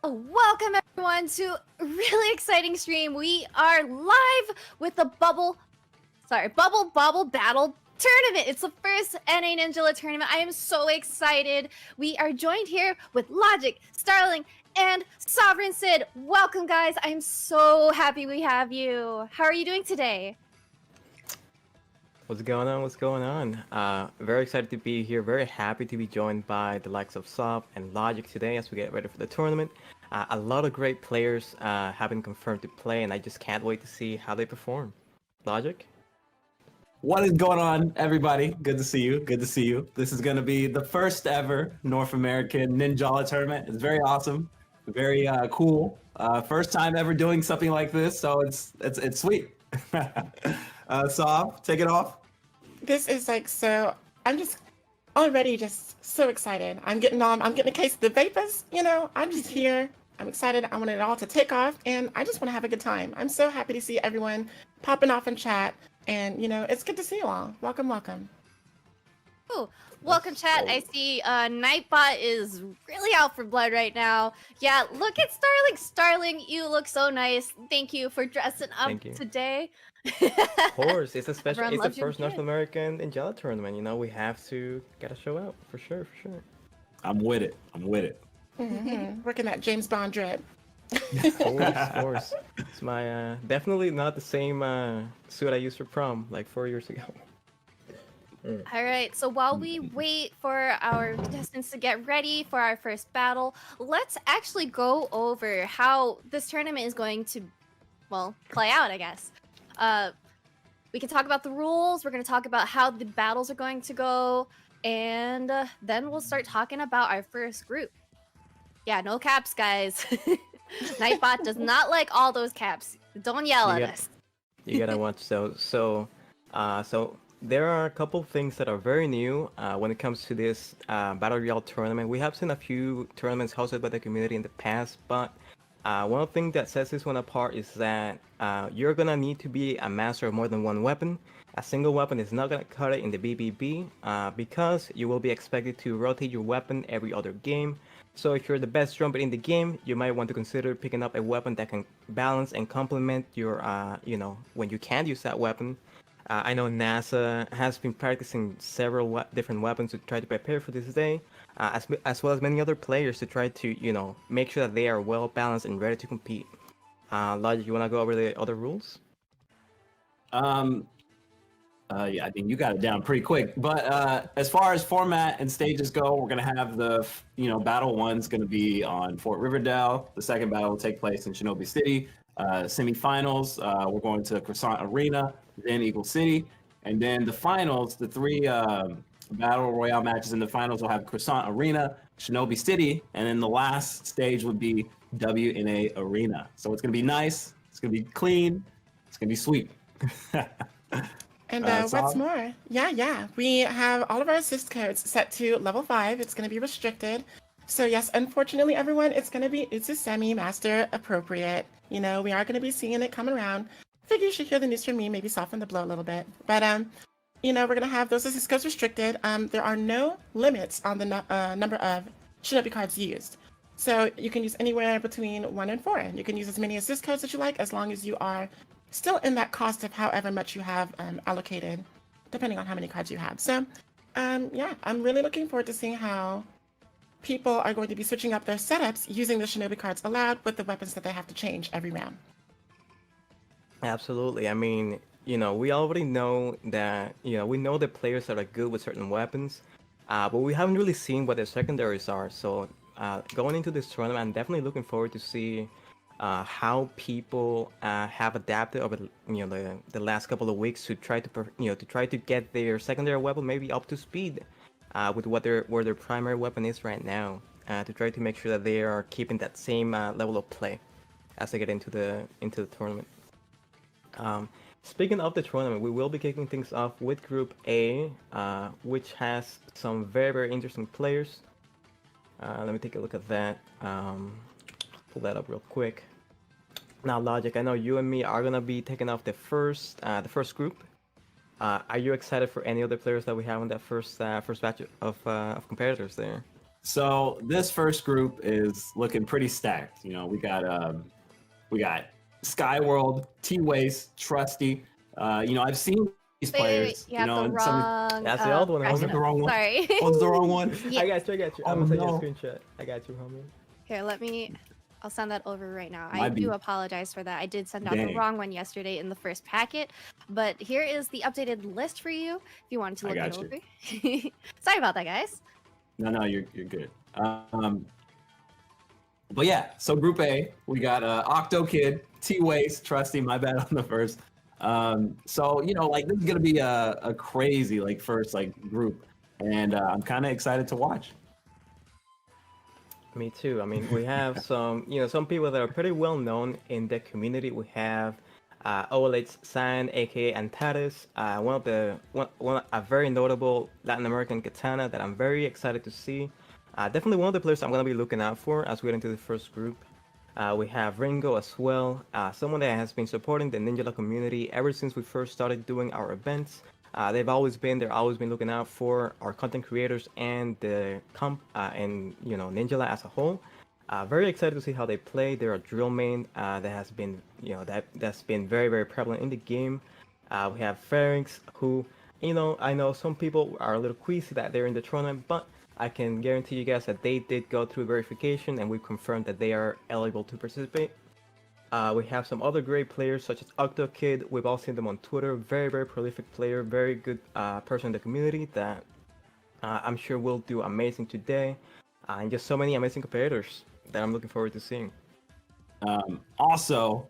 Welcome everyone to a really exciting stream. We are live with the Bobble Battle Tournament. It's the first NA Ninjala tournament. I am so excited. We are joined here with Logic, Starling, and Sovereign Sid. Welcome, guys. I'm so happy we have you. How are you doing today? What's going on? What's going on? Very excited to be here. Very happy to be joined by the likes of Sob and Logic today as we get ready for the tournament. A lot of great players have been confirmed to play, and I just can't wait to see how they perform. Logic? What is going on, everybody? Good to see you. Good to see you. This is going to be the first ever North American Ninjala tournament. It's very awesome, very cool. First time ever doing something like this, so it's sweet. Sav, take it off. This is like so. I'm just already just so excited. I'm getting a case of the vapors. I'm just here. I'm excited. I want it all to take off, and I just want to have a good time. I'm so happy to see everyone popping off in chat, and it's good to see you all. Welcome, welcome. Ooh, welcome, chat. I see Nightbot is really out for blood right now. Yeah, look at Starling. Starling, you look so nice. Thank you for dressing up today. Of course, it's a special. Everyone It's the loves first your North kid. American Ninjala tournament. We have to get a show out for sure, for sure. I'm with it. I'm with it. Working that James Bond drip. Of course. It's my definitely not the same suit I used for prom like 4 years ago. All right, so while we wait for our contestants to get ready for our first battle, let's actually go over how this tournament is going to, well, play out, I guess. We can talk about the rules, we're going to talk about how the battles are going to go, and then we'll start talking about our first group. Yeah, no caps, guys. Nightbot does not like all those caps. Don't yell at us. You gotta watch those. So there are a couple things that are very new when it comes to this Battle Royale tournament. We have seen a few tournaments hosted by the community in the past, but one thing that sets this one apart is that you're gonna need to be a master of more than one weapon. A single weapon is not gonna cut it in the BBB because you will be expected to rotate your weapon every other game. So if you're the best jumper in the game, you might want to consider picking up a weapon that can balance and complement your, when you can't use that weapon. I know NASA has been practicing several different weapons to try to prepare for this day, as well as many other players to try to, make sure that they are well balanced and ready to compete. Logic, you want to go over the other rules? Yeah, I mean, you got it down pretty quick. But as far as format and stages go, we're gonna have the battle one's gonna be on Fort Riverdale. The second battle will take place in Shinobi City. Semifinals, we're going to Croissant Arena, then Eagle City, and then the finals. The three battle royale matches in the finals will have Croissant Arena, Shinobi City, and then the last stage would be WNA Arena. So it's gonna be nice. It's gonna be clean. It's gonna be sweet. And what's more, we have all of our assist codes set to level 5. It's going to be restricted. So yes, unfortunately, everyone, it's a semi-master appropriate. We are going to be seeing it come around. Figure you should hear the news from me, maybe soften the blow a little bit. But, we're going to have those assist codes restricted. There are no limits on the number of Shinobi cards used. So you can use anywhere between 1 and 4. You can use as many assist codes as you like, as long as you are still in that cost of however much you have allocated, depending on how many cards you have. So, yeah, I'm really looking forward to seeing how people are going to be switching up their setups using the Shinobi cards allowed with the weapons that they have to change every round. Absolutely. I mean, we already know that, we know the players that are good with certain weapons, but we haven't really seen what their secondaries are. So going into this tournament, I'm definitely looking forward to see how people have adapted over the last couple of weeks to try to get their secondary weapon maybe up to speed with where their primary weapon is right now, to try to make sure that they are keeping that same level of play as they get into the tournament. Speaking of the tournament, we will be kicking things off with Group A, which has some very, very interesting players. Let me take a look at that. Pull that up real quick. Now, Logic, I know you and me are gonna be taking off the first group. Are you excited for any other players that we have in that first batch of competitors there? So this first group is looking pretty stacked. You know, we got Skyworld, T-Waste, Trusty. You know, I've seen these Wait. players. You You have know, the and some. wrong. That's the old one, Was homie. it the wrong one? Sorry. Was the wrong one? Yeah. I got you. Oh, I'm gonna send you no. a screenshot. I got you, homie. Here, I'll send that over right now. I Might be. do apologize for that. I did send out the Dang. wrong one yesterday in the first packet, but here is the updated list for you if you wanted to I look it got over. Sorry about that, guys. No, you're good. But yeah, so Group A, we got Octo Kid, T-Waste, Trusty. My bad on the first. So you know, like this is gonna be a crazy like first like group, and I'm kind of excited to watch. Me too. I mean, we have some people that are pretty well known in the community. We have OLH San, aka Antares, a very notable Latin American katana that I'm very excited to see. Definitely one of the players I'm gonna be looking out for as we get into the first group. We have Ringo as well, someone that has been supporting the Ninjala community ever since we first started doing our events. They're always been looking out for our content creators and the Ninjala as a whole. Very excited to see how they play. They're a drill main that has been that's been very very prevalent in the game. We have Pharynx, who I know some people are a little queasy that they're in the tournament, but I can guarantee you guys that they did go through verification and we confirmed that they are eligible to participate. We have some other great players such as Octo Kid. We've all seen them on Twitter. Very, very prolific player. Very good person in the community that I'm sure will do amazing today. And just so many amazing competitors that I'm looking forward to seeing. Also,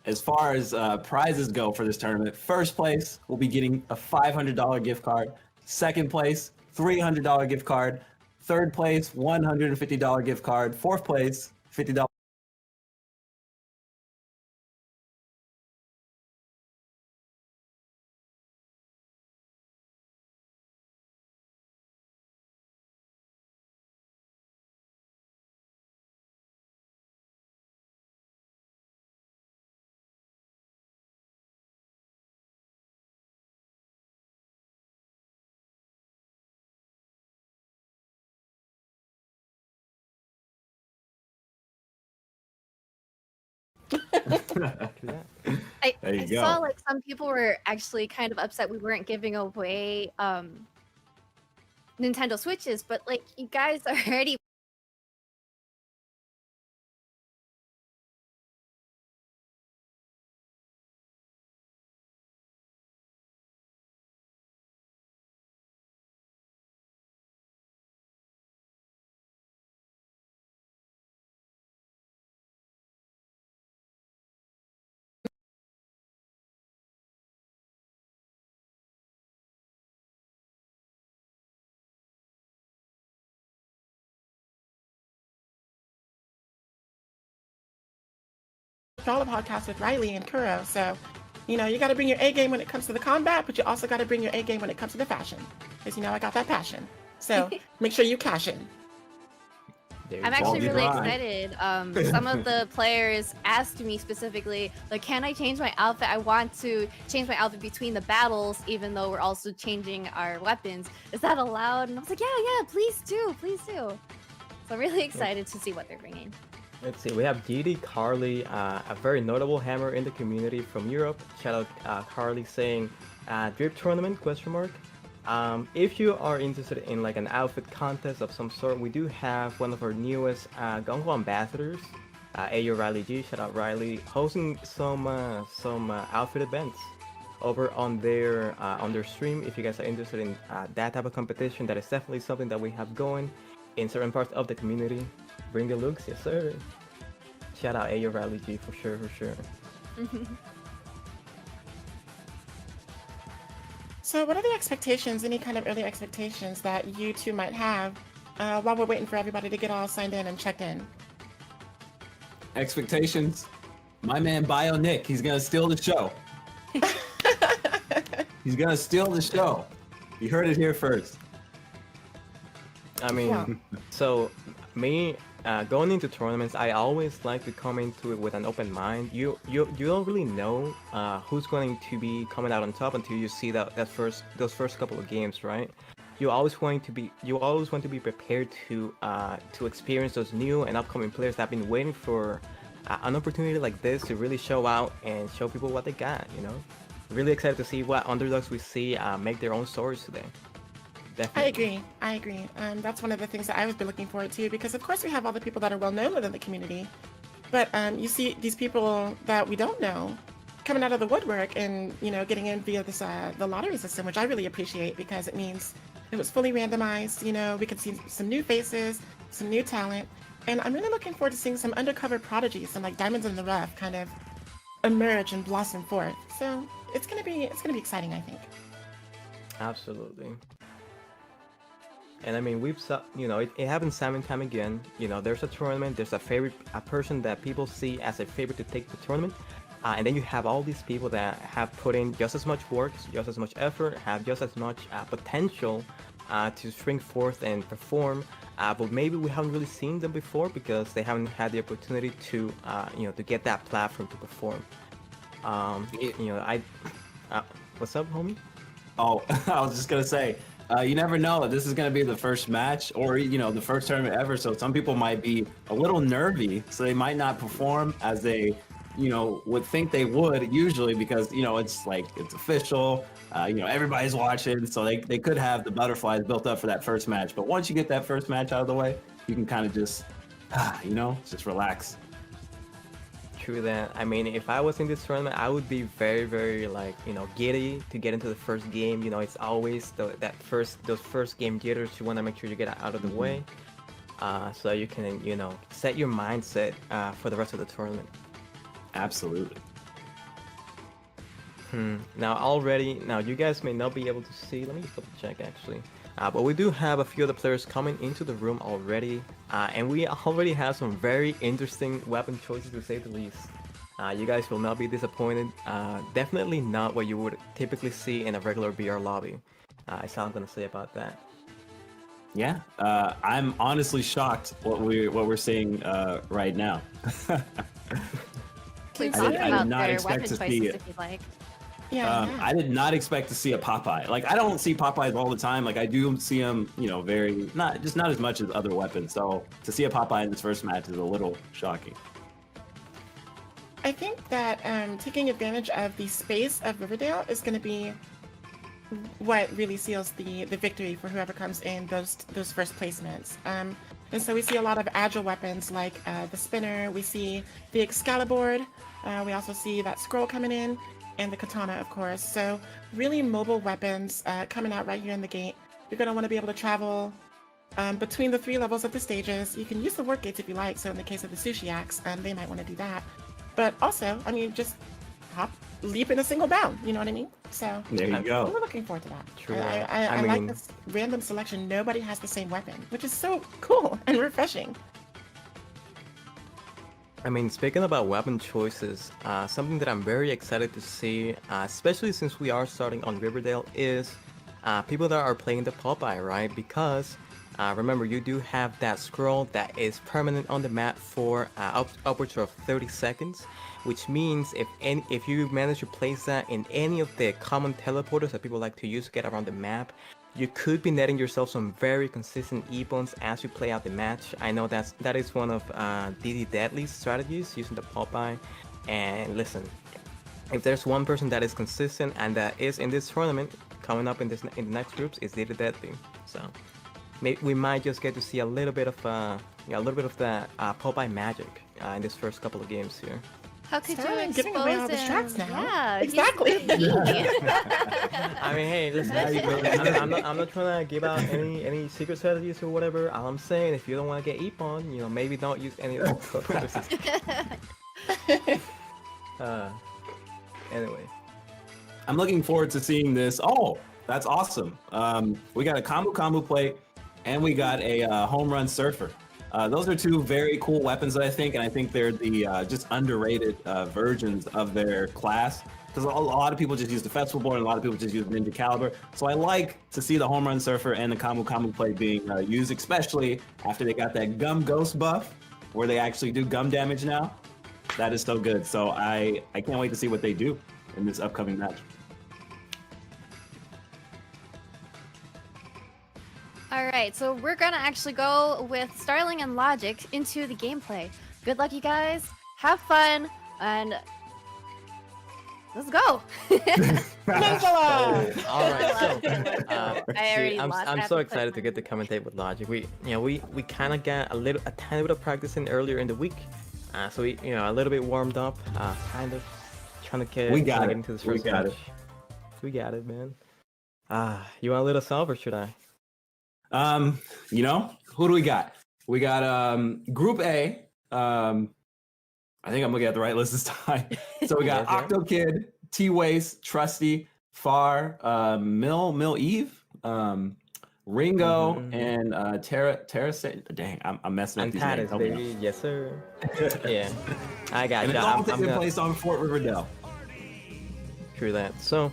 as far as prizes go for this tournament, first place will be getting a $500 gift card. Second place, $300 gift card. Third place, $150 gift card. Fourth place, $50. I There you go. saw like some people were actually kind of upset we weren't giving away Nintendo Switches, but like you guys already All the podcast with Riley and Kuro. So, you got to bring your A game when it comes to the combat, but you also got to bring your A game when it comes to the fashion. Because, I got that passion. So, make sure you cash in. I'm actually really Right. excited. Some of the players asked me specifically, like, can I change my outfit? I want to change my outfit between the battles, even though we're also changing our weapons. Is that allowed? And I was like, yeah, please do. So I'm really excited to see what they're bringing. Let's see, we have Didi Carly, a very notable hammer in the community from Europe. Shout out Carly saying, drip tournament, question mark. If you are interested in like an outfit contest of some sort, we do have one of our newest Gongo ambassadors, Ayo Riley G, shout out Riley, hosting some outfit events over on their stream. If you guys are interested in that type of competition, that is definitely something that we have going in certain parts of the community. Bring the looks, yes sir. Shout out Ayo Riley G for sure. So, what are the expectations, any kind of early expectations that you two might have while we're waiting for everybody to get all signed in and checked in? Expectations. My man Bio Nick, he's gonna steal the show. He's gonna steal the show. You heard it here first. I mean, Yeah. so me going into tournaments, I always like to come into it with an open mind. You don't really know who's going to be coming out on top until you see those first couple of games, right? you always want to be prepared to experience those new and upcoming players that have been waiting for an opportunity like this to really show out and show people what they got. Really excited to see what underdogs we see make their own stories today. Definitely. I agree. That's one of the things that I've been looking forward to because, of course, we have all the people that are well known within the community, but you see these people that we don't know coming out of the woodwork and getting in via this the lottery system, which I really appreciate because it means it was fully randomized. We could see some new faces, some new talent, and I'm really looking forward to seeing some undercover prodigies, some like diamonds in the rough, kind of emerge and blossom forth. So it's gonna be exciting, I think. Absolutely. And I mean, we've saw, it happens time and time again. There's a tournament, there's a person that people see as a favorite to take the tournament, and then you have all these people that have put in just as much work, just as much effort, have just as much potential to spring forth and perform. But maybe we haven't really seen them before because they haven't had the opportunity to, to get that platform to perform. What's up, homie? Oh, I was just gonna say, you never know. This is gonna be the first match, or the first tournament ever. So some people might be a little nervy, so they might not perform as they, would think they would usually because it's official. Everybody's watching, so they could have the butterflies built up for that first match. But once you get that first match out of the way, you can kind of just, just relax. True that. I mean, if I was in this tournament, I would be very, very giddy to get into the first game. It's always those first game jitters. You want to make sure you get out of the way, so you can set your mindset for the rest of the tournament. Absolutely. Now you guys may not be able to see. Let me just double check actually. But we do have a few of the players coming into the room already, and we already have some very interesting weapon choices to say the least. You guys will not be disappointed. Definitely not what you would typically see in a regular BR lobby. That's all I'm gonna say about that. Yeah, I'm honestly shocked what we're seeing right now. Please I talk did about not their expect weapon to see choices it. if you'd like. Yeah. I did not expect to see a Popeye. I don't see Popeyes all the time. I do see them, very not as much as other weapons. So to see a Popeye in this first match is a little shocking. I think that taking advantage of the space of Riverdale is going to be what really seals the victory for whoever comes in those first placements. And so we see a lot of agile weapons like the spinner. We see the Excalibur. We also see that scroll coming in. And the katana, of course. So really mobile weapons coming out right here in the gate. You're going to want to be able to travel between the 3 levels of the stages. You can use the work gates if you like. So in the case of the sushi axe, they might want to do that. But also, just leap in a single bound. You know what I mean? So There you go. I'm looking forward to that. True. I like this random selection. Nobody has the same weapon, which is so cool and refreshing. I mean, speaking about weapon choices, something that I'm very excited to see, especially since we are starting on Riverdale, is people that are playing the Popeye, right? Because remember, you do have that scroll that is permanent on the map for upwards of 30 seconds, which means if you manage to place that in any of the common teleporters that people like to use to get around the map, you could be netting yourself some very consistent E-bones as you play out the match. I know that is one of DD Deadly's strategies, using the Popeye. And listen, if there's one person that is consistent and that is in this tournament, coming up in the next groups, is DD Deadly. So we might just get to see a little bit of that Popeye magic in this first couple of games here. How could Starling you giving away all expose the him? strats now. Yeah, Exactly. I mean, hey, listen, I'm not trying to give out any secret strategies or whatever. All I'm saying, if you don't want to get Epon, maybe don't use any of those. Anyway. I'm looking forward to seeing this. Oh, that's awesome. We got a combo plate, and we got a home run surfer. Those are 2 very cool weapons that I think they're the just underrated versions of their class. Because a lot of people just use the festival board and a lot of people just use Ninja Caliber. So I like to see the home run surfer and the combo plate being used, especially after they got that gum ghost buff, where they actually do gum damage now. That is so good. So I can't wait to see what they do in this upcoming match. All right, so we're gonna actually go with Starling and Logic into the gameplay. Good luck, you guys. Have fun, and let's go. Ninjala! All right, so I already dude, lost. I I'm have so to excited put to get to commentate with Logic. We kind of got a tiny bit of practice in earlier in the week, so we a little bit warmed up, kind of trying to get We got get it. into this We first got match. We got it, man. You want to lead us off or should I? Who do we got? We got Group A. I think I'm looking at the right list this time. So we got Yes, yeah. Octo Kid, T Waste, Trusty, Far, Mill Eve, Ringo, Mhm. and Terra. Dang, I'm messing up And these names. Tatis, Help me out. baby. Yes, sir. Yeah, I got And you. it's all I'm taking gonna place on Fort Riverdale. through that. So,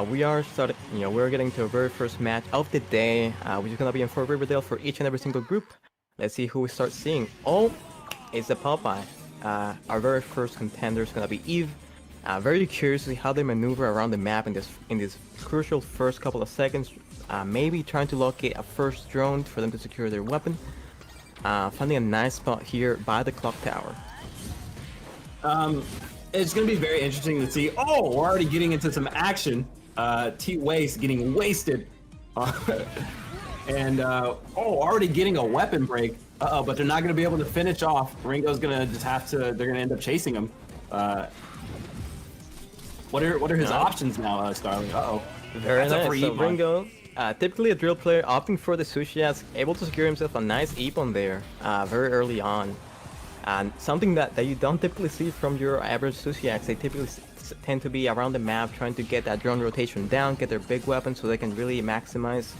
we are starting. We're getting to our very first match of the day, which is gonna be in Fort Riverdale for each and every single group. Let's see who we start seeing. Oh, it's the Popeye. Our very first contender is gonna be Eve. Very curious to see how they maneuver around the map in this crucial first couple of seconds. Maybe trying to locate a first drone for them to secure their weapon. Finding a nice spot here by the clock tower. It's going to be very interesting to see. Oh, we're already getting into some action. T Waste getting wasted. And already getting a weapon break. But they're not going to be able to finish off. Ringo's going to just have to. They're going to end up chasing him. What are his options now, Starling? Very That's a nice. free So Epon. Ringo, typically a drill player, opting for the sushi as able to secure himself a nice Epon there, very early on. And something that you don't typically see from your average Sushiaks. They typically tend to be around the map trying to get that drone rotation down, get their big weapon so they can really maximize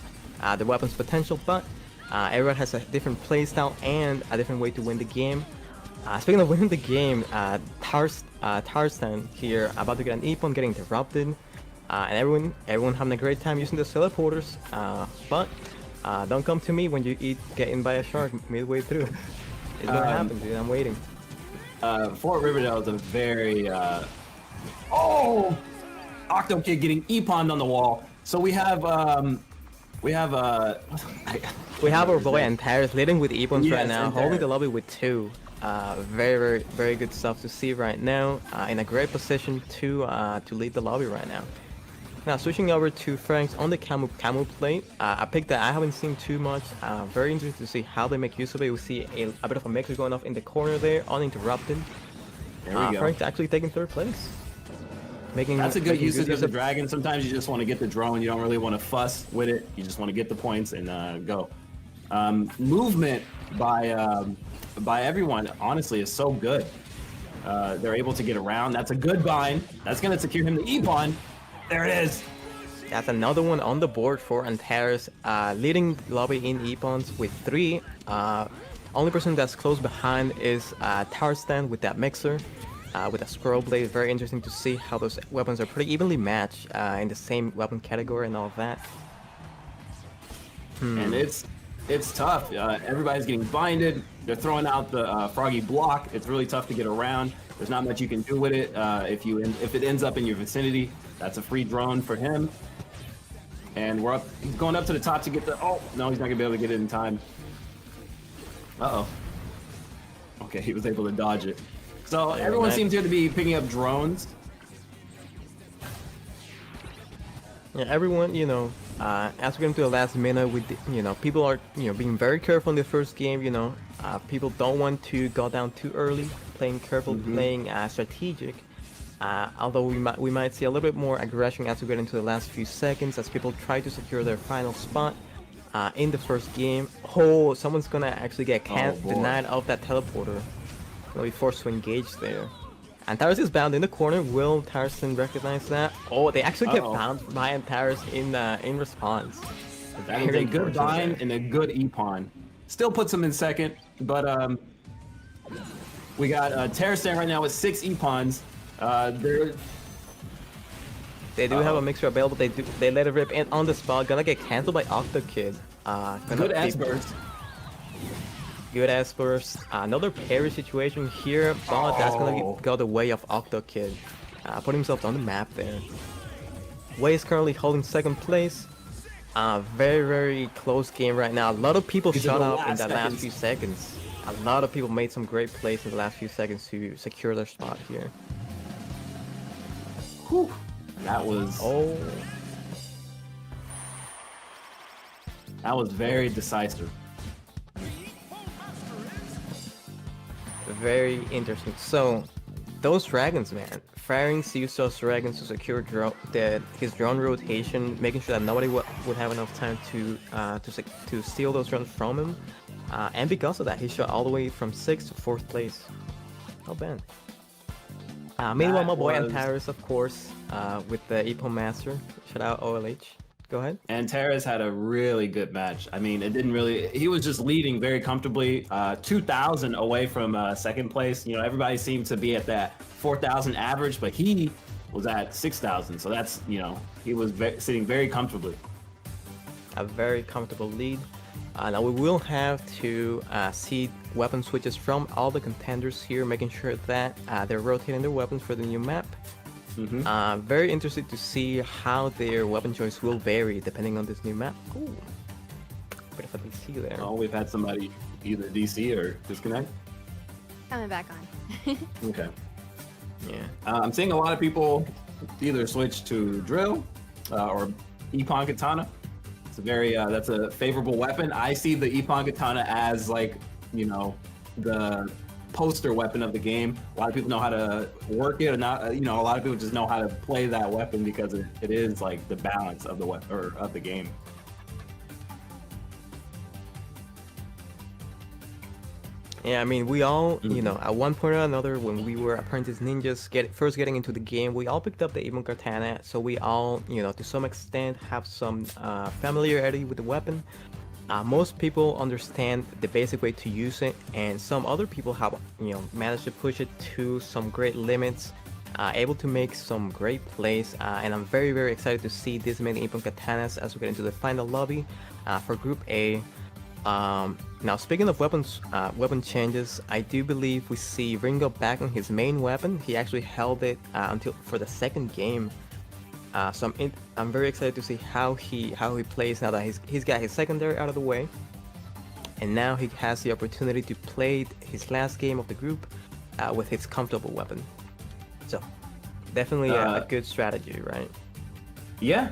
the weapon's potential. But everyone has a different playstyle and a different way to win the game. Speaking of winning the game, Tarzan here about to get an Epon, getting interrupted. And everyone having a great time using the teleporters. But don't come to me when you get eaten by a shark midway through. It's gonna happen, dude. I'm waiting. Fort Riverdale is a very Octo Kid getting Epon on the wall. So we have we have our boy Antares leading with Epons Yes, right now, Antares. holding the lobby with 2. Very, very, very good stuff to see right now. In a great position to lead the lobby right now. Now switching over to Frank's on the camo plate, a pick that I haven't seen too much. Very interesting to see how they make use of it. We see a bit of a mixer going off in the corner there, uninterrupted. There we go. Frank's actually taking 3rd place. That's a good making usage of the dragon. Sometimes you just want to get the drone. You don't really want to fuss with it. You just want to get the points and go. Movement by everyone, honestly, is so good. They're able to get around. That's a good bind. That's going to secure him the Epon. There it is. That's another one on the board for Antares, leading the lobby in Epons with 3. Only person that's close behind is Tarzan with that mixer. With a scroll blade. Very interesting to see how those weapons are pretty evenly matched in the same weapon category and all of that. And it's tough. Everybody's getting binded. They're throwing out the froggy block. It's really tough to get around. There's not much you can do with it. If it ends up in your vicinity, that's a free drone for him. And we're up. He's going up to the top to get the. Oh no, he's not gonna be able to get it in time. Okay, he was able to dodge it. So everyone seems here to be picking up drones. Yeah, everyone, as we get into the last minute, people are, being very careful in the first game. People don't want to go down too early, playing careful, playing strategic. Although we might see a little bit more aggression as we get into the last few seconds, as people try to secure their final spot in the first game. Oh, someone's gonna actually get denied of that teleporter. Gonna be forced to engage there. And Tarzan is bound in the corner. Will Tarzan recognize that? Oh, they actually get bound by Antares in response. That is a good bind and a good Epon. Still puts him in second, but we got Terrastan right now with 6 Epons. They do have a mixture available. They let it rip in on the spot. Gonna get cancelled by Octo Kid. Good S-burst. Good ass burst. Another parry situation here, but that's gonna go the way of Octo Kid. Put himself on the map there. Way is currently holding 2nd place. Very, very close game right now. A lot of people These are shut the up in last the last seconds. few seconds. A lot of people made some great plays in the last few seconds to secure their spot here. Whew. That was very decisive. Very interesting. So, those dragons, man, firing sees those dragons to secure his drone rotation, making sure that nobody would have enough time to steal those drones from him. And because of that, he shot all the way from 6th to 4th place. Not bad. Meanwhile, my boy Antares, of course, with the Epo Master. Shout out OLH. Go ahead. And Terrace had a really good match. I mean, it didn't really. He was just leading very comfortably, 2,000 away from second place. You know, everybody seemed to be at that 4,000 average, but he was at 6,000. So that's, you know, he was sitting very comfortably. A very comfortable lead. Now we will have to see weapon switches from all the contenders here, making sure that they're rotating their weapons for the new map. Very interested to see how their weapon choice will vary depending on this new map. Ooh, bit of a DC there. Oh, we've had somebody either DC or disconnect. Coming back on. Okay. Yeah. I'm seeing a lot of people either switch to drill or Ippon Katana. It's a very that's a favorable weapon. I see the Ippon Katana as like, you know, the poster weapon of the game. A lot of people know how to work it, or not. You know, a lot of people just know how to play that weapon because it is like the balance of the weapon or of the game. Yeah, I mean, we all, you know, at one point or another, when we were apprentice ninjas, first getting into the game, we all picked up the Ippon Katana, so we all, you know, to some extent, have some familiarity with the weapon. Most people understand the basic way to use it, and some other people have, you know, managed to push it to some great limits, able to make some great plays, and I'm very, very excited to see this many Ippon Katanas as we get into the final lobby for Group A. Now, speaking of weapon changes, I do believe we see Ringo back on his main weapon. He actually held it until for the second game. So I'm very excited to see how he plays now that he's got his secondary out of the way, and now he has the opportunity to play his last game of the group with his comfortable weapon. So definitely a good strategy, right? Yeah,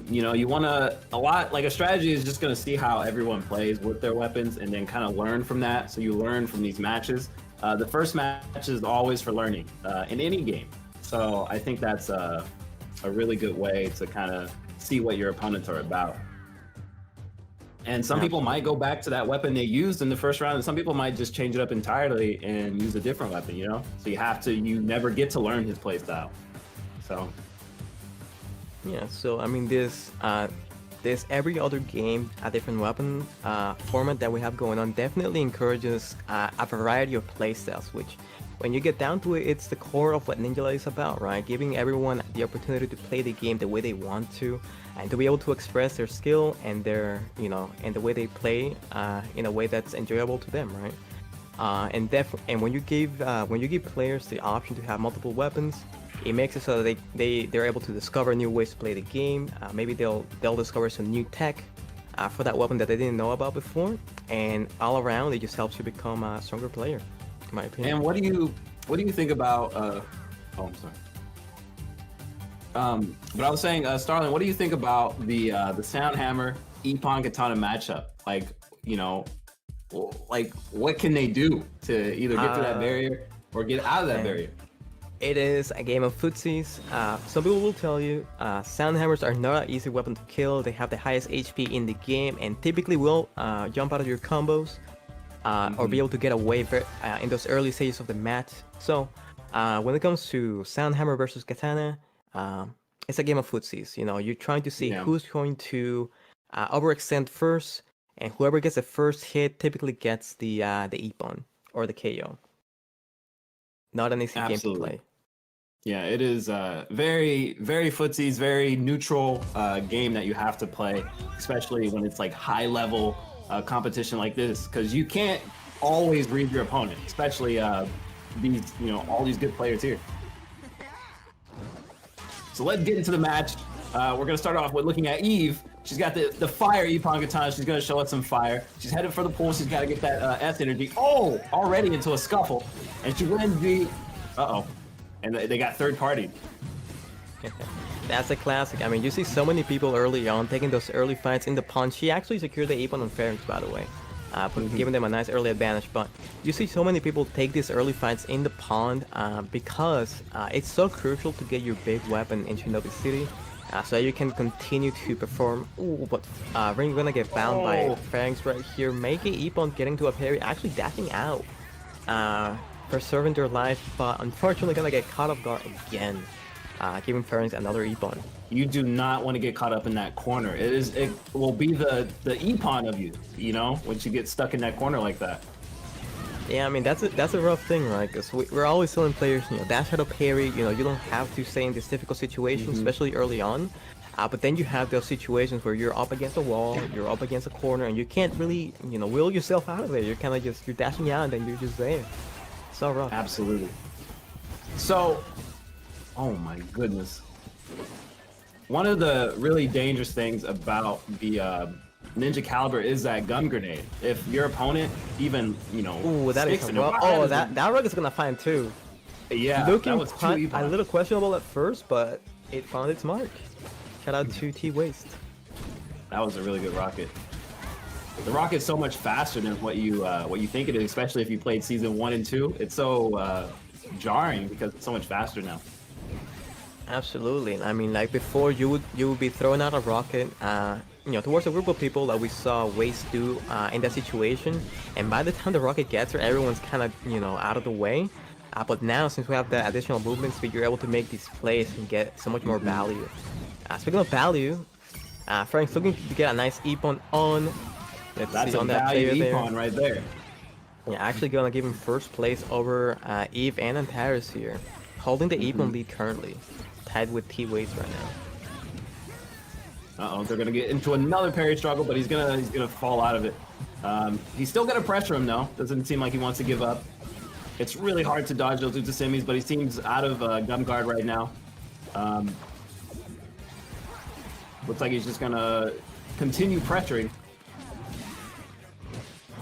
you know, you want to a strategy is just going to see how everyone plays with their weapons and then kind of learn from that. So you learn from these matches. The first match is always for learning in any game. So I think that's a really good way to kind of see what your opponents are about. And some people might go back to that weapon they used in the first round, and some people might just change it up entirely and use a different weapon, you know? So you never get to learn his playstyle. So yeah, so I mean, this every other game, a different weapon format that we have going on definitely encourages a variety of playstyles, which when you get down to it, it's the core of what Ninjala is about, right? Giving everyone the opportunity to play the game the way they want to, and to be able to express their skill and their, you know, and the way they play in a way that's enjoyable to them, right? And when you give players the option to have multiple weapons, it makes it so that they're able to discover new ways to play the game. Maybe they'll discover some new tech for that weapon that they didn't know about before, and all around it just helps you become a stronger player, in my opinion. And what do you think about? Oh, I'm sorry. But I was saying, Starling, what do you think about the Soundhammer Ippon Katana matchup? Like, you know, like what can they do to either get to that barrier or get out of that barrier? It is a game of footsies. Some people will tell you Soundhammers are not an easy weapon to kill. They have the highest HP in the game and typically will jump out of your combos or be able to get away in those early stages of the match. So when it comes to Soundhammer versus Katana, it's a game of footsies. You know, you're trying to see who's going to overextend first, and whoever gets the first hit typically gets the Ippon or the KO. Not an easy game to play. Yeah, it is very, very footsies, very neutral game that you have to play, especially when it's like high level competition like this, because you can't always read your opponent, especially these, you know, all these good players here. So let's get into the match. We're gonna start off with looking at Eve, She's got the fire Ippon Katana. She's gonna show us some fire. She's headed for the pool. She's gotta get that S energy. Oh, already into a scuffle, and she wins the. And they got third party. That's a classic. I mean, you see so many people early on taking those early fights in the pond. She actually secured the Ippon on Pharynx, by the way, giving them a nice early advantage. But you see so many people take these early fights in the pond because it's so crucial to get your big weapon in Shinobi City. So you can continue to perform. Ooh, but Ring gonna get bound by Pharynx right here, making Ippon getting to a parry, actually dashing out, preserving their life, but unfortunately gonna get caught off guard again, giving Pharynx another Ippon. You do not want to get caught up in that corner. It will be the Ippon of you, you know, once you get stuck in that corner like that. Yeah, I mean that's a rough thing, right? Because we're always telling players, you know, dash out of parry. You know, you don't have to stay in this difficult situation, especially early on. But then you have those situations where you're up against a wall, you're up against a corner, and you can't really, you know, will yourself out of there. You're kind of you're dashing out, and then you're just there. So rough. Absolutely. So, oh my goodness. One of the really dangerous things about the Ninja Caliber is that gun grenade. If your opponent even, you know, Ooh, that is sticks in well. it, Oh, that rug is gonna find too. Yeah, Looking that was too a little questionable at first, but it found its mark. Shout out to T-Waste. That was a really good rocket. The rocket's so much faster than what you think it is, especially if you played season 1 and 2. It's so jarring because it's so much faster now. Absolutely. I mean, like before, you would be throwing out a rocket, you know, towards a group of people that we saw Waste do in that situation, and by the time the rocket gets there, everyone's kind of, you know, out of the way. But now, since we have the additional movement speed, you're able to make these plays and get so much more value. Speaking of value, Frank's looking to get a nice Ippon on. That's a value Ippon right there. Yeah, actually gonna give him first place over Eve and Antares here, holding the Ippon lead currently, tied with T-Waste right now. They're gonna get into another parry struggle, but he's gonna fall out of it. He's still gonna pressure him though. Doesn't seem like he wants to give up. It's really hard to dodge those Utsusemis, but he seems out of gun guard right now. Looks like he's just gonna continue pressuring.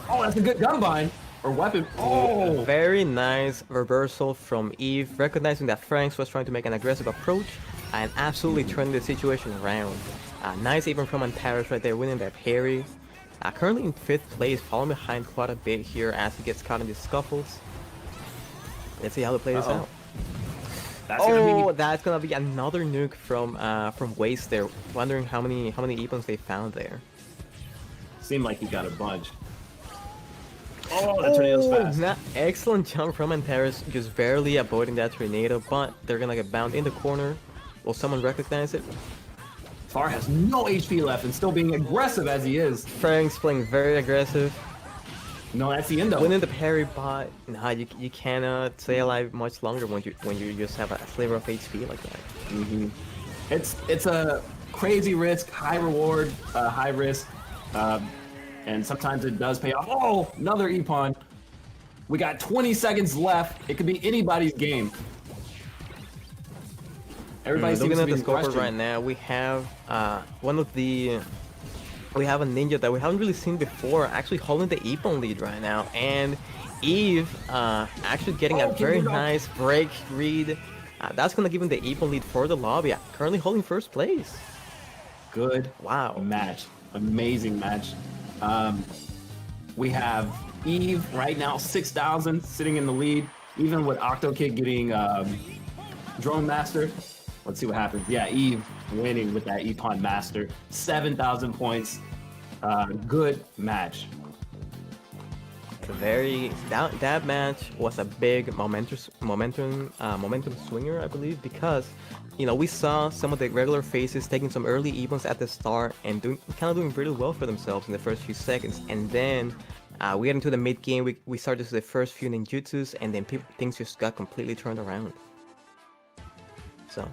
Oh, that's a good gun bind or weapon. Oh, very nice reversal from Eve, recognizing that Franks was trying to make an aggressive approach and absolutely turning the situation around. Nice even from Antares right there, winning that parry. Currently in 5th place, falling behind quite a bit here as he gets caught in these scuffles. Let's see how they play this out. That's gonna be another nuke from Waste there. Wondering how many Ippons they found there. Seemed like he got a bunch. Oh, that tornado's fast. Excellent jump from Antares, just barely avoiding that tornado, but they're gonna get bound in the corner. Will someone recognize it? Far has no HP left and still being aggressive as he is. Frank's playing very aggressive. No, that's the end though. Winning the parry, but nah, you cannot stay alive much longer when you just have a sliver of HP like that. It's a crazy risk, high reward, high risk, and sometimes it does pay off. Oh, another Ippon. We got 20 seconds left. It could be anybody's game. Everybody seems looking to at be the scoreboard right now. We have we have a ninja that we haven't really seen before, actually holding the Ippon lead right now, and Eve actually getting a very nice break read. That's gonna give him the Ippon lead for the lobby. Currently holding first place. Good. Wow. Match. Amazing match. We have Eve right now, 6,000, sitting in the lead, even with OctoKid getting Drone Master. Let's see what happens. Yeah, Eve winning with that Ippon Master, 7,000 points. Good match. That match was a big momentum swinger, I believe, because you know we saw some of the regular faces taking some early Ippons at the start and doing really well for themselves in the first few seconds, and then we get into the mid game. We started to see the first few ninjutsus, and then things just got completely turned around. So,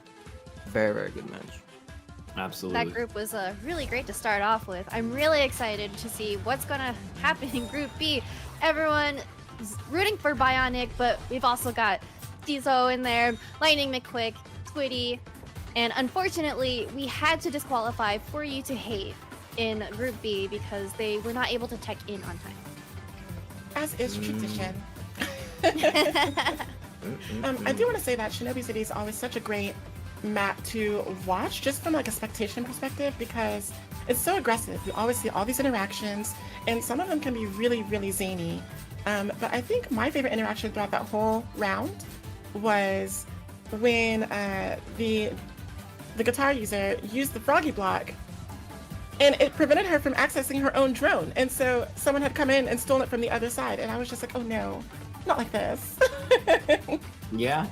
very, very good match. Absolutely. That group was really great to start off with. I'm really excited to see what's going to happen in Group B. Everyone is rooting for Bionic, but we've also got Diesel in there, Lightning McQuick, Twitty, And unfortunately, we had to disqualify for you to hate in Group B because they were not able to check in on time. As is tradition. I do want to say that Shinobi City is always such a great map to watch, just from like a spectation perspective, because it's so aggressive. You always see all these interactions, and some of them can be really, really zany. But I think my favorite interaction throughout that whole round was when the guitar user used the froggy block, and it prevented her from accessing her own drone. And so someone had come in and stolen it from the other side, and I was just like, oh no, not like this. Yeah,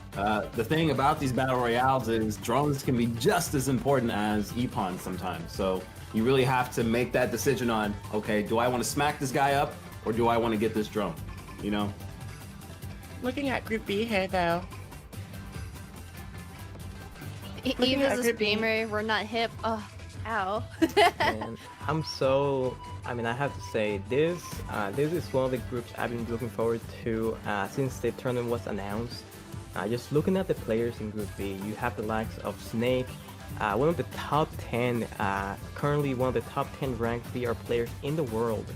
the thing about these battle royales is drones can be just as important as epawns sometimes. So you really have to make that decision on, okay, do I want to smack this guy up or do I want to get this drone? You know? Looking at Group B here, though. Even as a streamer, we're not hip. Oh, ow. And I mean, I have to say, this is one of the groups I've been looking forward to since the tournament was announced. Just looking at the players in Group B, you have the likes of Snake, one of the top 10, currently one of the top 10 ranked VR players in the world.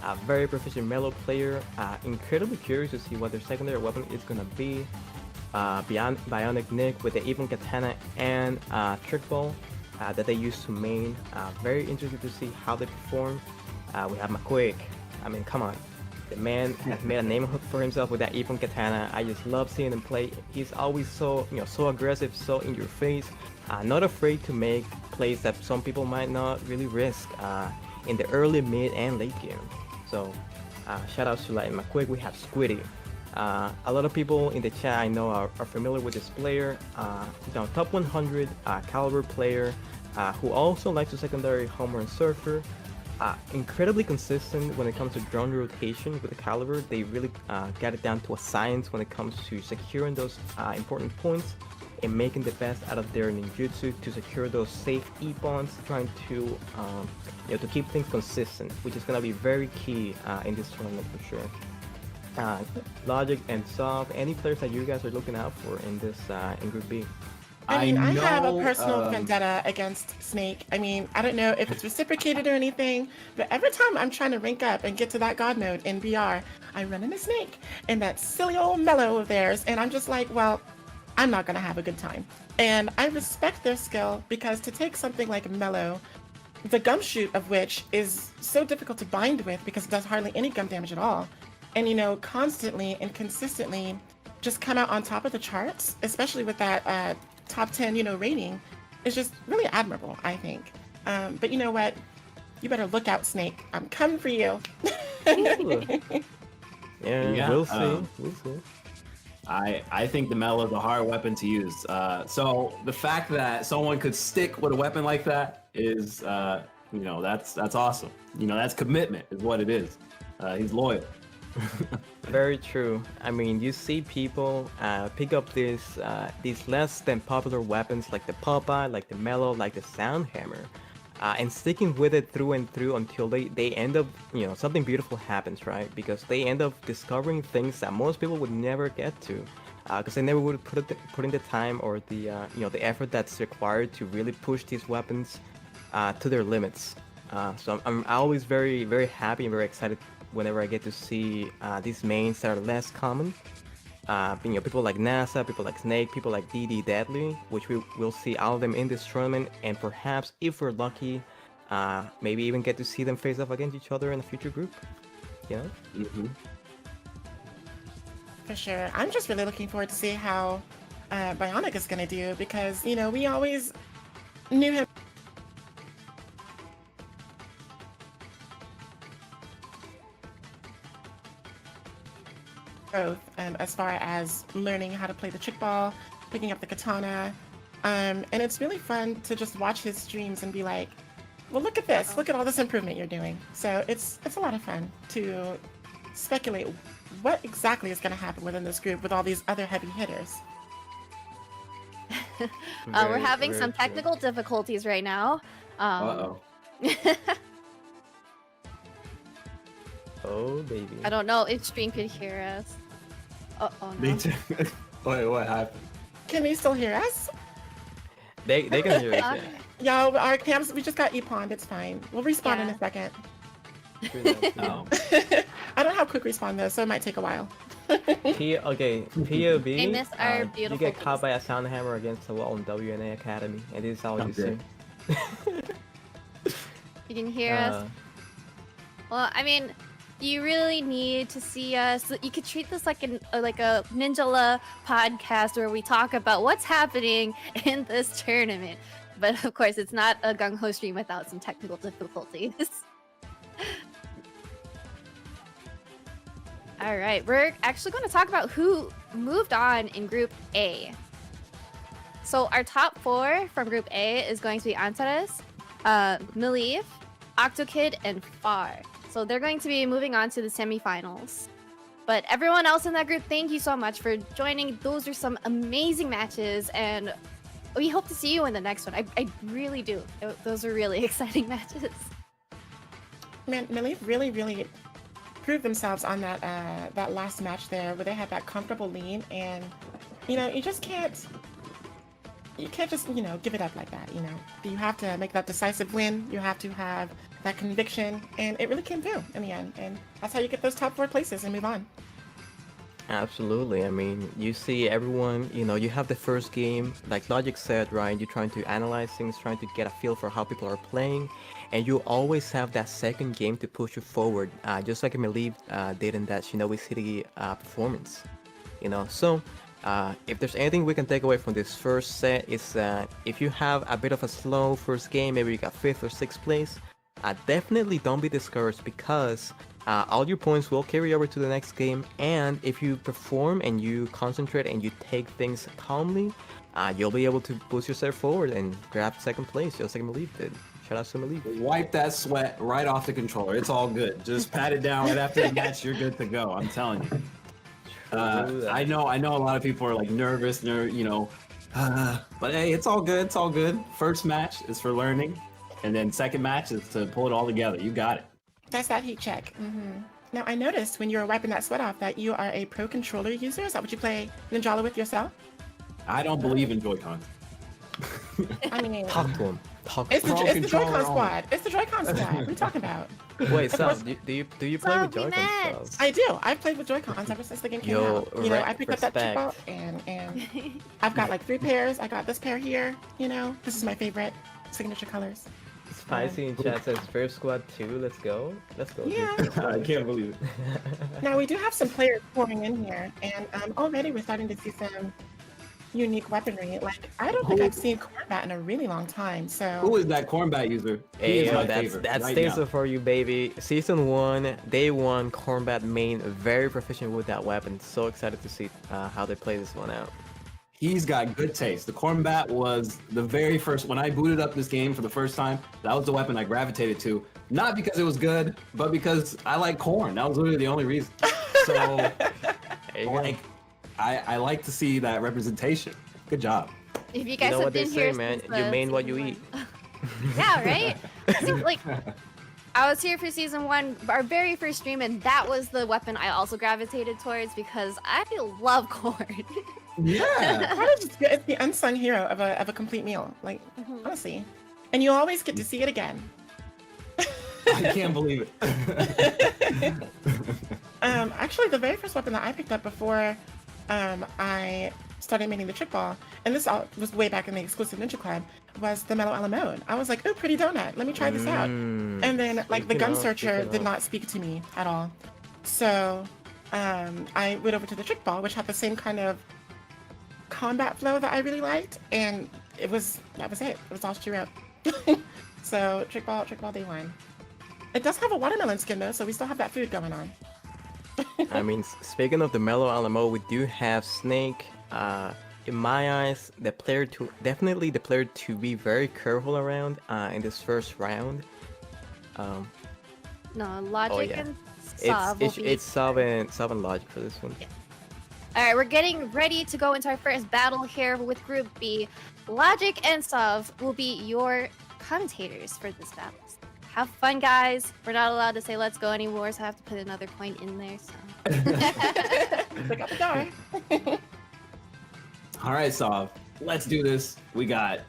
A very proficient Mellow player, incredibly curious to see what their secondary weapon is going to be. Beyond Bionic Nick with the Evil Katana and Trick Ball that they use to main. Very interested to see how they perform. We have McQuick. I mean, come on. The man has made a name for himself with that Evil Katana. I just love seeing him play. He's always so, so aggressive, so in your face. Not afraid to make plays that some people might not really risk in the early, mid, and late game. So, shout outs to like McQuick. We have Squiddy. A lot of people in the chat I know are familiar with this player. Top 100 caliber player who also likes to secondary Homer and Surfer. Incredibly consistent when it comes to drone rotation with the caliber. They really get it down to a science when it comes to securing those important points and making the best out of their ninjutsu to secure those safe E-bonds, trying to to keep things consistent, which is going to be very key in this tournament for sure. Logic and Soft, any players that you guys are looking out for in this in Group B? I mean, I have a personal vendetta against Snake. I mean, I don't know if it's reciprocated or anything, but every time I'm trying to rank up and get to that God mode in VR, I run into Snake and that silly old Mellow of theirs, and I'm just like, well, I'm not gonna have a good time. And I respect their skill, because to take something like Mellow, the gumshoot of which is so difficult to bind with because it does hardly any gum damage at all, and constantly and consistently just come out on top of the charts, especially with that top 10 rating, is just really admirable, I think. But you know what, you better look out, Snake. I'm coming for you. Yeah, we'll see. We'll see. I think the Mellow is a hard weapon to use. So the fact that someone could stick with a weapon like that is, that's awesome. That's commitment, is what it is. He's loyal. Very true. I mean, you see people pick up these less than popular weapons like the Popeye, like the Mellow, like the Sound Hammer, and sticking with it through and through until they end up, something beautiful happens, right? Because they end up discovering things that most people would never get to, because they never would put in the time or the the effort that's required to really push these weapons to their limits. So I'm always very, very happy and very excited whenever I get to see these mains that are less common. People like NASA, people like Snake, people like DD Deadly, which we will see all of them in this tournament, and perhaps, if we're lucky, maybe even get to see them face off against each other in a future group. Mm-hmm. For sure. I'm just really looking forward to see how Bionic is going to do, because, we always knew him growth as far as learning how to play the trick ball, picking up the katana, and it's really fun to just watch his streams and be like, well, look at this, look at all this improvement you're doing. So it's a lot of fun to speculate what exactly is going to happen within this group with all these other heavy hitters. We're having some technical difficulties right now. Uh-oh. Oh, baby. I don't know if stream could hear us. Oh no. Me too. Wait, what happened? Can you still hear us? They can hear us. Okay. Yo, our camps, we just got E-pawned. It's fine. We'll respawn in Yeah. a second. No. I don't have quick respawn though, so it might take a while. POV. They miss our You beautiful get caught beast. by a sound hammer against a wall in WNA Academy, and this is all you Okay. see. You can hear us. Well, I mean, you really need to see us. You could treat this like a Ninjala podcast where we talk about what's happening in this tournament. But of course, it's not a gung ho stream without some technical difficulties. All right, we're actually going to talk about who moved on in Group A. So our top 4 from Group A is going to be Antares, Miliv, Octokid, and Far. So they're going to be moving on to the semifinals. But everyone else in that group, thank you so much for joining. Those are some amazing matches, and we hope to see you in the next one. I really do. Those are really exciting matches. Man, Miliv really proved themselves on that last match there, where they had that comfortable lead, and you just can't just give it up like that. You have to make that decisive win. You have to have that conviction, and it really came through in the end, and that's how you get those top 4 places and move on. Absolutely. I mean, you see everyone, you have the first game, like Logic said, right? You're trying to analyze things, trying to get a feel for how people are playing, and you always have that second game to push you forward, just like Miliv did in that Shinobi City performance. So if there's anything we can take away from this first set, is that if you have a bit of a slow first game, maybe you got 5th or 6th place, definitely don't be discouraged, because all your points will carry over to the next game, and if you perform and you concentrate and you take things calmly, you'll be able to boost yourself forward and grab 2nd place, just like Miliv did. Shout out to Miliv. Wipe that sweat right off the controller. It's all good. Just pat it down right after the match. You're good to go. I'm telling you. I know a lot of people are like nervous, but hey, it's all good. It's all good. First match is for learning, and then second match is to pull it all together. You got it. That's that heat check. Now, I noticed when you were wiping that sweat off that you are a pro controller user. Is that what you play Ninjala with yourself? I don't believe in Joy-Cons. I mean, Talk to him. it's the Pro Joy-Con controller squad. It's the Joy-Con squad. What are you talking about? Wait, Sal, do you play with Sal, we Joy-Cons? met. Sal? I do. I've played with Joy-Cons ever since the game came Yo, out. I picked up that chip respect. out, and I've got like 3 pairs. I got this pair here. This is my favorite signature colors. Spicy in chat says Brave Squad 2, let's go. Let's go. Yeah. I can't believe it. Now we do have some players pouring in here, and already we're starting to see some unique weaponry. Like, I don't think I've seen combat in a really long time. Who So is that Cornbat user? He Hey, is my that's favorite that's right Stacer now. for you, baby. Season 1, Day 1, Combat main, very proficient with that weapon. So excited to see how they play this one out. He's got good taste. The Cornbat was the very first, when I booted up this game for the first time, that was the weapon I gravitated to. Not because it was good, but because I like corn. That was literally the only reason. So, There you go. like, I like to see that representation. Good job. If you You guys know have what they been say, here man. since, You main what you season eat. one. Yeah, right? See, like, I was here for season 1, our very first stream, and that was the weapon I also gravitated towards because I love corn. Yeah. it's the unsung hero of a complete meal. Like, honestly, and you always get to see it again. I can't believe it. Actually, the very first weapon that I picked up before I started making the trick ball, and this all was way back in the exclusive Ninja Club, was the Mellow Alamode. I was like, oh, pretty donut. Let me try this out. And then, like, the gun searcher did not speak to me at all. So I went over to the trick ball, which had the same kind of combat flow that I really liked, and that was it. It was all she wrote. So trick ball day 1. It does have a watermelon skin though, so we still have that food going on. I mean, speaking of the Mellow Alamo, we do have Snake. In my eyes, definitely the player to be very careful around in this first round. No, Logic yeah. and Sav will be... It's Sav and Logic for this one. Alright, we're getting ready to go into our first battle here with Group B. Logic and Sav will be your commentators for this battle. Have fun, guys. We're not allowed to say let's go anymore, so I have to put another coin in there, so... Pick up the door. All right, Sav. Let's do this. We got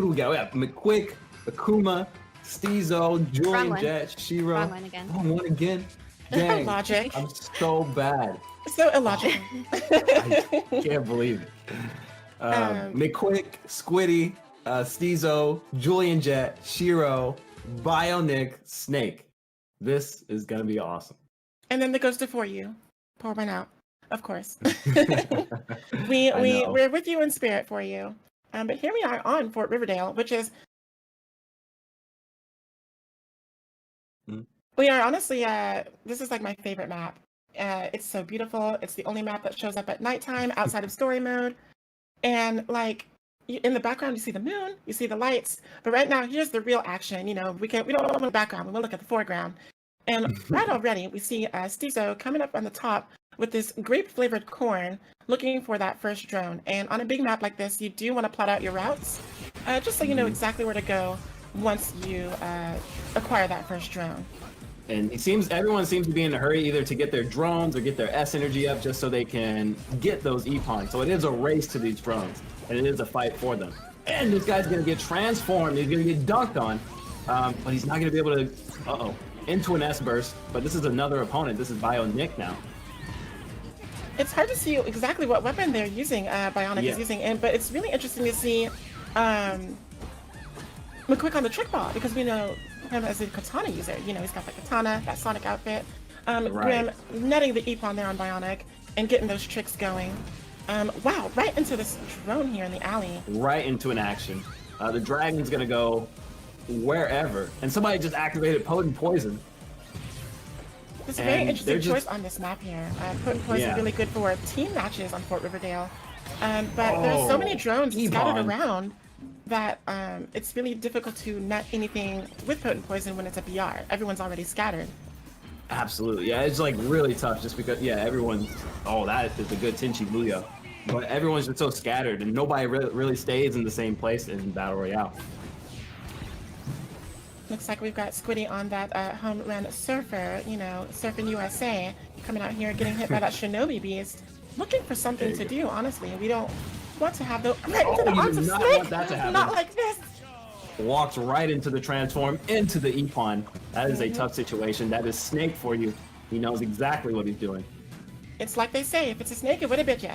Who do we got? We got McQuick, Akuma, Steezo, Julian one. Jet, Shiro. Wrong one again. Wrong one again. Dang. Logic. I'm so bad. So illogical. I can't believe it. McQuick, Squiddy, Steezo, Julian Jet, Shiro, Bionic, Snake. This is gonna be awesome. And then the ghost for you. Pour one out, of course. I know. we're with you in spirit for you. But here we are on Fort Riverdale, which is we are honestly this is like my favorite map. It's so beautiful. It's the only map that shows up at nighttime outside of story mode. And like in the background, you see the moon, you see the lights. But right now, here's the real action. You know, we don't look at the background. We will look at the foreground. And right already, we see Steezo coming up on the top with this grape-flavored corn, looking for that first drone. And on a big map like this, you do want to plot out your routes, just so you know exactly where to go once you acquire that first drone. And everyone seems to be in a hurry either to get their drones or get their S energy up just so they can get those E-Pawns. So it is a race to these drones, and it is a fight for them. And this guy's gonna get transformed, he's gonna get dunked on, but he's not gonna be able to, into an S-burst, but this is another opponent. This is Bionic now. It's hard to see exactly what weapon they're using, Bionic is using, but it's really interesting to see McQuick on the trick ball, because we know him as a katana user. You know, he's got the katana, that Sonic outfit. Grim netting the E-Pawn there on Bionic and getting those tricks going. Wow, right into this drone here in the alley. Right into an action. The dragon's gonna go wherever, and somebody just activated Potent Poison. It's a very interesting choice on this map here. Potent Poison really good for team matches on Fort Riverdale. But there's so many drones scattered around that it's really difficult to net anything with Potent Poison when it's a BR. Everyone's already scattered. Absolutely, yeah, it's like really tough just because, everyone's, that is a good Tenchi Booyah. But everyone's just so scattered and nobody really stays in the same place in Battle Royale. Looks like we've got Squiddy on that home run surfer, you know, surfing USA, coming out here getting hit by that Shinobi beast. Looking for something to do, honestly. We don't want to have the right into the arms of not Snake. want that to happen. Not like this. Walks right into the transform, into the E-Pawn. That is a tough situation. That is Snake for you. He knows exactly what he's doing. It's like they say, if it's a snake, it would have bit ya.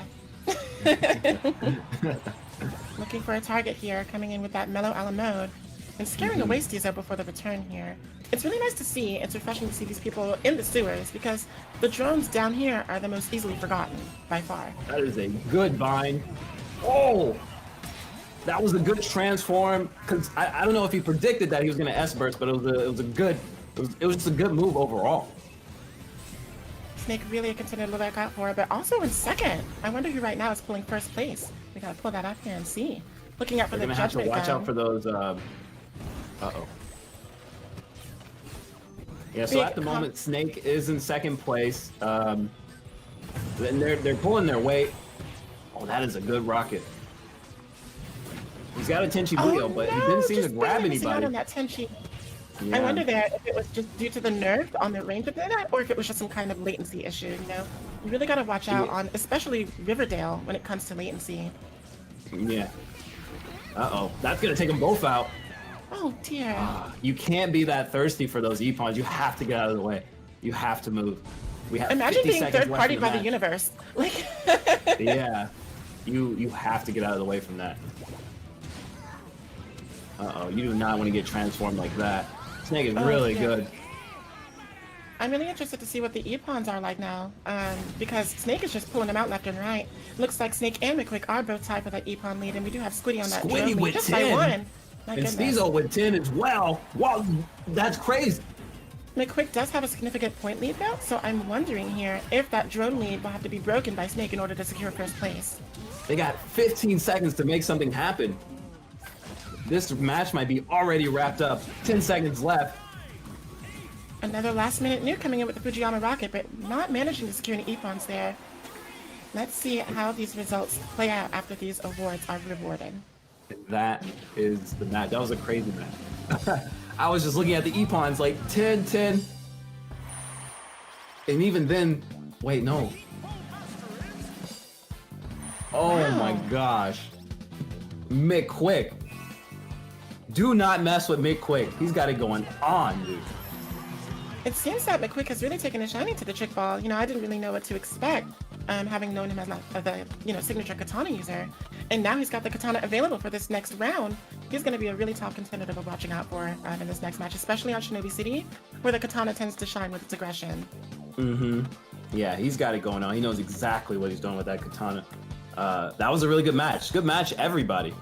Looking for a target here, coming in with that mellow ala mode. And scaring away Steezo before the return here. It's really nice to see, it's refreshing to see these people in the sewers, because the drones down here are the most easily forgotten, by far. That is a good bind. Oh! That was a good transform, because I don't know if he predicted that he was going to S-burst, but it was just a good move overall. Snake really continued to look out for it, but also in second. I wonder who right now is pulling first place. We gotta pull that up here and see. Looking out for the judgment gun. We're gonna have to watch out for those, Yeah, so at the moment, Snake is in second place. And they're pulling their weight. Oh, that is a good rocket. He's got a Tenchi Booyah, but he didn't seem to grab anybody. On that Tenchi. Yeah. I wonder there if it was just due to the nerf on the range of that, or if it was just some kind of latency issue, you know? You really gotta watch out on, especially Riverdale, when it comes to latency. Yeah. Uh-oh. That's gonna take them both out. Oh, dear. You can't be that thirsty for those E-Pawns. You have to get out of the way. You have to move. We have Imagine 50 being seconds third left party in by match. the universe. Like, Yeah. You have to get out of the way from that. Uh-oh. You do not want to get transformed like that. Snake is really good. I'm really interested to see what the E-Pawns are like now, because Snake is just pulling them out left and right. Looks like Snake and McQuick are both tied for that E-Pawn lead, and we do have Squiddy on that drone lead just by 1. My and goodness. Steezo with 10 as well. Wow, that's crazy. McQuick does have a significant point lead though, so I'm wondering here if that drone lead will have to be broken by Snake in order to secure first place. They got 15 seconds to make something happen. This match might be already wrapped up. 10 seconds left. Another last minute nuke coming in with the Fujiyama rocket, but not managing to secure any E-Pawns there. Let's see how these results play out after these awards are rewarded. That is the match. That was a crazy match. I was just looking at the E-Pawns like 10, 10. And even then, wait, no. Oh my gosh. McQuick. Do not mess with Mick Quick. He's got it going on, dude. It seems that McQuick has really taken a shining to the trick ball. You know, I didn't really know what to expect, having known him as the signature katana user, and now he's got the katana available for this next round. He's going to be a really top contender to be watching out for in this next match, especially on Shinobi City, where the katana tends to shine with its aggression. Mm-hmm. Yeah, he's got it going on. He knows exactly what he's doing with that katana. That was a really good match. Good match, everybody.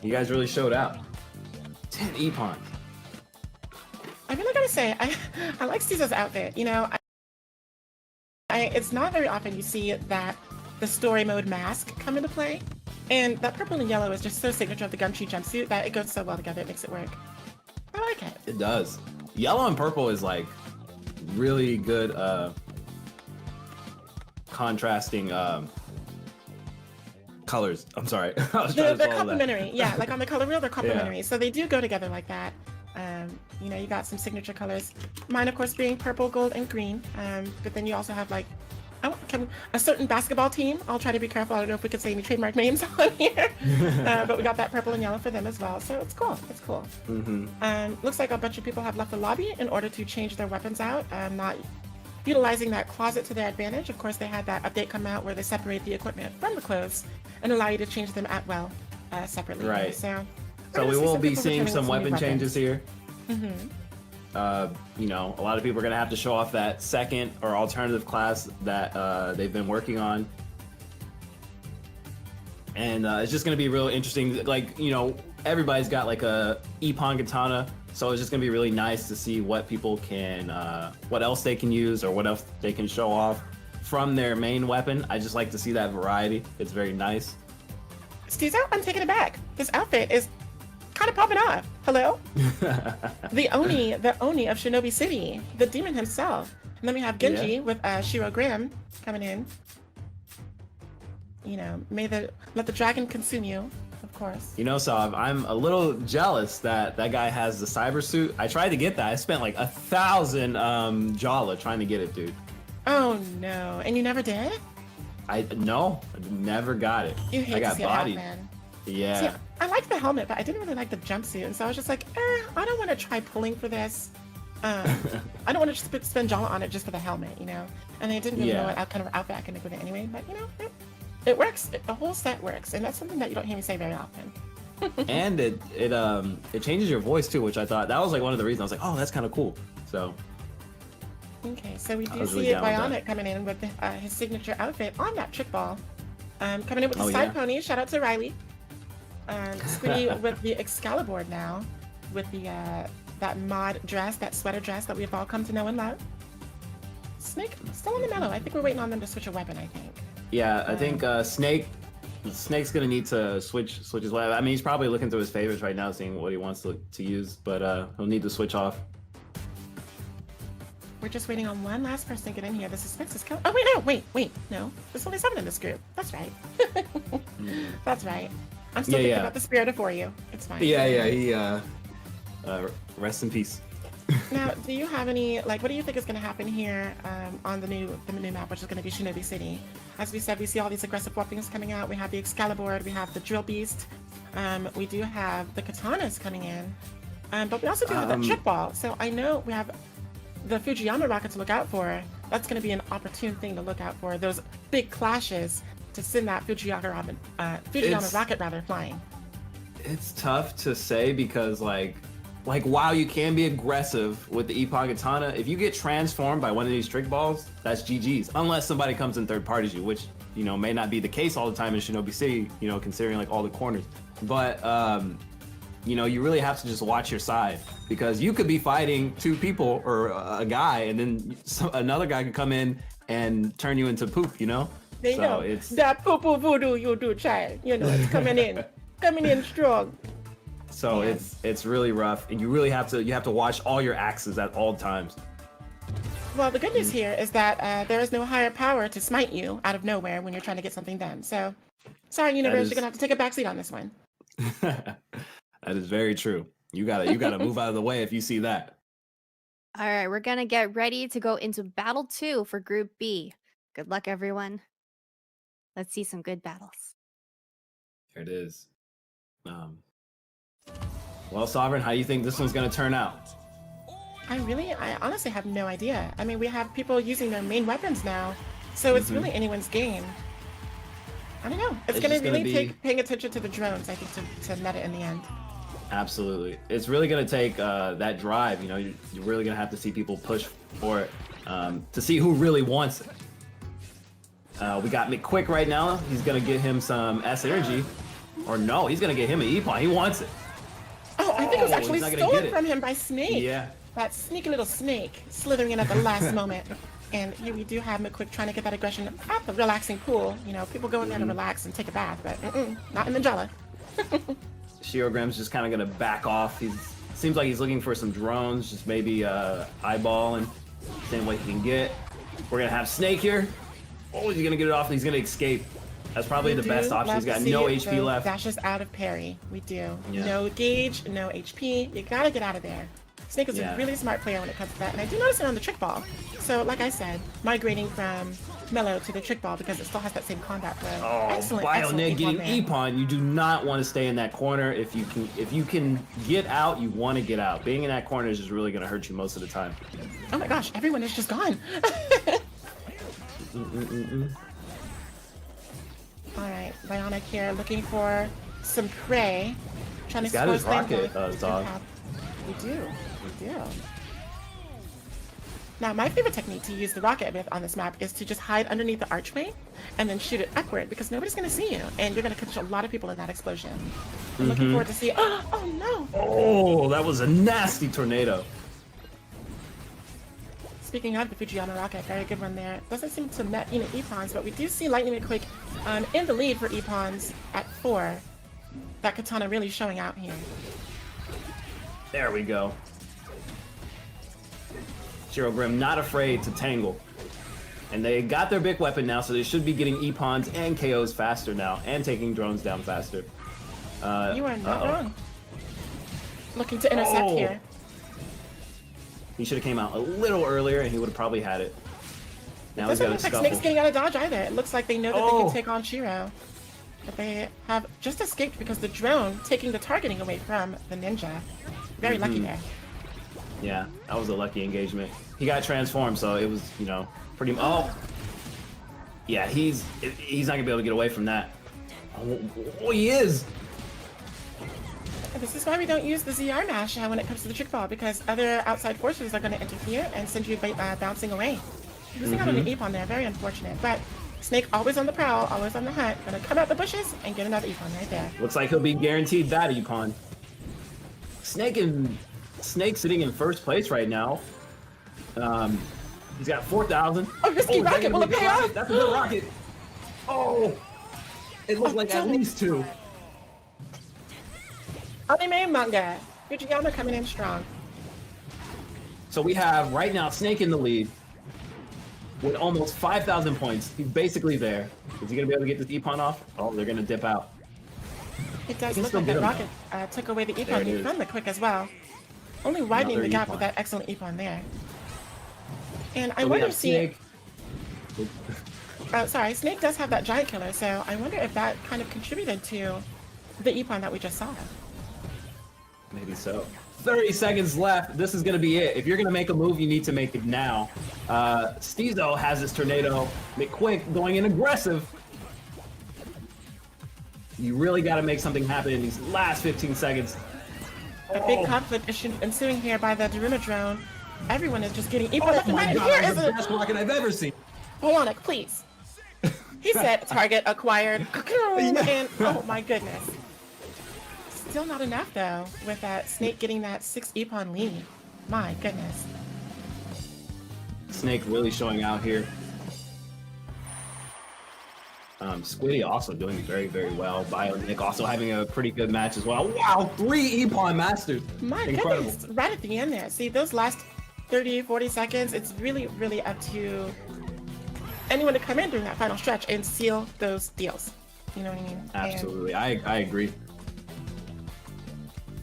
You guys really showed out. 10 E-Pawns. I really gotta say, I like Caesar's outfit. You know, it's not very often you see that the story mode mask come into play, and that purple and yellow is just so signature of the Gumtree jumpsuit that it goes so well together. It makes it work. I like it. It does. Yellow and purple is like really good contrasting colors. I'm sorry. They're complementary. Yeah, like on the color wheel, they're complementary. Yeah. So they do go together like that. You know, you got some signature colors. Mine, of course, being purple, gold, and green. But then you also have like a certain basketball team. I'll try to be careful. I don't know if we could say any trademark names on here. But we got that purple and yellow for them as well. So it's cool. It's cool. Mm-hmm. Looks like a bunch of people have left the lobby in order to change their weapons out. Not utilizing that closet to their advantage. Of course, they had that update come out where they separate the equipment from the clothes and allow you to change them at will separately. Right. So we will be seeing some weapon changes here. Mm-hmm. You know, a lot of people are going to have to show off that second or alternative class that they've been working on. And it's just going to be real interesting. Like, you know, everybody's got like a Ippon katana. So it's just going to be really nice to see what people can, what else they can use or what else they can show off from their main weapon. I just like to see that variety. It's very nice. Caesar, I'm taken aback. This outfit is kind of popping off. Hello? the Oni of Shinobi City, the demon himself. And then we have Genji with Shiro Grimm coming in. You know, let the dragon consume you, of course. You know, Sav, I'm a little jealous that guy has the cyber suit. I tried to get that. I spent like 1,000 Jala trying to get it, dude. Oh no, and you never did? No, I never got it. You hate I got to see bodied. it happen. Yeah. See, I like the helmet, but I didn't really like the jumpsuit, and so I was just like, I don't want to try pulling for this. I don't want to spend Jala on it just for the helmet, you know? And I didn't really know what kind of outfit I can make with it anyway, but you know, it works. The whole set works, and that's something that you don't hear me say very often. And it changes your voice too, which I thought that was like one of the reasons I was like, oh, that's kind of cool. So. Okay, so we do really see down with Bionic coming in with his signature outfit on that trick ball. Coming in with the side pony. Shout out to Riley. Squiddy with the Excalibur now, with the that mod dress, that sweater dress that we've all come to know and love. Snake still in the mellow. I think we're waiting on them to switch a weapon. I think. Yeah, I think Snake's gonna need to switch his weapon. I mean, he's probably looking through his favorites right now, seeing what he wants to use, but he'll need to switch off. We're just waiting on one last person to get in here. The suspense is killing. Oh, wait, no. There's only 7 in this group. That's right. That's right. I'm still thinking about the spirit for you. It's fine. He rest in peace. Now, do you have any, like, what do you think is going to happen here on the new map, which is going to be Shinobi City? As we said, we see all these aggressive weapons coming out. We have the Excalibur, we have the Drill Beast, we do have the Katanas coming in, but we also do have the Trick Ball. So I know we have the Fujiyama rocket to look out for. That's going to be an opportune thing to look out for. Those big clashes to send that Fujiyama rocket flying. It's tough to say because like while you can be aggressive with the Ippon katana, if you get transformed by one of these trick balls, that's GG's. Unless somebody comes and third parties you, which you know may not be the case all the time in Shinobi City. You know, considering like all the corners, but you know, you really have to just watch your side because you could be fighting 2 people or a guy, and then another guy could come in and turn you into poop. You know. They so know it's that poo-poo voodoo you do, child. You know, it's coming in strong. So it's really rough, and you really have to watch all your axes at all times. Well, the good news here is that there is no higher power to smite you out of nowhere when you're trying to get something done. So, sorry, universe, you're gonna have to take a backseat on this one. That is very true. You gotta move out of the way if you see that. All right, we're gonna get ready to go into battle 2 for Group B. Good luck, everyone. Let's see some good battles. There it is. Well, Sovereign, how do you think this one's gonna turn out? I honestly have no idea. I mean, we have people using their main weapons now, so it's really anyone's game. I don't know. It's gonna just gonna really be- take paying attention to the drones, I think, to net it in the end. Absolutely. It's really going to take that drive. You know, you're really going to have to see people push for it to see who really wants it. We got McQuick right now. He's going to get him some S energy. Or no, he's going to get him an E-Pawn. He wants it. Oh, I think it was Oh, actually he's not gonna get stolen it. from him by Snake. Yeah. That sneaky little snake slithering in at the last moment. And here we do have McQuick trying to get that aggression at the relaxing pool. You know, people go in there to relax and take a bath, but not in Ninjala. Shirogram's just kind of going to back off. Seems like he's looking for some drones, just maybe eyeballing, seeing what he can get. We're going to have Snake here. Oh, he's going to get it off and he's going to escape. That's probably the best option. He's got no HP left. Dashes out of parry. We do. Yeah. No gauge, no HP. You gotta get out of there. Snake is a really smart player when it comes to that, and I do notice it on the trick ball. So, like I said, migrating from Mellow to the trick ball because it still has that same combat flow. Oh, excellent Bionet getting there. E-Pawn. You do not want to stay in that corner. If you can get out, you want to get out. Being in that corner is just really going to hurt you most of the time. Oh my gosh, everyone is just gone. Alright, Bionic here looking for some prey. Trying He's to got his score rocket, things Zog. We do. Now, my favorite technique to use the rocket with on this map is to just hide underneath the archway and then shoot it upward because nobody's going to see you and you're going to catch a lot of people in that explosion. I'm looking forward to see. Oh no! Oh, that was a nasty tornado. Speaking of the Fujiyama rocket, very good one there. Doesn't seem to net any E-Pawns, but we do see Lightning McQuick in the lead for E-Pawns at 4. That katana really showing out here. There we go. Shirogrim not afraid to tangle. And they got their big weapon now, so they should be getting E-Pawns and KOs faster now, and taking drones down faster. You are not wrong. Looking to intercept here. He should have came out a little earlier, and he would have probably had it. Now he's Doesn't got a look like scuffle. Snake's getting out of dodge either. It looks like they know that they can take on Shiro. But they have just escaped because the drone taking the targeting away from the ninja. Very lucky there. Yeah, that was a lucky engagement. He got transformed, so it was, you know, pretty. Oh, yeah, he's not gonna be able to get away from that. Oh, he is. And this is why we don't use the ZR mash when it comes to the trick ball because other outside forces are going to interfere and send you bouncing away. Losing out on the E-Pawn there, very unfortunate. But Snake always on the prowl, always on the hunt. Gonna come out the bushes and get another E-Pawn right there. Looks like he'll be guaranteed that E-Pawn. Snake sitting in first place right now. He's got 4,000. Oh, risky rocket, will it pay off? That's a good rocket. Oh, it looked like at least 2. Anime manga. Fujiyama coming in strong. So we have right now Snake in the lead with almost 5,000 points. He's basically there. Is he gonna be able to get this E-Pawn off? Oh, they're gonna dip out. It does can look still like get that him, rocket took away the There E-Pawn it is. from the quick as well. Only widening Another the gap E-Pawn. with that excellent E-Pawn there. And I So we wonder have if see, Snake. sorry, Snake does have that giant killer, so I wonder if that kind of contributed to the E-Pawn that we just saw. Maybe so. 30 seconds left. This is going to be it. If you're going to make a move, you need to make it now. Steezo has this tornado. McQuick going in aggressive. You really got to make something happen in these last 15 seconds. A big conflict ensuing here by the Daruma drone. Everyone is just getting E-Pawn Oh left and my right. And god, here that's is the a best rocket I've ever seen. Bionic, please. He said target acquired. And oh my goodness. Still not enough though, with that Snake getting that 6 E-Pawn lead. My goodness. Snake really showing out here. Squiddy also doing very, very well. Bionic also having a pretty good match as well. Wow, 3 E-Pawn Masters. My Incredible. goodness, right at the end there. See, those last 30, 40 seconds, it's really, really up to anyone to come in during that final stretch and seal those deals. You know what I mean? Absolutely, I agree.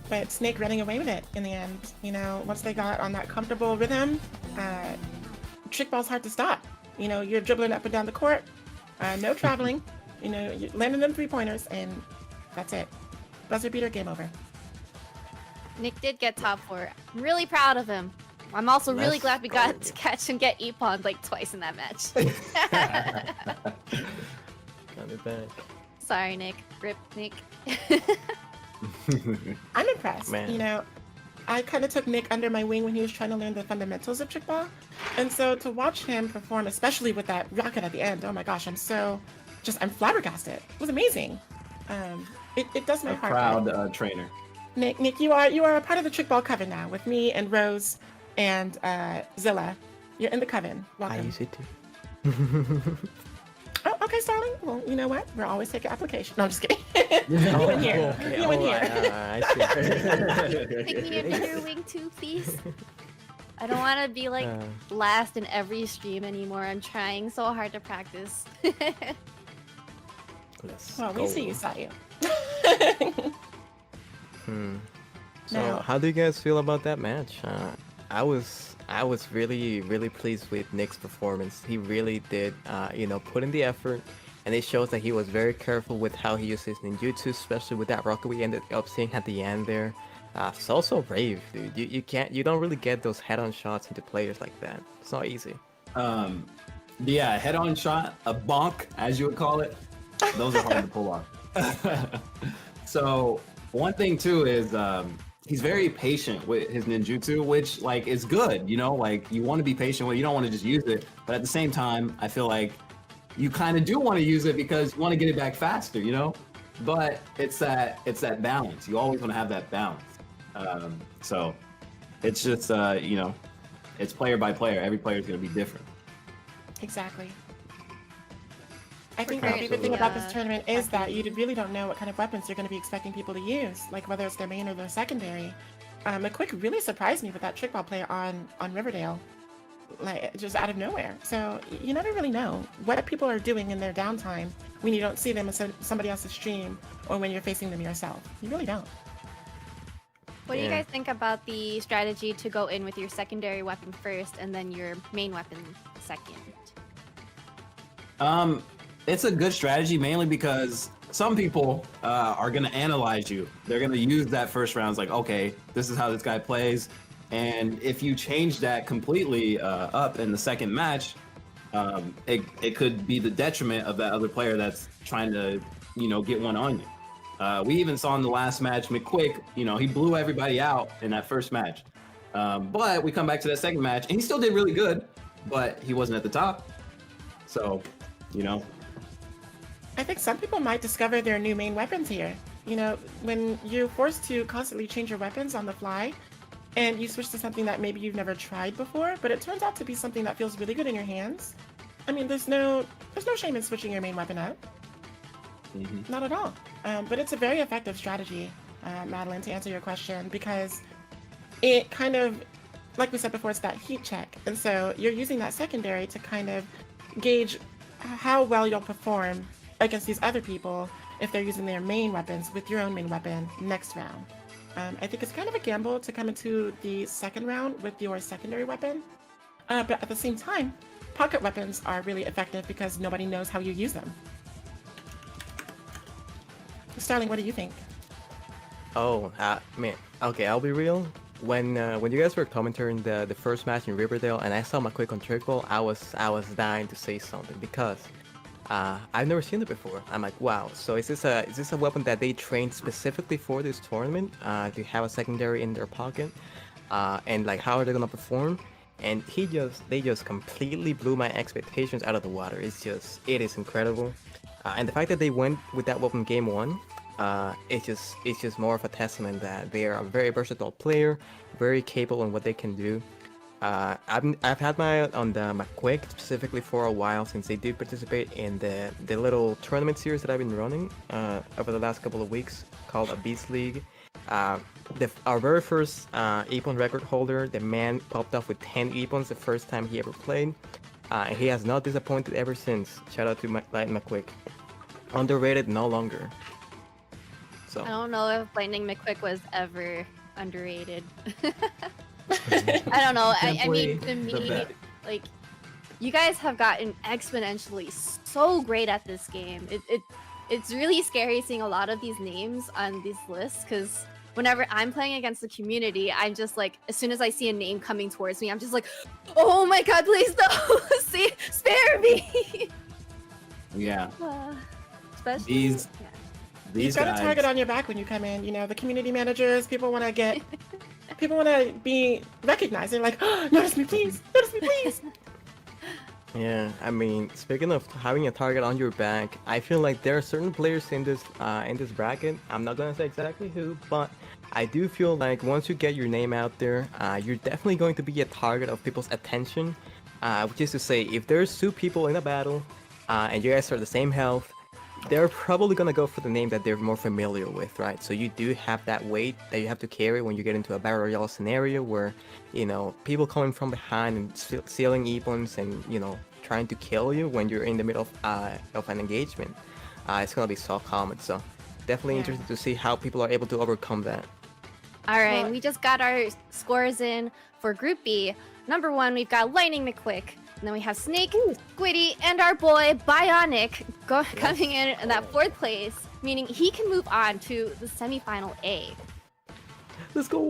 But Snake running away with it in the end. You know, once they got on that comfortable rhythm, trick ball's hard to stop. You know, you're dribbling up and down the court, no traveling. You know, you're landing them 3-pointers, and that's it. Buzzer beater, game over. Nick did get top 4. I'm really proud of him. I'm also really Let's glad we got go. to catch and get Epon like twice in that match. Got it back. Sorry, Nick. Rip, Nick. I'm impressed. Man. You know, I kind of took Nick under my wing when he was trying to learn the fundamentals of trick ball. And so to watch him perform, especially with that rocket at the end, oh my gosh, I'm flabbergasted. It was amazing. It does my A heart proud good. trainer. Nick, you are a part of the trick ball coven now with me and Rose and Zilla. You're in the coven. I Welcome. use it too. Oh, okay, Starling. Well, you know what? We're always taking application. No, I'm just kidding. You in here. Okay, You in alright, here. I see. Take me under your wing too, please. I don't want to be like last in every stream anymore. I'm trying so hard to practice. Let's Well, we go. see you, Sayu. So, Now- how do you guys feel about that match? I was really pleased with Nick's performance. He really did, put in the effort, and it shows that he was very careful with how he used his ninjutsu, especially with that rocket we ended up seeing at the end there. So brave, dude. You don't really get those head-on shots into players like that. It's not easy. Yeah, head-on shot, a bonk, as you would call it. Those are hard to pull off. So one thing too is he's very patient with his ninjutsu, which like is good. You know, like you want to be patient with. You don't want to just use it, but at the same time, I feel like you kind of do want to use it because you want to get it back faster. You know, but it's that balance. You always want to have that balance. So it's just it's player by player. Every player is going to be different. Exactly. I think the Great. favorite thing about this Yeah. tournament is that you really don't know what kind of weapons you're going to be expecting people to use, like whether it's their main or their secondary. McQuick really surprised me with that trick ball play on Riverdale, like just out of nowhere. So you never really know what people are doing in their downtime when you don't see them in somebody else's stream or when you're facing them yourself. You really don't. What do you Yeah. guys think about the strategy to go in with your secondary weapon first and then your main weapon second? It's a good strategy mainly because some people are going to analyze you. They're going to use that first round. It's like, okay, this is how this guy plays. And if you change that completely up in the second match, it could be the detriment of that other player that's trying to, get one on you. We even saw in the last match, McQuick, he blew everybody out in that first match. But we come back to that second match, and he still did really good, but he wasn't at the top. So, I think some people might discover their new main weapons here. When you're forced to constantly change your weapons on the fly, and you switch to something that maybe you've never tried before, but it turns out to be something that feels really good in your hands. I mean, there's no shame in switching your main weapon up. Mhm. Not at all. But it's a very effective strategy, Madeline, to answer your question, because it kind of, like we said before, it's that heat check. And so you're using that secondary to kind of gauge how well you'll perform against these other people if they're using their main weapons with your own main weapon next round. I think it's kind of a gamble to come into the second round with your secondary weapon. But at the same time, pocket weapons are really effective because nobody knows how you use them. Starling, what do you think? Oh, man. Okay, I'll be real. When you guys were commentating the first match in Riverdale, and I saw McQuick on trickle, I was dying to say something because I've never seen it before. I'm like, wow. So is this a weapon that they trained specifically for this tournament to have a secondary in their pocket? And like, how are they gonna perform? And they just completely blew my expectations out of the water. It is incredible. And the fact that they went with that weapon game one, it's just more of a testament that they are a very versatile player, very capable in what they can do. I've had my eye on the McQuick specifically for a while since they did participate in the little tournament series that I've been running over the last couple of weeks called a Beast League. Our very first Epon record holder, the man popped off with 10 Epons the first time he ever played. And he has not disappointed ever since. Shout out to Lightning McQuick. Underrated no longer. So I don't know if Lightning McQuick was ever underrated. I don't know. I mean, to Simply the me, best. like, you guys have gotten exponentially so great at this game. It's really scary seeing a lot of these names on these lists because whenever I'm playing against the community, I'm just like, as soon as I see a name coming towards me, I'm just like, oh my god, please no, see, spare me. Yeah. Especially These You've got guys. a target on your back when you come in. You know, the community managers, people want to be recognized. They're like, oh, notice me, please. Notice me, please. Yeah, I mean, speaking of having a target on your back, I feel like there are certain players in this bracket. I'm not gonna say exactly who, but I do feel like once you get your name out there, you're definitely going to be a target of people's attention. Which is to say, if there's two people in a battle, and you guys are the same health, they're probably gonna go for the name that they're more familiar with, right? So you do have that weight that you have to carry when you get into a battle royale scenario where, you know, people coming from behind and stealing e-points and, you know, trying to kill you when you're in the middle of an engagement. It's gonna be so common. So definitely interested to see how people are able to overcome that. All right, Well- we just got our scores in for Group B. Number 1, we've got Lightning McQuick. And then we have Snake, Squiddy, and our boy Bionic coming in that 4th place, meaning he can move on to the semifinal A. Let's go!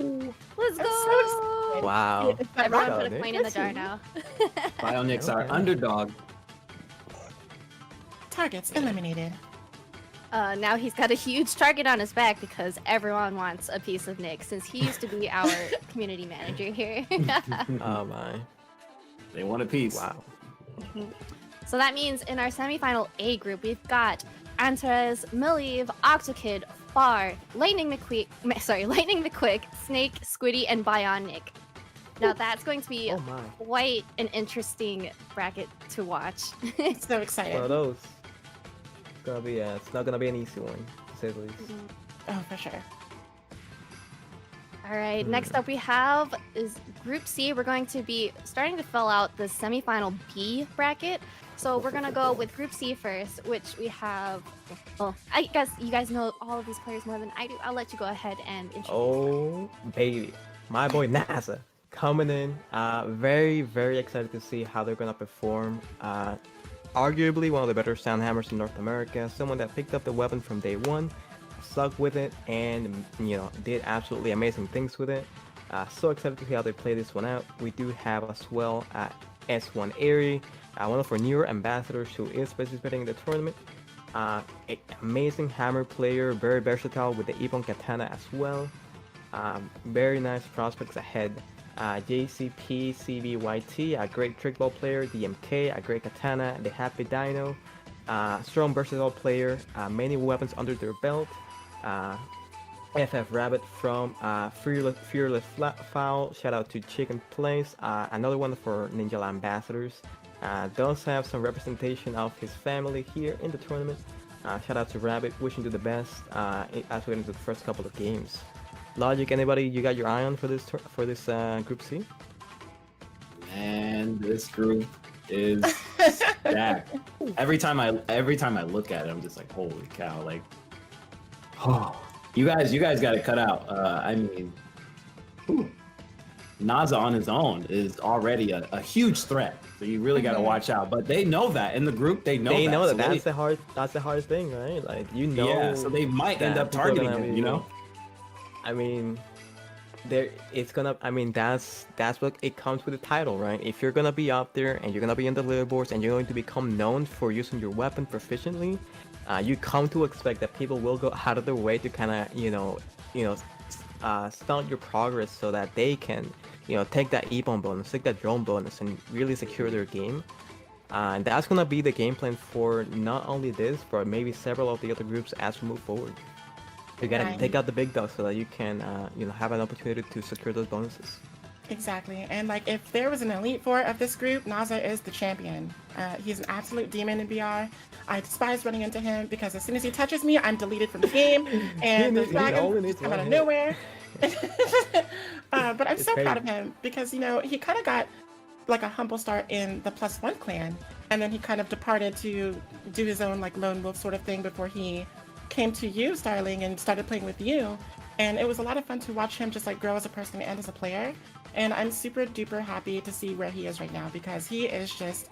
Let's I'm go! so excited. Wow. It's that Everyone rock- put a Bionic. coin in the jar now. Bionics are Okay. underdog. Targets eliminated. Now he's got a huge target on his back because everyone wants a piece of Nick since he used to be our community manager here. Oh my. They want a piece. Wow. So that means in our semifinal A group, we've got Antares, Milive, Octokid, Far, Lightning McQuick, Snake, Squiddy, and Bionic. Now that's going to be Oh my. quite an interesting bracket to watch. So excited. One of those. It's gonna be it's not gonna be an easy one, to say the least. Oh, for sure. All right, next up we have is Group C. We're going to be starting to fill out the semifinal B bracket. So we're gonna go with Group C first, which we have. Well, I guess you guys know all of these players more than I do. I'll let you go ahead and introduce. Oh baby, my boy NASA coming in. Very very excited to see how they're gonna perform. Arguably one of the better soundhammers in North America. Someone that picked up the weapon from day one, stuck with it, and you know did absolutely amazing things with it. So excited to see how they play this one out. We do have as well S1 Airy, one of our newer ambassadors who is participating in the tournament. Amazing hammer player, very versatile with the Ippon Katana as well. Very nice prospects ahead. JCP, CBYT, a great trick ball player. DMK, a great katana. The Happy Dino, strong versatile player. Many weapons under their belt. FF Rabbit from Fearless Foul. Shout out to Chicken Place. Another one for Ninjala ambassadors. Does have some representation of his family here in the tournament. Shout out to Rabbit. Wishing you the best as we get into the first couple of games. Logic, anybody you got your eye on for this Group C? And this group is stacked. Every time I look at it, I'm just like, holy cow! Like, oh, you guys got it cut out. I mean, Naza on his own is already a huge threat. So you really got to watch out. But they know that in the group, they know that. So That's the hard thing, right? Like yeah. So they might end up targeting him. You know. I mean, that's what it comes with the title, right? If you're gonna be up there and you're gonna be in the leaderboards and you're going to become known for using your weapon proficiently, you come to expect that people will go out of their way to kind of, stunt your progress so that they can, take that Ippon bonus, take that drone bonus, and really secure their game. And that's gonna be the game plan for not only this, but maybe several of the other groups as we move forward. You gotta Right. take out the big dogs so that you can, have an opportunity to secure those bonuses. Exactly. And like if there was an Elite Four of this group, Naza is the champion. He's an absolute demon in BR. I despise running into him because as soon as he touches me, I'm deleted from the game. And the only dragon needs come out of one hit. nowhere. But I'm It's so proud crazy. of him because, he kind of got like a humble start in the +1 clan. And then he kind of departed to do his own like lone wolf sort of thing before he came to you, Starling, and started playing with you. And it was a lot of fun to watch him just like grow as a person and as a player. And I'm super duper happy to see where he is right now because he is just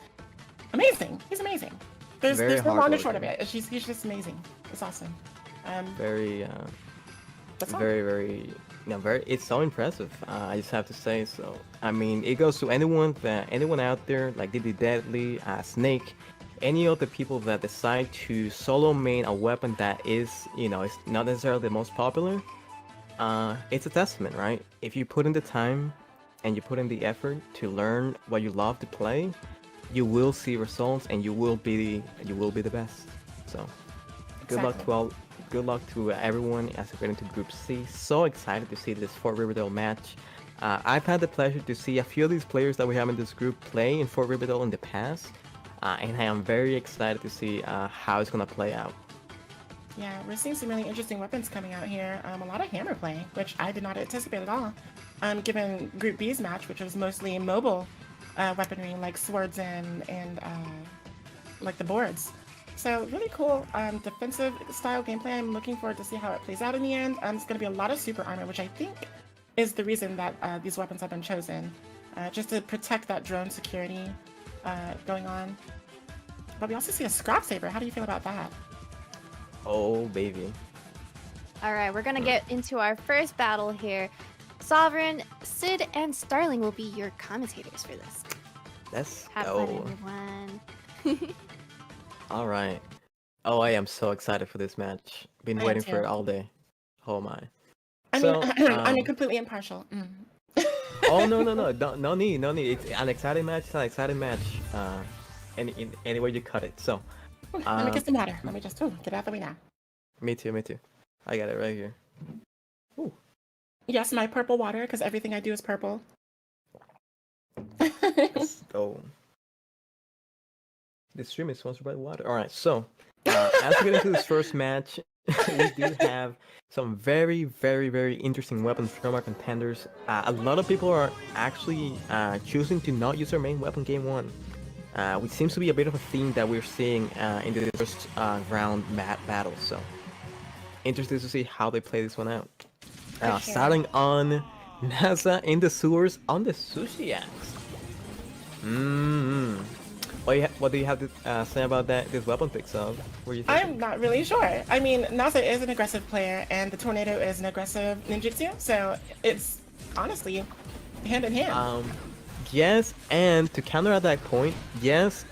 amazing. He's amazing. There's no long and short of it. He's just amazing. It's awesome. Very, That's all. very, very. It's so impressive. I just have to say so. I mean, it goes to anyone out there like Diddy Deadly, Snake, any of the people that decide to solo main a weapon that is, it's not necessarily the most popular. It's a testament, right? If you put in the time and you put in the effort to learn what you love to play, you will see results and you will be the best. So, good luck to all. Good luck to everyone as we get into Group C. So excited to see this Fort Riverdale match. I've had the pleasure to see a few of these players that we have in this group play in Fort Riverdale in the past, and I am very excited to see how it's gonna play out. Yeah, we're seeing some really interesting weapons coming out here. A lot of hammer play, which I did not anticipate at all. Given Group B's match, which was mostly mobile weaponry like swords and like the boards. So really cool defensive style gameplay. I'm looking forward to see how it plays out in the end. It's going to be a lot of super armor, which I think is the reason that these weapons have been chosen, just to protect that drone security going on. But we also see a scrap saber. How do you feel about that? Oh baby. All right, we're gonna get into our first battle here. Sovereign, Sid, and Starling will be your commentators for this. Let's Have go. fun, everyone. All right. Oh, I am so excited for this match. Been I am waiting for it too. all day. Oh my. I So, mean, I'm completely impartial. Oh no. No need. It's an exciting match. It's an exciting match. Any way you cut it. So, Let me get some water. Let me just get out of the way now. me too. I got it right here. Ooh. Yes, my purple water, because everything I do is purple. Let's go. This stream is sponsored by water. All right. So, as we get into this first match, we do have some very interesting weapons from our contenders. A lot of people are actually choosing to not use their main weapon game one, which seems to be a bit of a theme that we're seeing in the first round battle. So interested to see how they play this one out. Sure. Starting on NASA in the sewers on the sushi axe. What do you have to say about this weapon pick, Sub? What do you think? I'm not really sure. I mean, NASA is an aggressive player, and the Tornado is an aggressive ninjutsu, so it's honestly hand in hand. Yes, and to counter at that point, yes,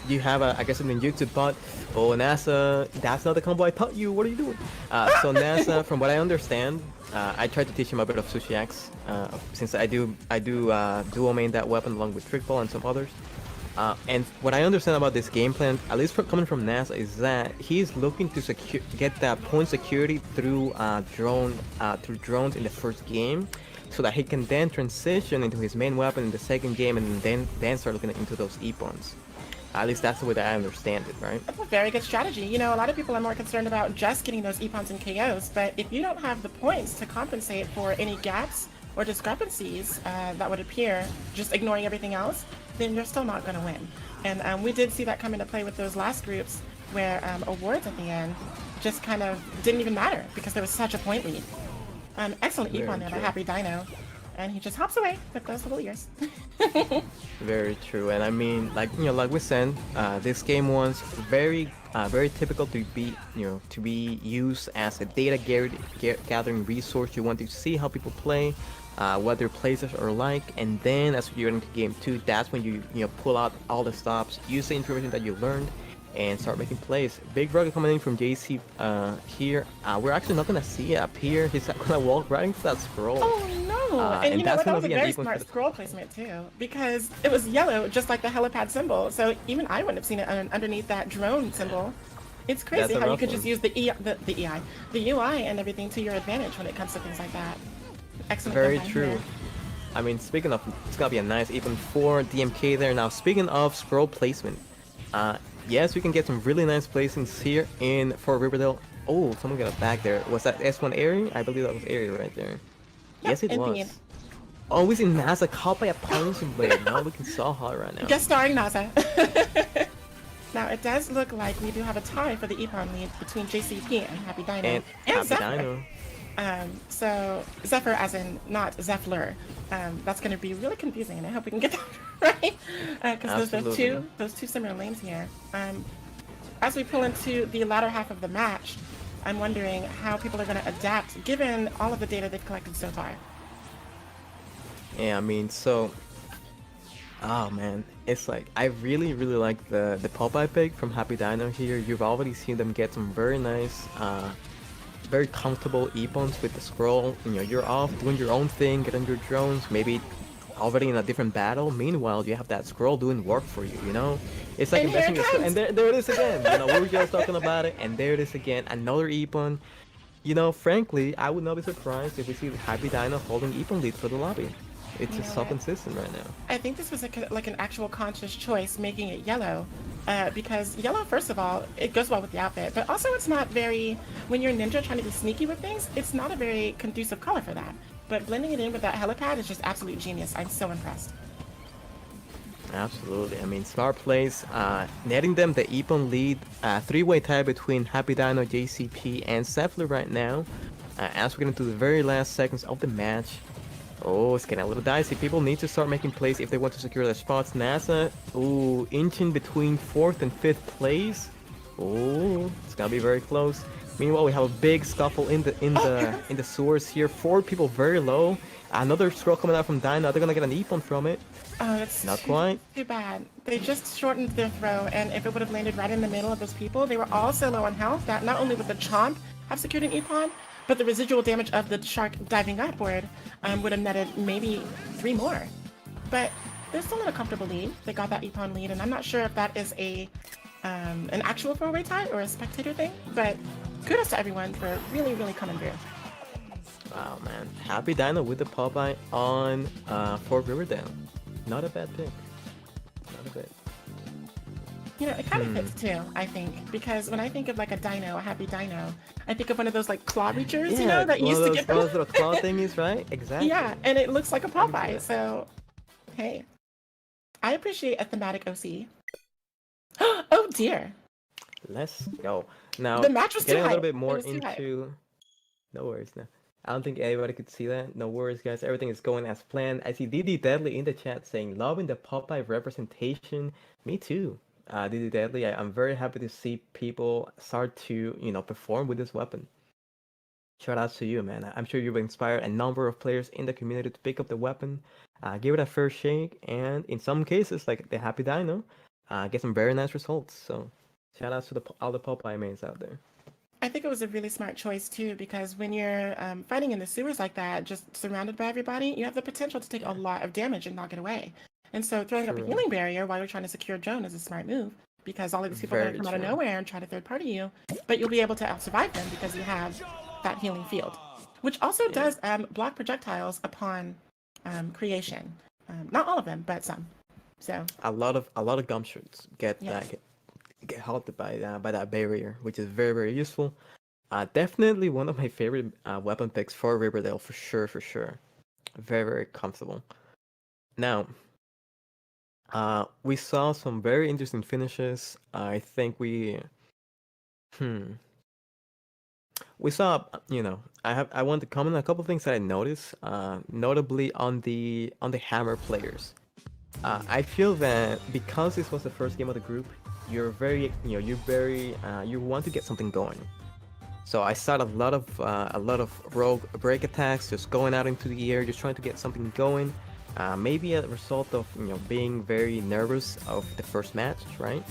you have a aggressive ninjutsu, but NASA, that's not the combo I taught you. What are you doing? So NASA, from what I understand, I tried to teach him a bit of sushi axe, since I do dual main that weapon along with Trick Ball and some others. And what I understand about this game plan, at least coming from NASA, is that he's looking to get that point security through drones in the first game, so that he can then transition into his main weapon in the second game, and then start looking into those E-pawns. At least that's the way that I understand it, right? That's a very good strategy. You know, a lot of people are more concerned about just getting those E-pawns and KOs, but if you don't have the points to compensate for any gaps or discrepancies that would appear, just ignoring everything else, then you're still not going to win. And we did see that come into play with those last groups where awards at the end just kind of didn't even matter because there was such a point lead. Excellent E-pawn there by Happy Dino. And he just hops away with those little ears. Very true, and I mean, like we said, this game was very typical to be used as a data gathering resource. You want to see how people play, what their places are like, and then as you get into game 2, that's when you pull out all the stops, use the information that you learned, and start making plays. Big rocket coming in from JC here. We're actually not gonna see it up here. He's gonna walk right into that scroll. Oh no! And you know what? That was a very smart the scroll placement too, because it was yellow, just like the helipad symbol. So even I wouldn't have seen it underneath that drone symbol. It's crazy how you could just use the UI and everything to your advantage when it comes to things like that. Excellent. Very true. Here. I mean, speaking of, it's gonna be a nice even for DMK there. Now, speaking of scroll placement, yes, we can get some really nice placings here in Fort Riverdale. Oh, someone got a back there. Was that S1 Airy? I believe that was Airy right there. Yes, it was. Oh, we see NASA caught by a Ponson Blade. Now looking so hot right now. Guest starring NASA. Now, it does look like we do have a tie for the E-Pon lead between JCP and Happy Dino. And Happy Zephyr. Dino. So, Zephyr as in not Zephyr. That's going to be really confusing, and I hope we can get that right. Because those two similar names here. As we pull into the latter half of the match, I'm wondering how people are going to adapt given all of the data they've collected so far. Yeah, I mean, so, oh man, it's like I really like the Popeye pick from Happy Dino here. You've already seen them get some very nice, very comfortable Epons with the scroll. You know, you're off doing your own thing, getting your drones, maybe already in a different battle. Meanwhile, you have that scroll doing work for you, you know? It's like And here it investing comes! and there it is again. You know, we were just talking about it, and there it is again, another Epon. You know, frankly, I would not be surprised if we see Happy Dino holding Epon lead for the lobby. It's You just know so what? consistent right now. I think this was like an actual conscious choice, making it yellow, because yellow, first of all, it goes well with the outfit, but also it's not very, when you're ninja trying to be sneaky with things, it's not a very conducive color for that. But blending it in with that helipad is just absolute genius. I'm so impressed. Absolutely. I mean, smart plays, netting them the Epon lead, three-way tie between Happy Dino, JCP, and Zephyr right now. As we get into the very last seconds of the match. Oh, it's getting a little dicey. People need to start making plays if they want to secure their spots. NASA, ooh, inching between 4th and 5th place. Oh, it's gonna be very close. Meanwhile, we have a big scuffle in the sewers here. 4 people very low. Another scroll coming out from Dino. They're gonna get an Epon from it. Oh, that's Not quite. too bad. They just shortened their throw, and if it would have landed right in the middle of those people, they were all so low on health that not only would the chomp have secured an Epon, but the residual damage of the shark diving upward would have netted maybe 3 more. But they're still in a comfortable lead. They got that Epon lead, and I'm not sure if that is an actual 4-way tie or a spectator thing, but kudos to everyone for really coming through. Wow, man. Happy Dino with the Popeye on Fort Riverdale. Not a bad pick. Not a bit. You know, it kind of fits too, I think, because when I think of like a dino, a happy dino, I think of one of those like claw reachers, you know, that used to get one of those little claw thingies, right? Exactly. Yeah, and it looks like a Popeye, Yeah. so hey. I appreciate a thematic OC. Oh dear. Let's go. Now, The match was too getting a little hype. bit It more was too hype. into... No worries, no. I don't think anybody could see that. No worries, guys. Everything is going as planned. I see DD Deadly in the chat saying, loving the Popeye representation. Me too. DD Deadly, I'm very happy to see people start to, you know, perform with this weapon. Shout out to you, man. I'm sure you've inspired a number of players in the community to pick up the weapon, give it a fair shake, and in some cases, like the Happy Dino, get some very nice results. So, shout out to all the Popeye mains out there. I think it was a really smart choice too, because when you're fighting in the sewers like that, just surrounded by everybody, you have the potential to take a lot of damage and knock it away. And so throwing up a True. healing barrier while you're trying to secure a drone is a smart move, because all of these people are going to come out of Very nowhere and try to third party you, but you'll be able to survive them because you have that healing field, which also does block projectiles upon creation. Not all of them, but some. So A lot of gumshoots get halted by that barrier, which is very useful. Definitely one of my favorite weapon picks for Riverdale for sure. Very comfortable. Now, we saw some very interesting finishes. I think we saw, you know, I want to comment on a couple things that I noticed, notably on the hammer players. I feel that because this was the first game of the group, you want to get something going. So I saw a lot of rogue break attacks, just going out into the air, just trying to get something going. Maybe a result of being very nervous of the first match, right?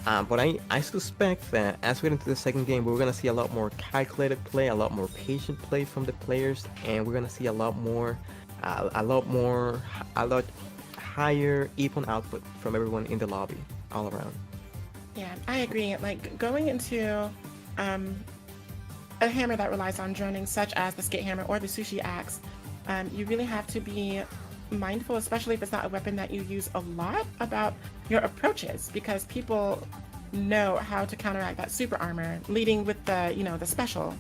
But I suspect that as we get into the second game, we're gonna see a lot more calculated play, a lot more patient play from the players, and we're gonna see a lot higher Epon output from everyone in the lobby, all around. yeah, I agree. Like going into a hammer that relies on droning, such as the skate hammer or the sushi axe, you really have to be mindful, especially if it's not a weapon that you use a lot, about your approaches, because people know how to counteract that super armor, leading with the special.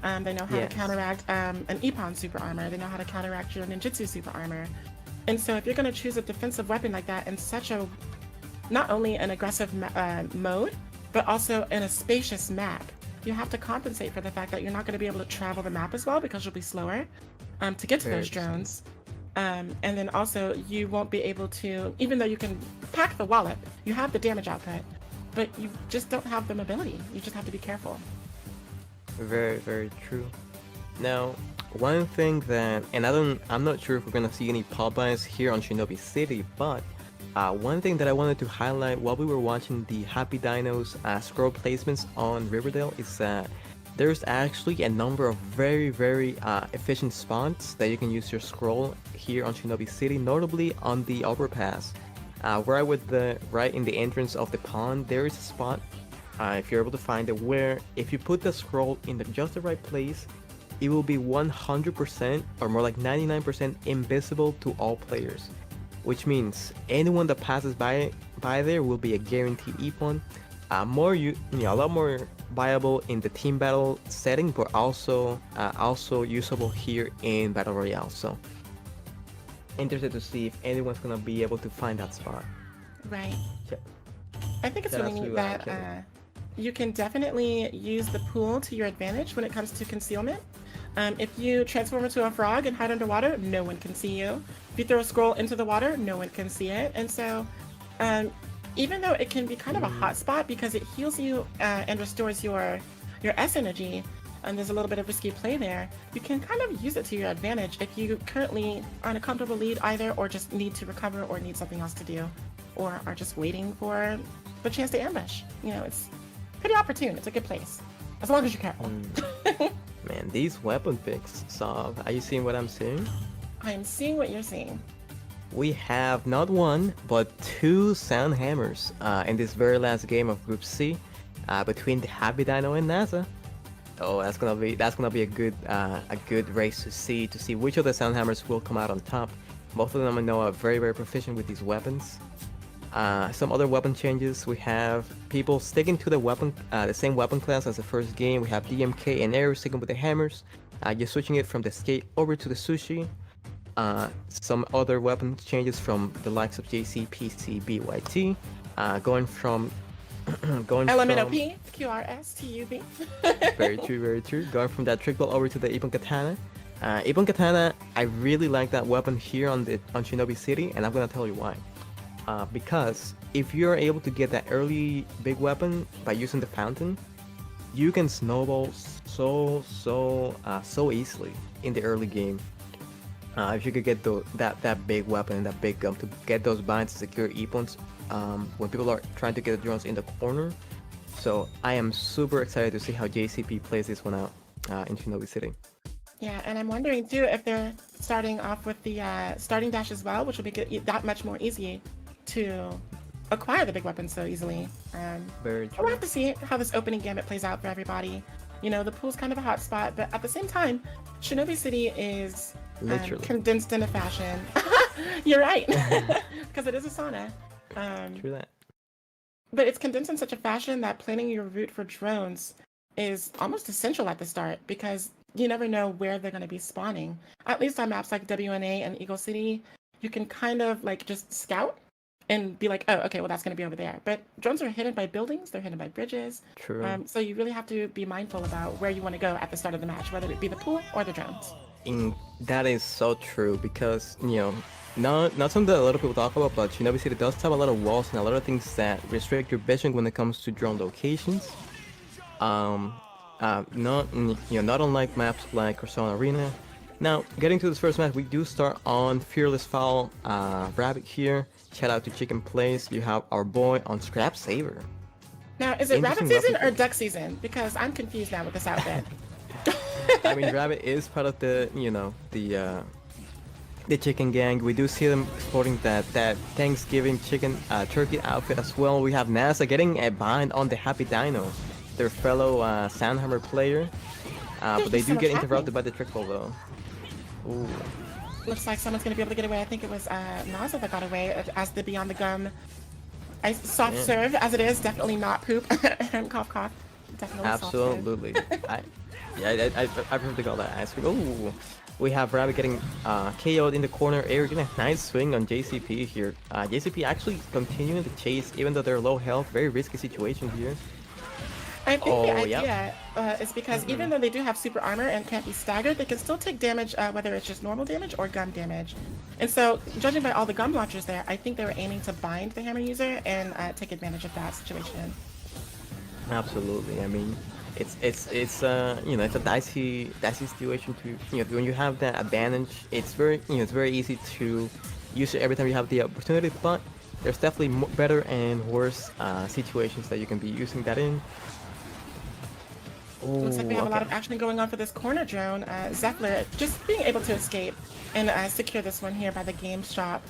They know how to counteract an Epon super armor. They know how to counteract your ninjutsu super armor. And so if you're going to choose a defensive weapon like that in such a, not only an aggressive mode, but also in a spacious map, you have to compensate for the fact that you're not going to be able to travel the map as well because you'll be slower to get to those drones. And then also you won't be able to, even though you can pack the wallop, you have the damage output, but you just don't have the mobility. You just have to be careful. Very, very true. Now, one thing that, and I'm not sure if we're gonna see any Popeyes here on Shinobi City, but one thing that I wanted to highlight while we were watching the Happy Dinos scroll placements on Riverdale is that there's actually a number of very, very efficient spots that you can use your scroll here on Shinobi City, notably on the overpass. Right in the entrance of the pond, there is a spot, if you're able to find it, where if you put the scroll in just the right place, it will be 100% or more like 99% invisible to all players, which means anyone that passes by there will be a guaranteed Epon. A lot more viable in the team battle setting, but also usable here in Battle Royale. So interested to see if anyone's gonna be able to find that spot. Right. Yeah. I think it's really neat that you can definitely use the pool to your advantage when it comes to concealment. If you transform into a frog and hide underwater, no one can see you. If you throw a scroll into the water, no one can see it. And so, even though it can be kind of a hot spot because it heals you and restores your S energy, and there's a little bit of risky play there, you can kind of use it to your advantage if you currently are on a comfortable lead either, or just need to recover, or need something else to do, or are just waiting for the chance to ambush. It's pretty opportune. It's a good place, as long as you're careful. Man, these weapon picks, Sav. Are you seeing what I'm seeing? I'm seeing what you're seeing. We have not one, but two sound hammers in this very last game of Group C between the Happy Dino and NASA. Oh, that's gonna be a good race to see which of the sound hammers will come out on top. Both of them I know are very, very proficient with these weapons. Some other weapon changes, we have people sticking to the same weapon class as the first game. We have DMK and Air sticking with the hammers. Just switching it from the skate over to the sushi. Some other weapon changes from the likes of JC, PC, BYT. Going from LMNOP, QRS, TUB. Very true, very true. Going from that trickle over to the Ippon Katana. Ippon Katana, I really like that weapon here on Shinobi City, and I'm gonna tell you why. Because if you're able to get that early big weapon by using the fountain, you can snowball so easily in the early game. If you could get that big weapon and that big gun to get those binds to secure Epons when people are trying to get the drones in the corner. So I am super excited to see how JCP plays this one out in Shinobi City. Yeah, and I'm wondering too if they're starting off with the starting dash as well, which will make it that much more easy to acquire the big weapons so easily. Very true. We'll have to see how this opening gambit plays out for everybody. The pool's kind of a hot spot, but at the same time, Shinobi City is condensed in a fashion. You're right, because it is a sauna. True that. But it's condensed in such a fashion that planning your route for drones is almost essential at the start, because you never know where they're going to be spawning. At least on maps like WNA and Eagle City, you can kind of just scout and be like, oh, okay, well, that's going to be over there. But drones are hidden by buildings, they're hidden by bridges. True. So you really have to be mindful about where you want to go at the start of the match, whether it be the pool or the drones. That is so true, because not something that a lot of people talk about, but Shinobi City does have a lot of walls and a lot of things that restrict your vision when it comes to drone locations. Not unlike maps like Corson Arena. Now, getting to this first match, we do start on Fearless Fowl Rabbit here. Shout out to Chicken Place. You have our boy on Scrap Saver. Now, is it rabbit season or duck season? Because I'm confused now with this outfit. I mean, Rabbit is part of the chicken gang. We do see them sporting that Thanksgiving chicken turkey outfit as well. We have NASA getting a bind on the Happy Dino, their fellow Soundhammer player. But they do get interrupted by the trickle though. Ooh. Looks like someone's going to be able to get away. I think it was Naza that got away as the Beyond the Gum. Soft serve as it is, definitely not poop. Cough, cough. Definitely absolutely. I prefer to call that ice cream. Ooh. We have Rabbit getting KO'd in the corner. Air getting a nice swing on JCP here. JCP actually continuing the chase even though they're low health. Very risky situation here. I think the idea is because even though they do have super armor and can't be staggered, they can still take damage, whether it's just normal damage or gum damage. And so, judging by all the gum launchers there, I think they were aiming to bind the hammer user and take advantage of that situation. Absolutely. I mean, it's a dicey situation to when you have that advantage. It's very easy to use it every time you have the opportunity, but there's definitely better and worse situations that you can be using that in. Looks like we have a lot Okay. of action going on for this corner drone. Zephyr just being able to escape and secure this one here by the game shop.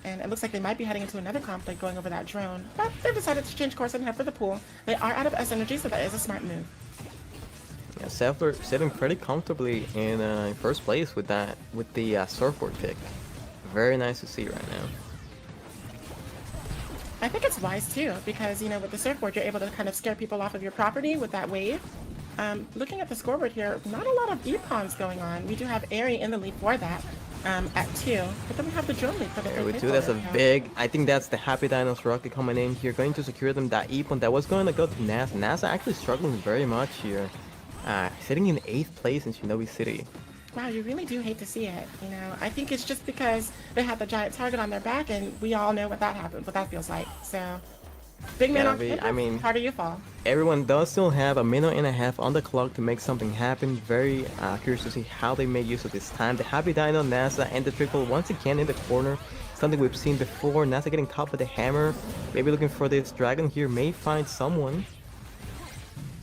And it looks like they might be heading into another conflict going over that drone. But they've decided to change course and head for the pool. They are out of S energy, so that is a smart move. Yeah, Zephyr sitting pretty comfortably in first place with the surfboard pick. Very nice to see right now. I think it's wise too, because with the surfboard you're able to kind of scare people off of your property with that wave. Looking at the scoreboard here, not a lot of E-pawns going on. We do have Airy in the lead for that at 2, but then we have the drone lead for the There we third do. That's a player. big. I think that's the Happy Dinos rocket coming in here, going to secure them that E-pon that was going to go to NASA. NASA actually struggling very much here, sitting in 8th place in Shinobi City. Wow, you really do hate to see it. I think it's just because they had the giant target on their back, and we all know what that happened, what that feels like. So, big man on campus, I mean, harder you fall. everyone does still have a minute and a half on the clock to make something happen. Very curious to see how they make use of this time. The Happy Dino, NASA, and the triple once again in the corner. Something we've seen before. NASA getting caught with the hammer. Maybe looking for this dragon here. May find someone.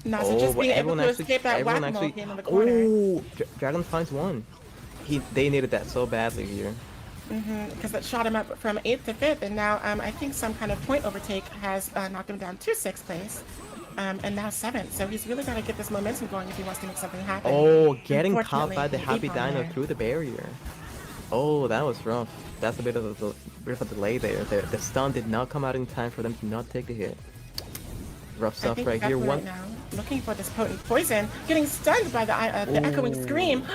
NASA just but being able everyone to actually- escape that everyone whack-a-mole actually- game in the corner. Oh, Dragon finds one. They needed that so badly here. Because that shot him up from 8th to 5th, and now I think some kind of point overtake has knocked him down to 6th place, and now 7th. So he's really got to get this momentum going if he wants to make something happen. Oh, getting caught Unfortunately, by the the Happy E-pon Dino there. through the barrier. Oh, that was rough. That's a bit of a delay there. The stun did not come out in time for them to not take the hit. Rough I stuff think right here. Zephyr One. right now, looking for this potent poison, getting stunned by the echoing scream.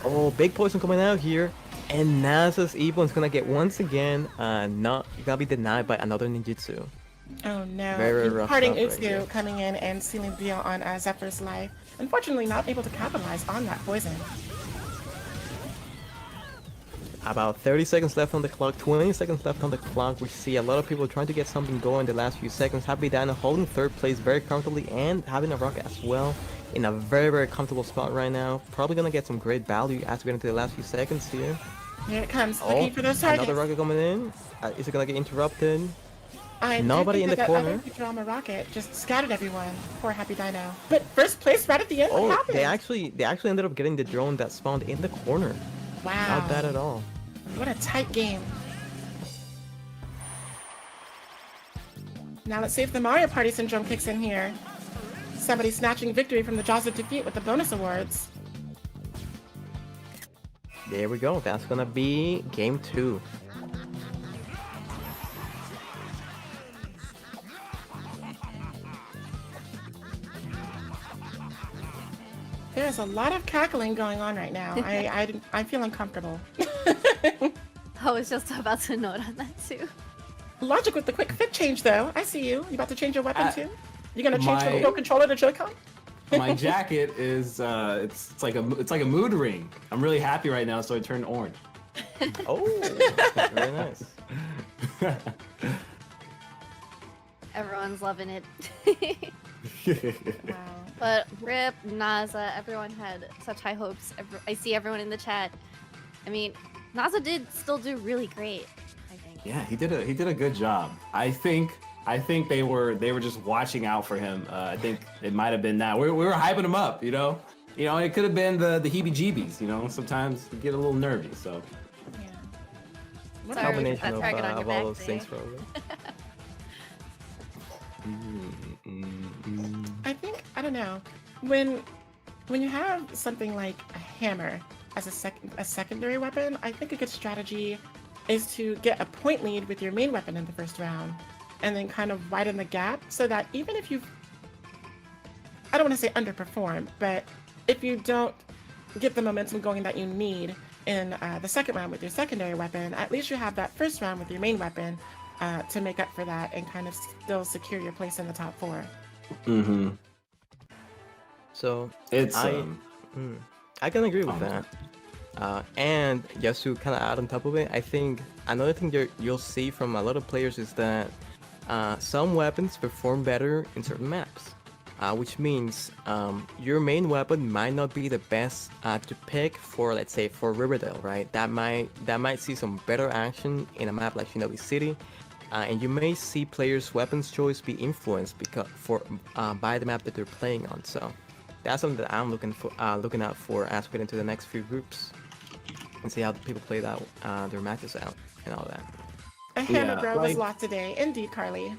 Oh, big poison coming out here. And NASA's Ebon's gonna get once again not gonna be denied by another ninjutsu. Oh no. Very rough Parting stuff right Utsu here. coming in and sealing the deal on Zephyr's life. Unfortunately, not able to capitalize on that poison. About 30 seconds left on the clock, 20 seconds left on the clock. We see a lot of people trying to get something going in the last few seconds. Happy Dino holding 3rd place very comfortably and having a rocket as well in a very, very comfortable spot right now. Probably gonna get some great value as we get into the last few seconds here. Here it comes, Oh, looking for those targets. another rocket coming in. Is it gonna get interrupted? I do Nobody think in the that corner. other drama rocket just scattered everyone. Poor Happy Dino. But first place right at the end. What Oh, happened? they actually ended up getting the drone that spawned in the corner. Wow. Not bad at all. What a tight game. Now let's see if the Mario Party syndrome kicks in here. Somebody snatching victory from the jaws of defeat with the bonus awards. There we go. That's gonna be game 2. There's a lot of cackling going on right now. I feel uncomfortable. I was just about to note on that too. Logic with the quick fit change though. I see you. You about to change your weapon too? You gonna change from my- the Pro Controller to Joy-Con? My jacket is it's like a mood ring. I'm really happy right now, so I turned orange. Oh, very nice. Everyone's loving it. Wow. But rip NASA, everyone had such high hopes. I see everyone in the chat. I mean, NASA did still do really great, I think. Yeah, he did a good job. I think they were just watching out for him. I think it might have been that we were hyping him up. It could have been the heebie-jeebies. Sometimes you get a little nervy. So Yeah. Sorry, Combination that of, target on your of back all those there. things, probably. I don't know. When you have something like a hammer as a secondary weapon, I think a good strategy is to get a point lead with your main weapon in the first round, and then kind of widen the gap so that even if I don't want to say underperform, but if you don't get the momentum going that you need in the second round with your secondary weapon, at least you have that first round with your main weapon to make up for that and kind of still secure your place in the top 4. mm-hmm. So It's I can agree with Oh. that. And just to kind of add on top of it, I think another thing you'll see from a lot of players is that some weapons perform better in certain maps. which means your main weapon might not be the best to pick for, let's say, for Riverdale, right? That might see some better action in a map like Shinobi City, and you may see players' weapons choice be influenced by the map that they're playing on. So that's something that I'm looking out for as we get into the next few groups and see how people play their matches out and all that. A hammer bro was like, lost today. Indeed, Carly.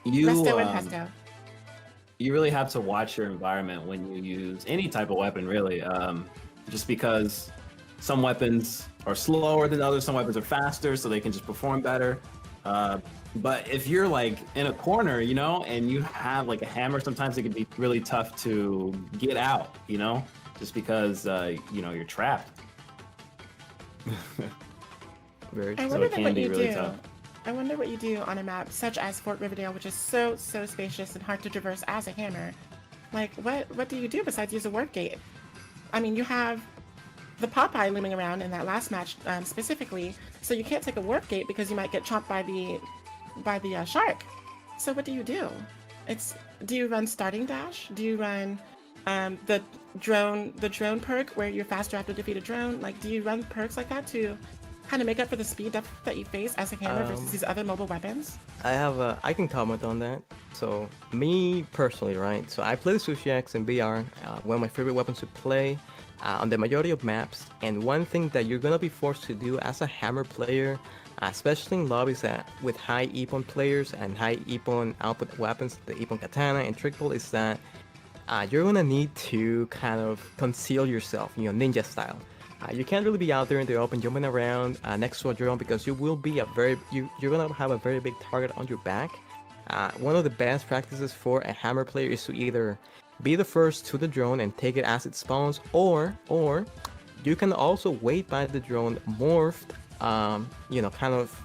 You Resto and pesto. you really have to watch your environment when you use any type of weapon, really. Just because some weapons are slower than others, some weapons are faster, so they can just perform better. But if you're like in a corner, you know, and you have like a hammer, sometimes it can be really tough to get out, you know, just because you know, you're trapped. Very I true. wonder it can what be you really do. tough. I wonder what you do on a map such as Fort Riverdale, which is so spacious and hard to traverse as a hammer. Like, what do you do besides use a warp gate? I mean, you have the Popeye looming around in that last match specifically, so you can't take a warp gate because you might get chomped by the shark. So what do you do? Do you run starting dash? Do you run the drone perk where you're faster after defeat a drone? Like, do you run perks like that to kind of make up for the speed that you face as a hammer versus these other mobile weapons? I can comment on that. So me personally, right? So I play the Sushi X and BR, one of my favorite weapons to play on the majority of maps. And one thing that you're gonna be forced to do as a hammer player, especially in lobbies with high Ippon players and high Ippon output weapons, the Ippon Katana and Trick Ball, is that you're gonna need to kind of conceal yourself, you know, ninja style. You can't really be out there in the open jumping around next to a drone because you're gonna have a very big target on your back. One of the best practices for a hammer player is to either be the first to the drone and take it as it spawns, or you can also wait by the drone morphed, you know, kind of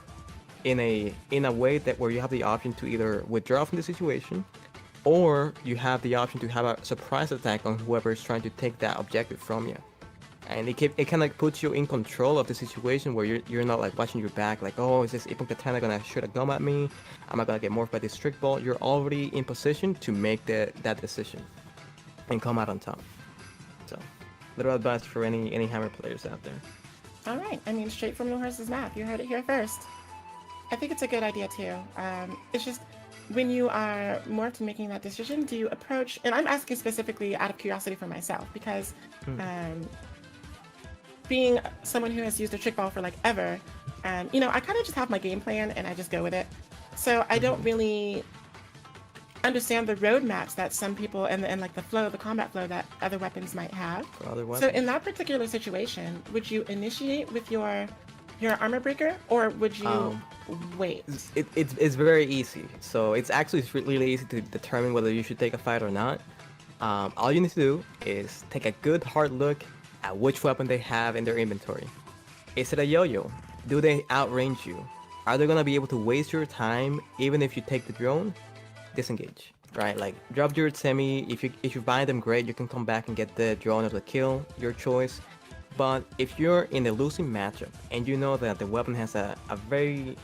in a way that where you have the option to either withdraw from the situation, or you have the option to have a surprise attack on whoever is trying to take that objective from you. And it kind of puts you in control of the situation where you're not like watching your back, like, oh, is this Ippon Katana gonna shoot a gun at me? Am I gonna get morphed by this Trick Ball? You're already in position to make that decision and come out on top. So, little advice for any hammer players out there. All right. I mean, straight from the horse's mouth. You heard it here first. I think it's a good idea too. It's just when you are morphed and making that decision, do you approach? And I'm asking specifically out of curiosity for myself because. Being someone who has used a trick ball for like ever, you know, I kind of just have my game plan and I just go with it. So I don't really understand the roadmaps that some people and like the combat flow that other weapons might have. For other weapons. So in that particular situation, would you initiate with your armor breaker or would you wait? It's very easy. So it's actually really easy to determine whether you should take a fight or not. All you need to do is take a good hard look at which weapon they have in their inventory. Is it a yo-yo? Do they outrange you? Are they gonna be able to waste your time even if you take the drone? Disengage, right? Like drop your semi. If you buy them, great. You can come back and get the drone or the kill, your choice. But if you're in a losing matchup and you know that the weapon has a very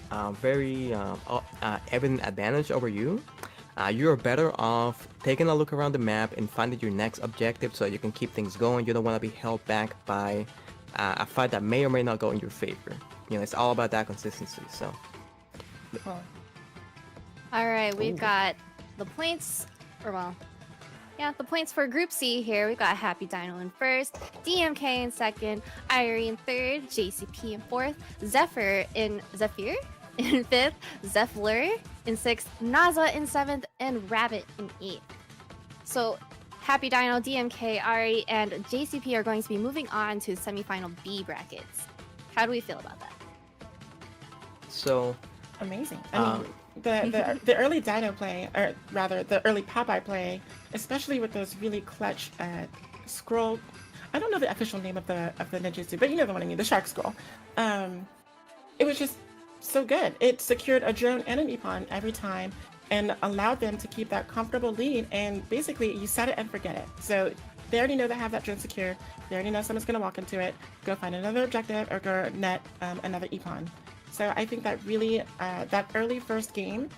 evident advantage over you, you're better off taking a look around the map and finding your next objective so you can keep things going. You don't want to be held back by a fight that may or may not go in your favor. You know, it's all about that consistency. So. Cool. All right, we've got the points, the points for Group C here. We've got Happy Dino in first, DMK in second, Irie in third, JCP in fourth, Zephyr in fifth, Zephyr in sixth, Naza in seventh, and Rabbit in eighth. So Happy Dino, DMK, Ari, and JCP are going to be moving on to semifinal B brackets. How do we feel about that? So amazing. I mean, the early Dino play, or rather the early Popeye play, especially with those really clutch scroll. I don't know the official name of the ninjutsu, but you know the one I mean, the shark scroll. It was just so good. It secured a drone and an Ippon every time and allowed them to keep that comfortable lead, and basically you set it and forget it. So they already know they have that drone secured. They already know someone's going to walk into it, go find another objective, or go net another Ippon. So I think that really, that early first game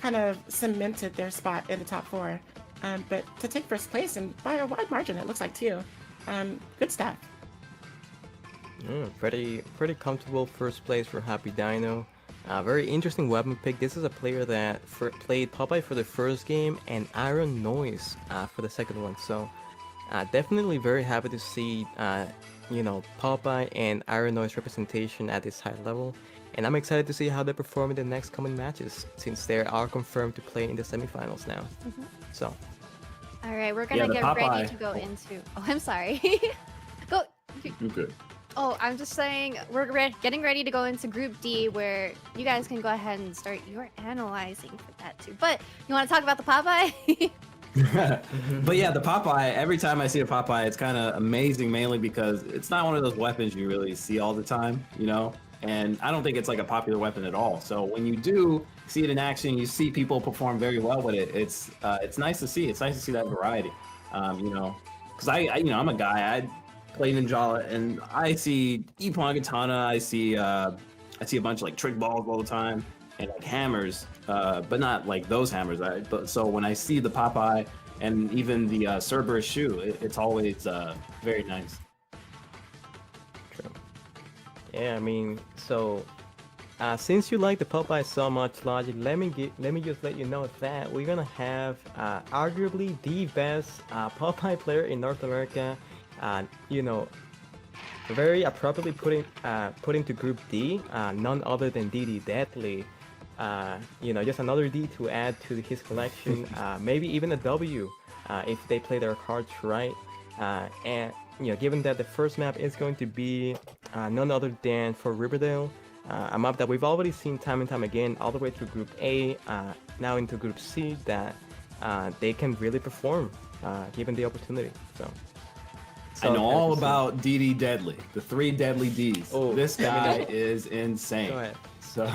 kind of cemented their spot in the top four. But to take first place, and by a wide margin, it looks like too. Good stuff. Pretty comfortable first place for Happy Dino. Very interesting weapon pick. This is a player that played Popeye for the first game and Iron Noise for the second one. So definitely very happy to see Popeye and Iron Noise representation at this high level. And I'm excited to see how they perform in the next coming matches, since they are confirmed to play in the semifinals now. So. All right, we're gonna get ready to go into. Oh, I'm sorry. Go. You're good. Oh, I'm just saying we're getting ready to go into Group D, where you guys can go ahead and start your analyzing for that too. But you want to talk about the Popeye? But yeah, the Popeye, every time I see a Popeye, it's kind of amazing, mainly because it's not one of those weapons you really see all the time, and I don't think it's like a popular weapon at all. So when you do see it in action, you see people perform very well with it. It's nice to see. It's nice to see that variety, because I'm a guy. I play Ninjala, and I see Ippon Katana. I see a bunch of like trick balls all the time, and like hammers, but not like those hammers. So when I see the Popeye and even the Cerberus shoe, it's always very nice. True. Yeah, I mean, so since you like the Popeye so much, Logic, let me just let you know that we're gonna have arguably the best Popeye player in North America. Very appropriately put into Group D, none other than DD Deadly. Just another D to add to his collection. Maybe even a W if they play their cards right. And given that the first map is going to be none other than for Riverdale, a map that we've already seen time and time again, all the way through Group A, now into Group C, that they can really perform given the opportunity. So I know all about DD Deadly, the 3 deadly Ds. Oh, this guy is insane. Go ahead. So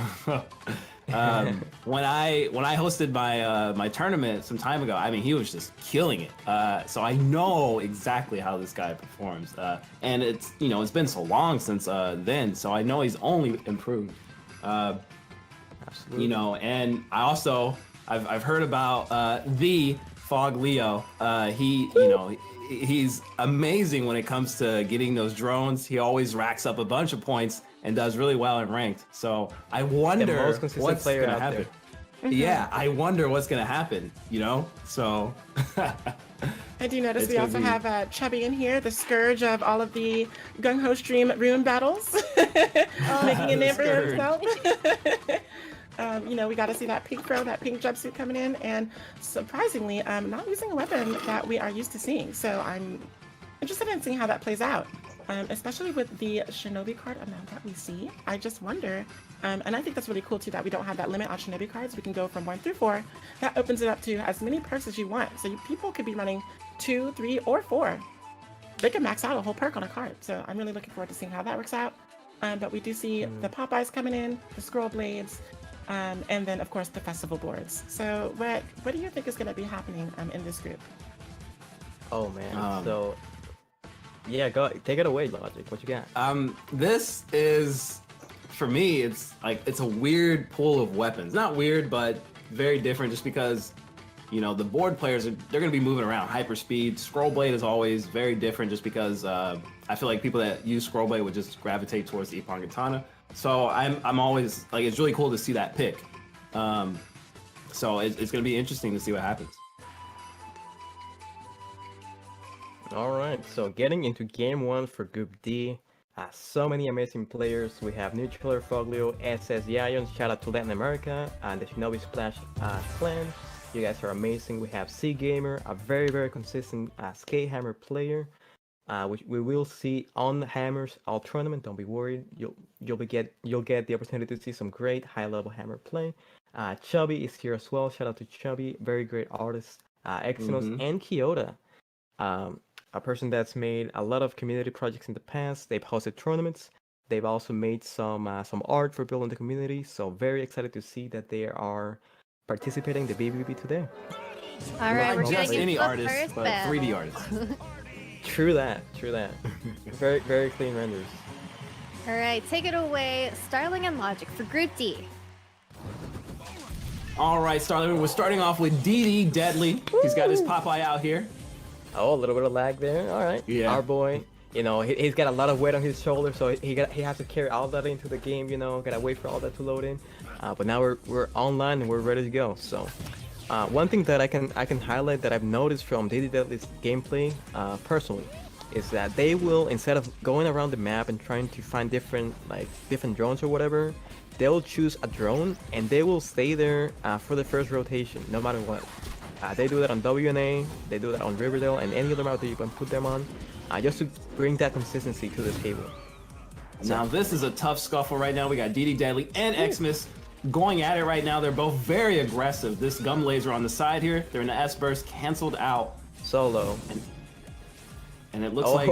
when I hosted my tournament some time ago, I mean, he was just killing it. So I know exactly how this guy performs. And it's been so long since then, so I know he's only improved. Absolutely. And I also I've heard about the Fog Leo. He's amazing when it comes to getting those drones. He always racks up a bunch of points and does really well in ranked. So I wonder what's going to happen. Yeah, I wonder what's going to happen, So I do notice we also have Chubby in here, the scourge of all of the Gung Ho stream rune battles, making a name for himself. We got to see that pink throw, that pink jumpsuit coming in, and surprisingly, not using a weapon that we are used to seeing. So I'm interested in seeing how that plays out, especially with the Shinobi card amount that we see. I just wonder, and I think that's really cool too, that we don't have that limit on Shinobi cards. We can go from 1 through 4. That opens it up to as many perks as you want. So people could be running 2, 3, or 4. They can max out a whole perk on a card. So I'm really looking forward to seeing how that works out. But we do see the Popeyes coming in, the Scroll Blades, and then of course the festival boards. So what do you think is going to be happening in this group? Oh man, so yeah, take it away, Logic. What you got? This is, for me, it's a weird pool of weapons. Not weird, but very different, just because the board players they're going to be moving around hyper speed. Scroll Blade is always very different, just because I feel like people that use Scroll Blade would just gravitate towards the Ippon Katana. So I'm always it's really cool to see that pick. So it's going to be interesting to see what happens. All right, so getting into game 1 for Group D. So many amazing players. We have Nuclear Foglio, SS Yayon, shout out to Latin America, and the Shinobi Splash clan. You guys are amazing. We have C Gamer, a very, very consistent skate hammer player, which we will see on the hammers all tournament. Don't be worried. You'll get the opportunity to see some great high level hammer play. Chubby is here as well. Shout out to Chubby, very great artist. Exynos and Kyoto, a person that's made a lot of community projects in the past. They've hosted tournaments. They've also made some art for building the community. So very excited to see that they are participating in the BBB today. All right, we're Not just any artist, but battle. 3D artists. True that. Very, very clean renders. All right, take it away, Starling and Logic for Group D. All right, Starling, we're starting off with DD Deadly. He's got his Popeye out here. Oh, a little bit of lag there. All right. Yeah. Our boy, you know, he's got a lot of weight on his shoulder, so he has to carry all that into the game. You know, gotta wait for all that to load in. But now we're online and we're ready to go. So, one thing that I can highlight that I've noticed from DD Deadly's gameplay, personally, is that they will, instead of going around the map and trying to find different drones or whatever, they'll choose a drone and they will stay there for the first rotation, no matter what. They do that on WNA, they do that on Riverdale, and any other map that you can put them on, just to bring that consistency to the table. Now this is a tough scuffle right now. We got DD Deadly and Xmas going at it right now. They're both very aggressive. This gum laser on the side here, they're in the S-burst, canceled out. Solo. And it looks like...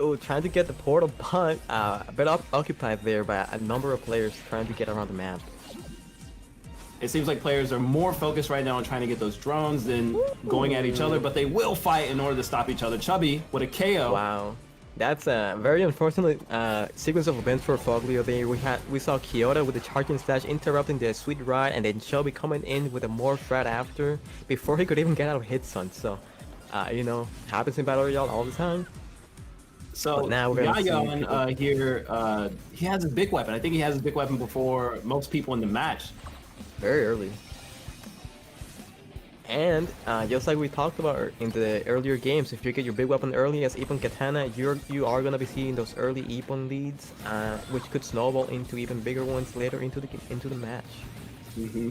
Oh, trying to get the portal, but a bit occupied there by a number of players trying to get around the map. It seems like players are more focused right now on trying to get those drones than going at each other, but they will fight in order to stop each other. Chubby with a KO. Wow. That's a very unfortunate sequence of events for Foglio there. We saw Kyoto with the charging slash interrupting the sweet ride, and then Chubby coming in with a morph right after before he could even get out of hit stun. So, you know, happens in Battle Royale all the time. So now we're Yayan here, he has his big weapon. I think he has his big weapon before most people in the match. Very early. And just like we talked about in the earlier games, if you get your big weapon early as Ippon Katana, you are gonna be seeing those early Ippon leads, which could snowball into even bigger ones later into the match. Mm-hmm.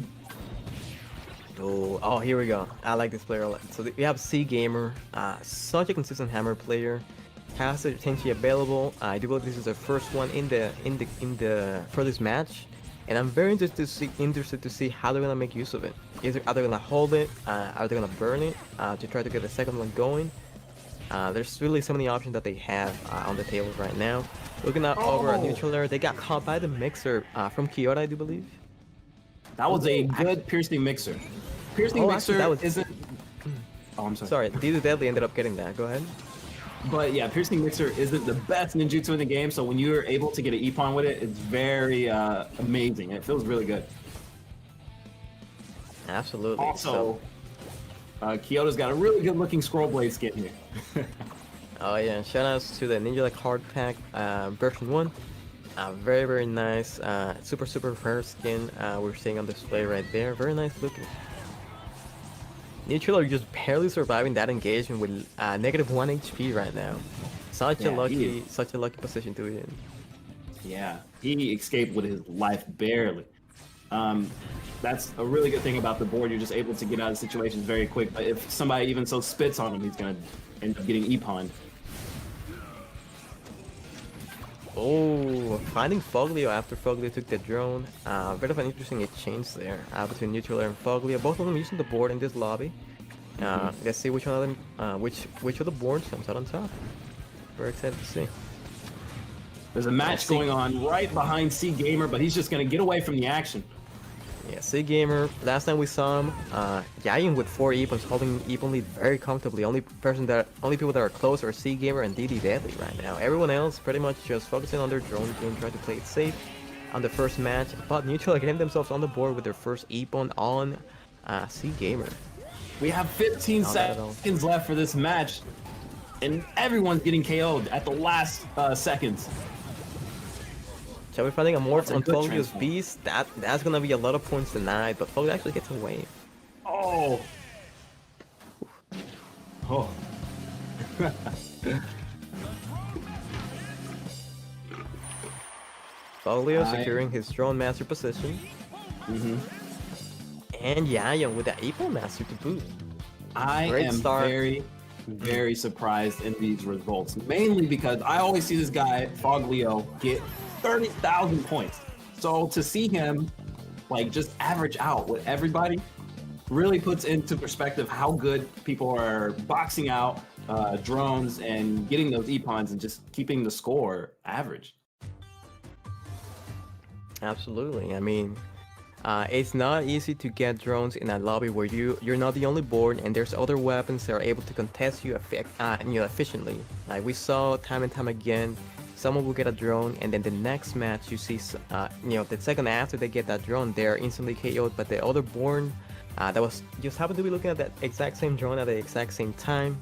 Oh, here we go. I like this player a lot. So we have C Gamer, such a consistent hammer player. Has the Tenchi available. I do believe this is the first one in the for this match, and I'm very interested to see how they're gonna make use of it. Are they gonna hold it? Are they gonna burn it to try to get the second one going? There's really so many options that they have on the table right now. Looking out over a neutral area, they got caught by the mixer from Kyoto, I do believe. That was a good piercing mixer. Piercing mixer isn't. Oh, I'm sorry. Sorry, DD Deadly ended up getting that. Go ahead. But yeah, piercing mixer isn't the best ninjutsu in the game, so when you're able to get an Ippon with it, it's very amazing. It feels really good. Absolutely. Also, Kyoto's got a really good looking scroll blade skin here. Oh yeah, shoutouts to the Ninjala card pack version 1. Very, very nice, super rare skin we're seeing on display right there. Very nice looking. Neutral are just barely surviving that engagement with -1 HP right now. Such a lucky position to be in. Yeah, he escaped with his life barely. That's a really good thing about the board. You're just able to get out of situations very quick. But if somebody even so spits on him, he's gonna end up getting Ippon. Oh, finding Foglio after Foglio took the drone. A bit of an interesting exchange there between Neutral and Foglio. Both of them using the board in this lobby. Let's see which one of them, which of the boards comes out on top. Very excited to see. There's a match going on right behind C Gamer, but he's just gonna get away from the action. Yeah, C Gamer. Last time we saw him, Yayin with 4 Ippons, holding Ippon lead very comfortably. Only people that are close are C Gamer and DD Deadly right now. Everyone else pretty much just focusing on their drone game, trying to play it safe on the first match. But Neutral are getting themselves on the board with their first Ippon on C Gamer. We have 15 seconds left for this match, and everyone's getting KO'd at the last seconds. Shall we finding a morph on Foglio's Beast? That's gonna be a lot of points denied, but Foglio actually gets away. Oh. Oh. Foglio securing his drone master position. And Yayan with that Ippon master to boot. I am very, very surprised in these results, mainly because I always see this guy, Foglio, get 30,000 points. So to see him like just average out with everybody really puts into perspective how good people are boxing out drones and getting those Ippons and just keeping the score average. Absolutely. I mean, it's not easy to get drones in a lobby where you're not the only board and there's other weapons that are able to contest you efficiently. Like we saw time and time again, someone will get a drone, and then the next match you see, the second after they get that drone, they're instantly KO'd. But the other Born that was just happened to be looking at that exact same drone at the exact same time,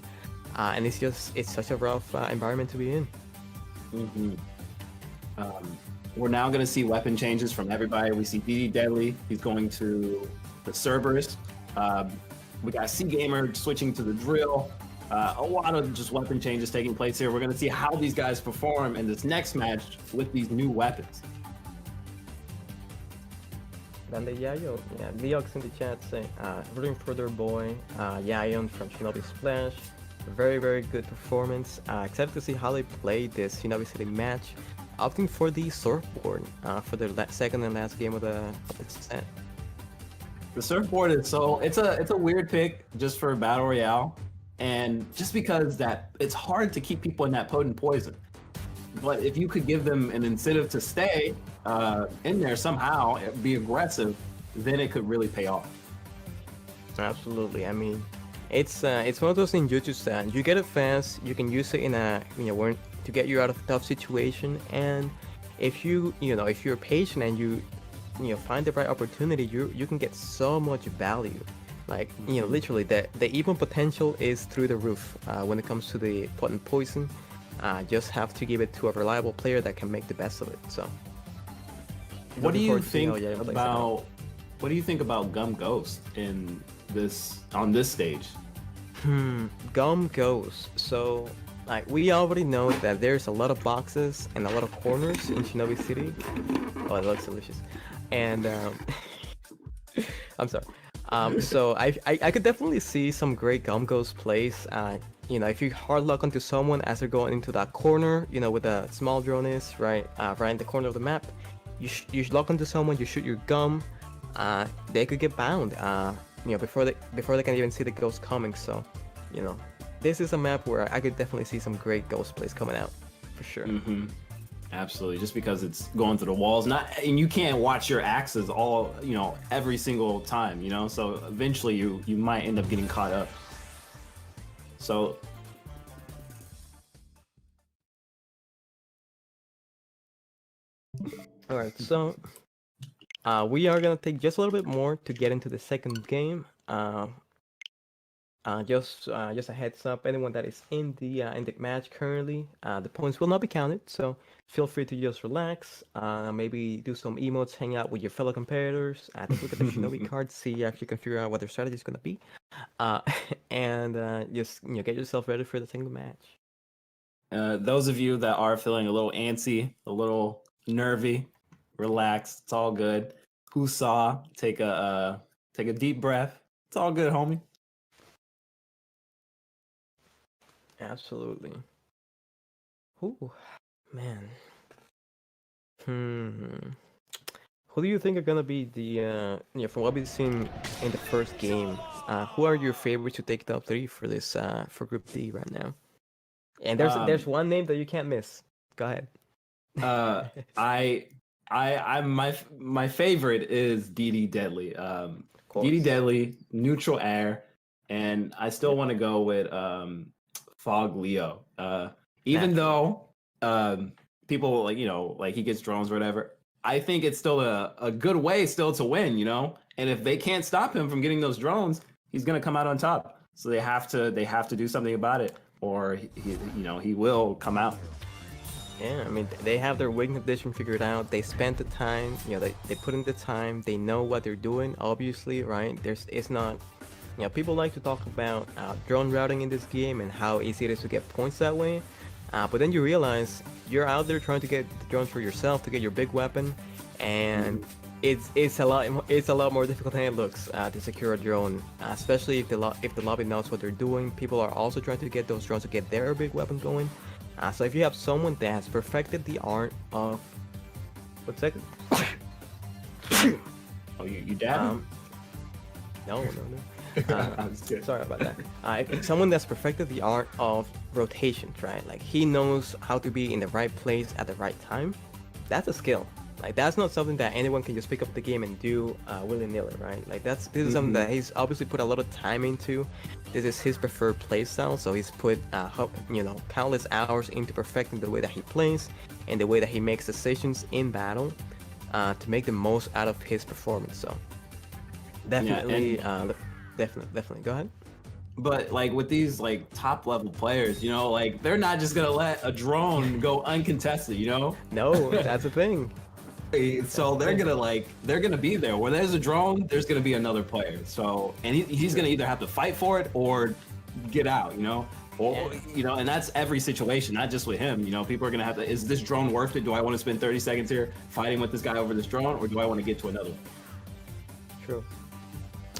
and it's such a rough environment to be in. Mm-hmm. We're now going to see weapon changes from everybody. We see DD Deadly. He's going to the Cerberus. We got C Gamer switching to the Drill. A lot of just weapon changes taking place here. We're going to see how these guys perform in this next match with these new weapons. Then the Yayo, Leox in the chat saying, rooting for their boy, Yayon from Shinobi Splash. Very, very good performance. Excited to see how they played this Shinobi City match, opting for the surfboard for their second and last game of the set. The surfboard is it's a weird pick just for Battle Royale, and just because that it's hard to keep people in that potent poison. But if you could give them an incentive to stay in there somehow, be aggressive, then it could really pay off. Absolutely. I mean, it's one of those ninjutsus that you get it fast. You can use it in to get you out of a tough situation, and if you're patient and you find the right opportunity, you can get so much value. Like, literally the even potential is through the roof when it comes to the potent poison. Just have to give it to a reliable player that can make the best of it. So what do you think about Gum Ghost on this stage? Gum Ghost. So like, we already know that there's a lot of boxes and a lot of corners in Shinobi City. Oh, it looks delicious. And I'm sorry. So I could definitely see some great Gum Ghost plays. If you hard lock onto someone as they're going into that corner, where the small drone is, right in the corner of the map, you lock onto someone, you shoot your gum, they could get bound, before they can even see the ghost coming. So, this is a map where I could definitely see some great ghost plays coming out, for sure. Mm-hmm. Absolutely, just because it's going through the walls, and you can't watch your axes all, every single time, so eventually you might end up getting caught up. So all right, so we are gonna take just a little bit more to get into the second game. Just a heads up, anyone that is in the match currently, the points will not be counted, so feel free to just relax, maybe do some emotes, hang out with your fellow competitors, take a look at the Shinobi cards, see if you can figure out what their strategy is going to be, and just get yourself ready for the single match. Those of you that are feeling a little antsy, a little nervy, relax, it's all good. Husa, take a deep breath, it's all good, homie. Absolutely. Ooh, man. Who do you think are gonna be the from what we've seen in the first game? Who are your favorites to take top 3 for this for Group D right now? And there's one name that you can't miss. Go ahead. My favorite is DD Deadly. DD Deadly, neutral air, and I still want to go with Fog Leo. Even though people like he gets drones or whatever, I think it's still a good way still to win, and if they can't stop him from getting those drones, he's gonna come out on top. So they have to do something about it, or he will come out. Yeah, I mean, they have their win condition figured out. They spent the time, they put in the time. They know what they're doing, obviously, right? It's not, people like to talk about drone routing in this game and how easy it is to get points that way. But then you realize you're out there trying to get the drones for yourself to get your big weapon, and it's a lot more difficult than it looks to secure a drone, especially if the lobby knows what they're doing. People are also trying to get those drones to get their big weapon going. So if you have someone that has perfected the art of, what's that? Oh, you dabbing? No. Sorry about that. If someone that's perfected the art of rotations, right? Like he knows how to be in the right place at the right time. That's a skill. Like that's not something that anyone can just pick up the game and do willy-nilly, right? Like this is something that he's obviously put a lot of time into. This is his preferred play style, so he's put countless hours into perfecting the way that he plays and the way that he makes decisions in battle to make the most out of his performance. So definitely, definitely. Go ahead. But like with these like top level players, you know, like they're not just gonna let a drone go uncontested, you know? No, that's the thing. So they're gonna be there. Where there's a drone, there's gonna be another player. So and he's gonna either have to fight for it or get out, you know? Or you know, and that's every situation, not just with him. You know, people are gonna have to. Is this drone worth it? Do I want to spend 30 seconds here fighting with this guy over this drone, or do I want to get to another one? True.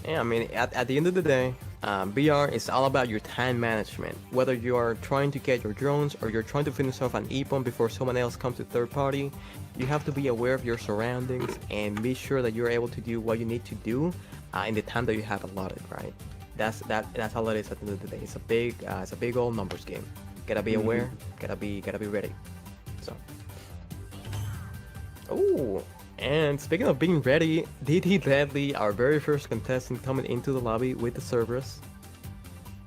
Yeah, I mean, at the end of the day, BR is all about your time management. Whether you are trying to get your drones or you're trying to finish off an EPON before someone else comes to third party, you have to be aware of your surroundings and be sure that you're able to do what you need to do in the time that you have allotted, right? That's all it is at the end of the day. It's a big old numbers game. Gotta be aware, gotta be ready. So. Oh. And speaking of being ready, DD Deadly, our very first contestant coming into the lobby with the Cerberus.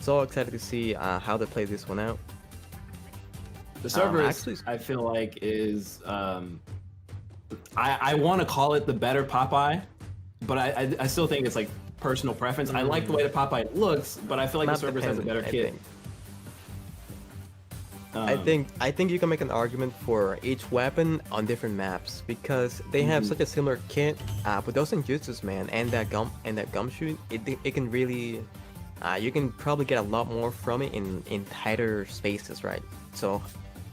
So excited to see how they play this one out. The Cerberus, I feel like, is I want to call it the better Popeye, but I still think it's like personal preference. I like the way the Popeye looks, but I feel like the Cerberus has a better kit. I think you can make an argument for each weapon on different maps because they have such a similar kit. But those ninjutsus, man, and that gumshoe, it can really, you can probably get a lot more from it in tighter spaces, right? So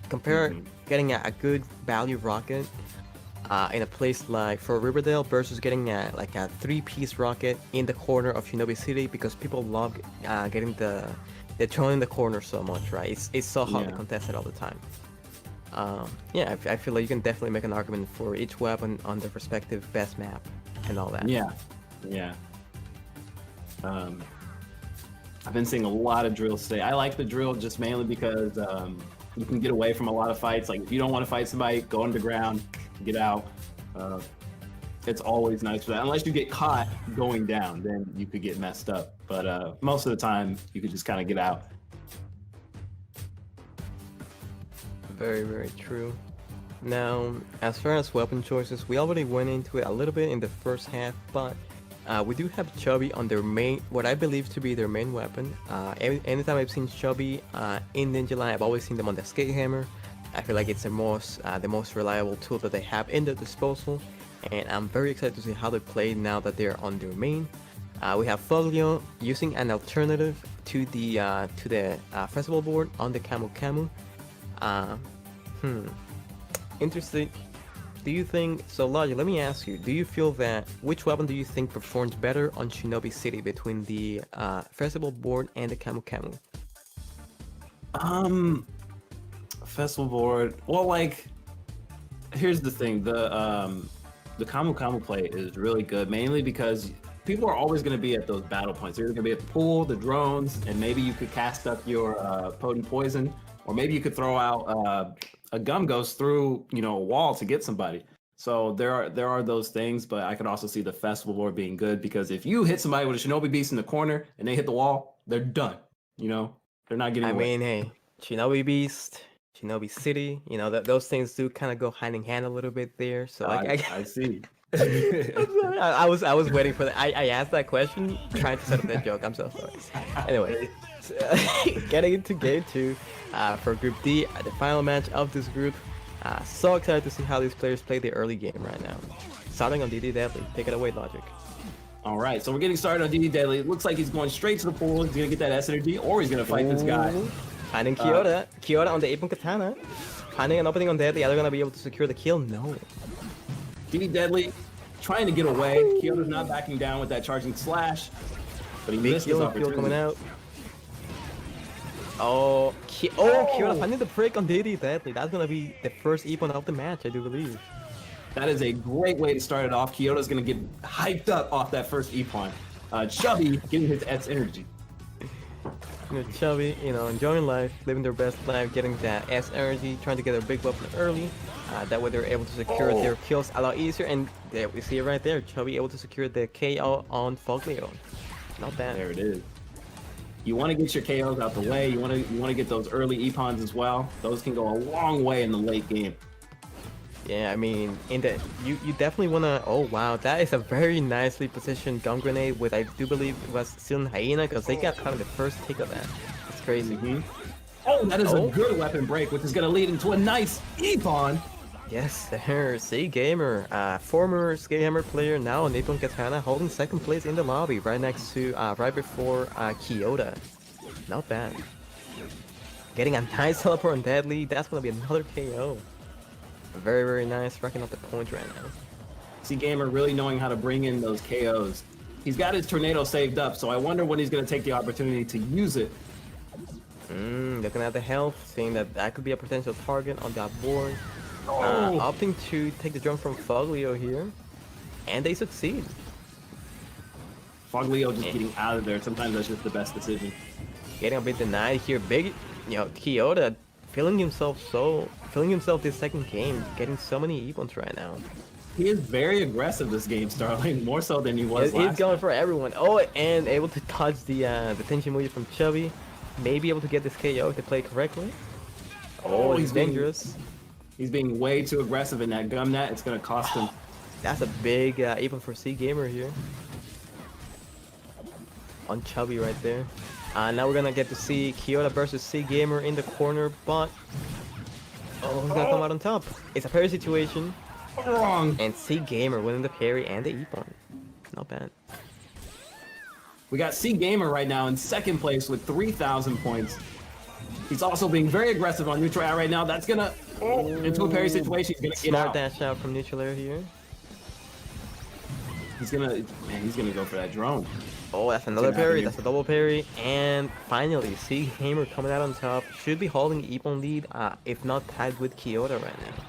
compare getting a good value rocket in a place like Fort Riverdale versus getting a 3-piece rocket in the corner of Shinobi City because people love getting they're thrown in the corner so much, right? It's so hard to contest it all the time. I feel like you can definitely make an argument for each weapon on their respective best map and all that. Yeah. I've been seeing a lot of drills today. I like the drill just mainly because you can get away from a lot of fights. Like if you don't want to fight somebody, go underground, get out. It's always nice for that. Unless you get caught going down, then you could get messed up. But most of the time, you could just kind of get out. Very, very true. Now, as far as weapon choices, we already went into it a little bit in the first half, but we do have Chubby on their main, what I believe to be their main weapon. Anytime I've seen Chubby in Ninjala, I've always seen them on the skate hammer. I feel like it's the most reliable tool that they have in their disposal. And I'm very excited to see how they play now that they're on their main. We have Foglio using an alternative to the festival board on the Camu Camu. Interesting. Do you think so, Logic? Let me ask you. Do you feel that which weapon do you think performs better on Shinobi City between the festival board and the Camu Camu? Festival board. Well, like, here's the thing. The Camu Camu play is really good, mainly because people are always going to be at those battle points. They're going to be at the pool, the drones, and maybe you could cast up your potent poison, or maybe you could throw out a gum ghost through a wall to get somebody. So there are those things, but I could also see the festival board being good because if you hit somebody with a Shinobi Beast in the corner and they hit the wall, they're done. They're not getting away. I mean, hey, Shinobi Beast, Shinobi City, those things do kind of go hand in hand a little bit there. So I see. I was waiting for that. I asked that question trying to set up that joke. I'm so sorry. Anyway, getting into game 2 for Group D, the final match of this group. So excited to see how these players play the early game right now. Starting on DD Deadly. Take it away, Logic. All right, so we're getting started on DD Deadly. It looks like he's going straight to the pool. He's going to get that S energy, or he's going to fight this guy. Finding Kyoto on the Apon Katana. Finding an opening on Deadly. Are they going to be able to secure the kill? No. DD Deadly trying to get away. Kyoto's not backing down with that charging slash, but he missed his opportunity. Coming out. Kyoto finding the break on DD Deadly. That's going to be the first Epon of the match, I do believe. That is a great way to start it off. Kyoto's going to get hyped up off that first Epon. Chubby getting his S energy. Chubby, enjoying life, living their best life, getting that S energy, trying to get a big weapon early. That way they're able to secure their kills a lot easier. And there we see it right there. Chubby able to secure the KO on Foglio. Not bad. There it is. You want to get your KOs out the way. You want to get those early Epons as well. Those can go a long way in the late game. Yeah, I mean, you definitely wanna. Oh wow, that is a very nicely positioned gun grenade with, I do believe it was still Hyena, because they got kind of the first take of that. It's crazy. Oh, that is a good weapon break, which is gonna lead into a nice Epon. Yes, there, C Gamer, former C Gamer player, now Nippon Katana, holding second place in the lobby, right next to, right before Kyoto. Not bad. Getting a nice teleport on Deadly. That's gonna be another KO. Very, very nice, racking up the points right now. C Gamer really knowing how to bring in those KOs. He's got his tornado saved up, so I wonder when he's going to take the opportunity to use it. Looking at the health, seeing that could be a potential target on that board. Opting to take the jump from Foglio here, and they succeed. Foglio just getting out of there. Sometimes that's just the best decision. Getting a bit denied here. Big, Kyoto feeling himself this second game, getting so many Epons right now. He is very aggressive this game, Starling, more so than he was last He's going time. for everyone. Oh, and able to dodge the tension move from Chubby. Maybe able to get this KO if they play correctly. Oh, he's dangerous. He's being way too aggressive in that gum net. It's going to cost him. That's a big Epon for C Gamer here. On Chubby right there. Now we're gonna get to see Kyoto versus C Gamer in the corner, but he's gonna come out on top. It's a parry situation. Wrong. And C Gamer winning the parry and the Epon. Not bad. We got C Gamer right now in second place with 3,000 points. He's also being very aggressive on neutral air right now. That's gonna into a parry situation. He's gonna get Smart out. dash out from neutral air here. He's gonna go for that drone. Oh, that's another parry. That's a double parry. And finally, C Gamer coming out on top. Should be holding Epon lead, if not tied with Kyoto right now.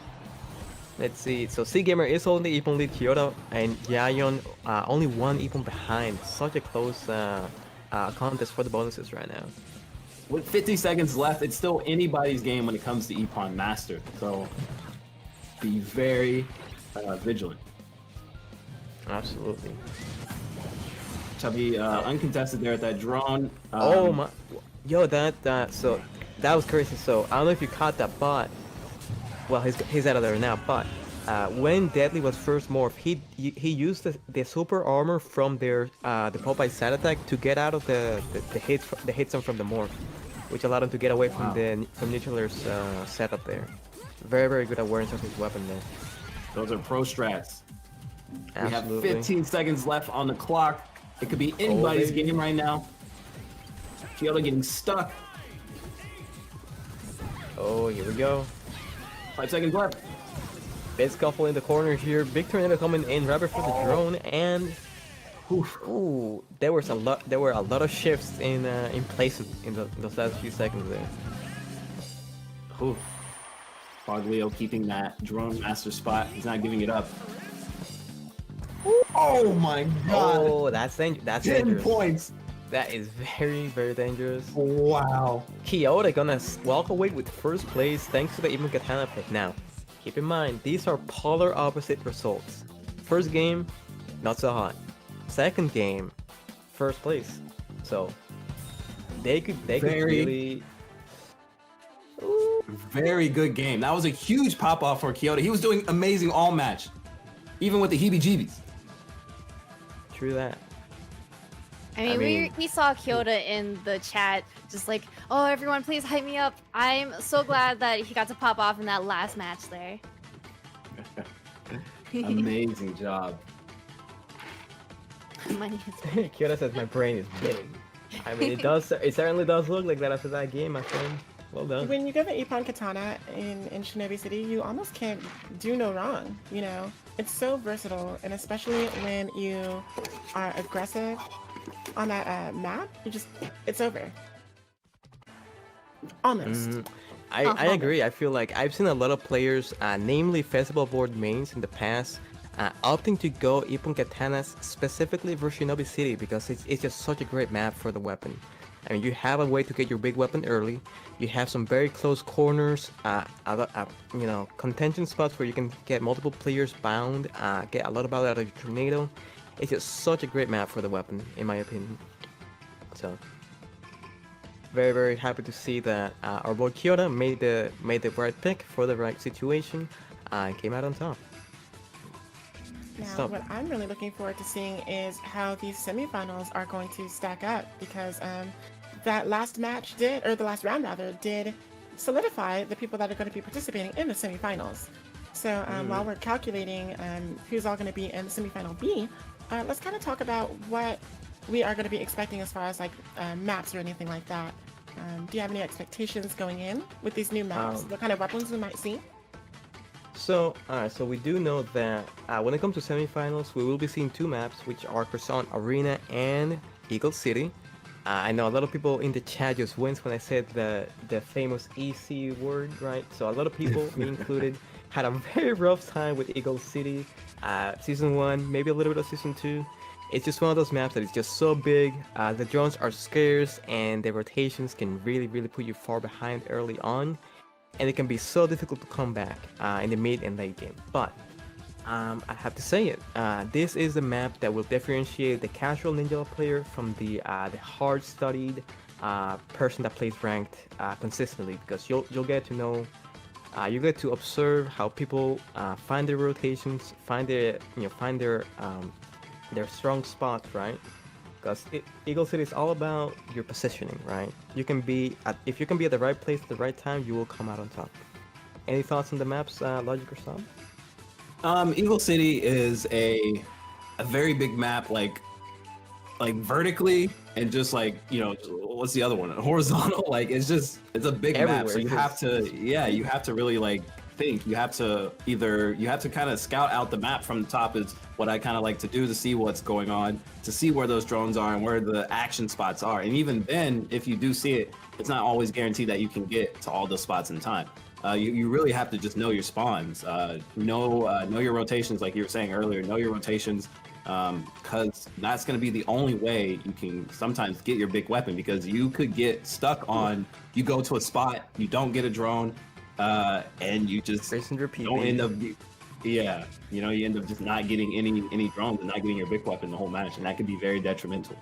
Let's see. So C Gamer is holding the Epon lead, Kyoto and Yayon only one Epon behind. Such a close contest for the bonuses right now. With 50 seconds left, it's still anybody's game when it comes to Epon Master. So be very vigilant. Absolutely. Chubby uncontested there at that drone. Oh my, yo, so that was crazy. So I don't know if you caught that, but well, he's out of there now. But when Deadly was first morphed, he used the super armor from the Popeye side attack to get out of the hits from the morph, which allowed him to get away from from Neutral setup there. Very, very good awareness of his weapon there. Those are pro strats. Absolutely. We have 15 seconds left on the clock. It could be anybody's game right now. Kyoto getting stuck. Oh, here we go. 5 seconds left. Big scuffle in the corner here. Big tornado coming in right before the drone, and ooh, there were a lot of shifts in place in those last few seconds there. Ooh. Foglio keeping that drone master spot. He's not giving it up. Oh my god! Oh, that's 10 dangerous. Points. That is very, very dangerous. Wow. Kyoto gonna walk away with first place thanks to the Epon Katana pick. Now, keep in mind, these are polar opposite results. First game, not so hot. Second game, first place. So, they could really... Very good game. That was a huge pop-off for Kyoto. He was doing amazing all match. Even with the heebie-jeebies. True that. I mean, we saw Kyoto in the chat, just like, oh, everyone, please hype me up. I'm so glad that he got to pop off in that last match there. Amazing job. Kyoto says my brain is big. I mean, it certainly does look like that after that game, my friend. Well done. When you get an Epon Katana in Shinobi City, you almost can't do no wrong, you know? It's so versatile, and especially when you are aggressive on that map, it's over. Almost. I agree. I feel like I've seen a lot of players, namely festival board mains in the past, opting to go Epon Katanas specifically for Shinobi City because it's just such a great map for the weapon. I mean, you have a way to get your big weapon early. You have some very close corners, contention spots where you can get multiple players bound, get a lot of value out of your tornado. It's just such a great map for the weapon, in my opinion. So, very, very happy to see that our boy Kyoto made the right pick for the right situation and came out on top. Now, what I'm really looking forward to seeing is how these semifinals are going to stack up, because that last match the last round rather, did solidify the people that are going to be participating in the semifinals. So while we're calculating who's all going to be in semifinal B, let's kind of talk about what we are going to be expecting as far as like maps or anything like that. Do you have any expectations going in with these new maps? What kind of weapons we might see? So, alright, so we do know that when it comes to semifinals, we will be seeing two maps, which are Croissant Arena and Eagle City. I know a lot of people in the chat just winced when I said the famous EC word, right? So a lot of people, me included, had a very rough time with Eagle City. Season 1, maybe a little bit of Season 2. It's just one of those maps that is just so big. The drones are scarce, and the rotations can really, really put you far behind early on. And it can be so difficult to come back in the mid and late game. But I have to say it, this is the map that will differentiate the casual Ninjala player from the hard-studied person that plays ranked consistently, because you'll get to know, you get to observe how people find their rotations, find their strong spots, right? Because Eagle City is all about your positioning, right? You can be if you can be at the right place at the right time, you will come out on top. Any thoughts on the maps, Logic or Sam? Eagle City is a very big map, like vertically, and just like, what's the other one? Horizontal. Like it's a big Everywhere. map. So you have to really like think. You have to kind of scout out the map from the top, is what I kind of like to do, to see what's going on, to see where those drones are and where the action spots are. And even then, if you do see it, it's not always guaranteed that you can get to all those spots in time. You really have to just know your spawns, know your rotations, like you were saying earlier, know your rotations, because that's going to be the only way you can sometimes get your big weapon, because you could get stuck on, you go to a spot, you don't get a drone, and you just don't end up, you end up just not getting any drones and not getting your big weapon the whole match, and that could be very detrimental.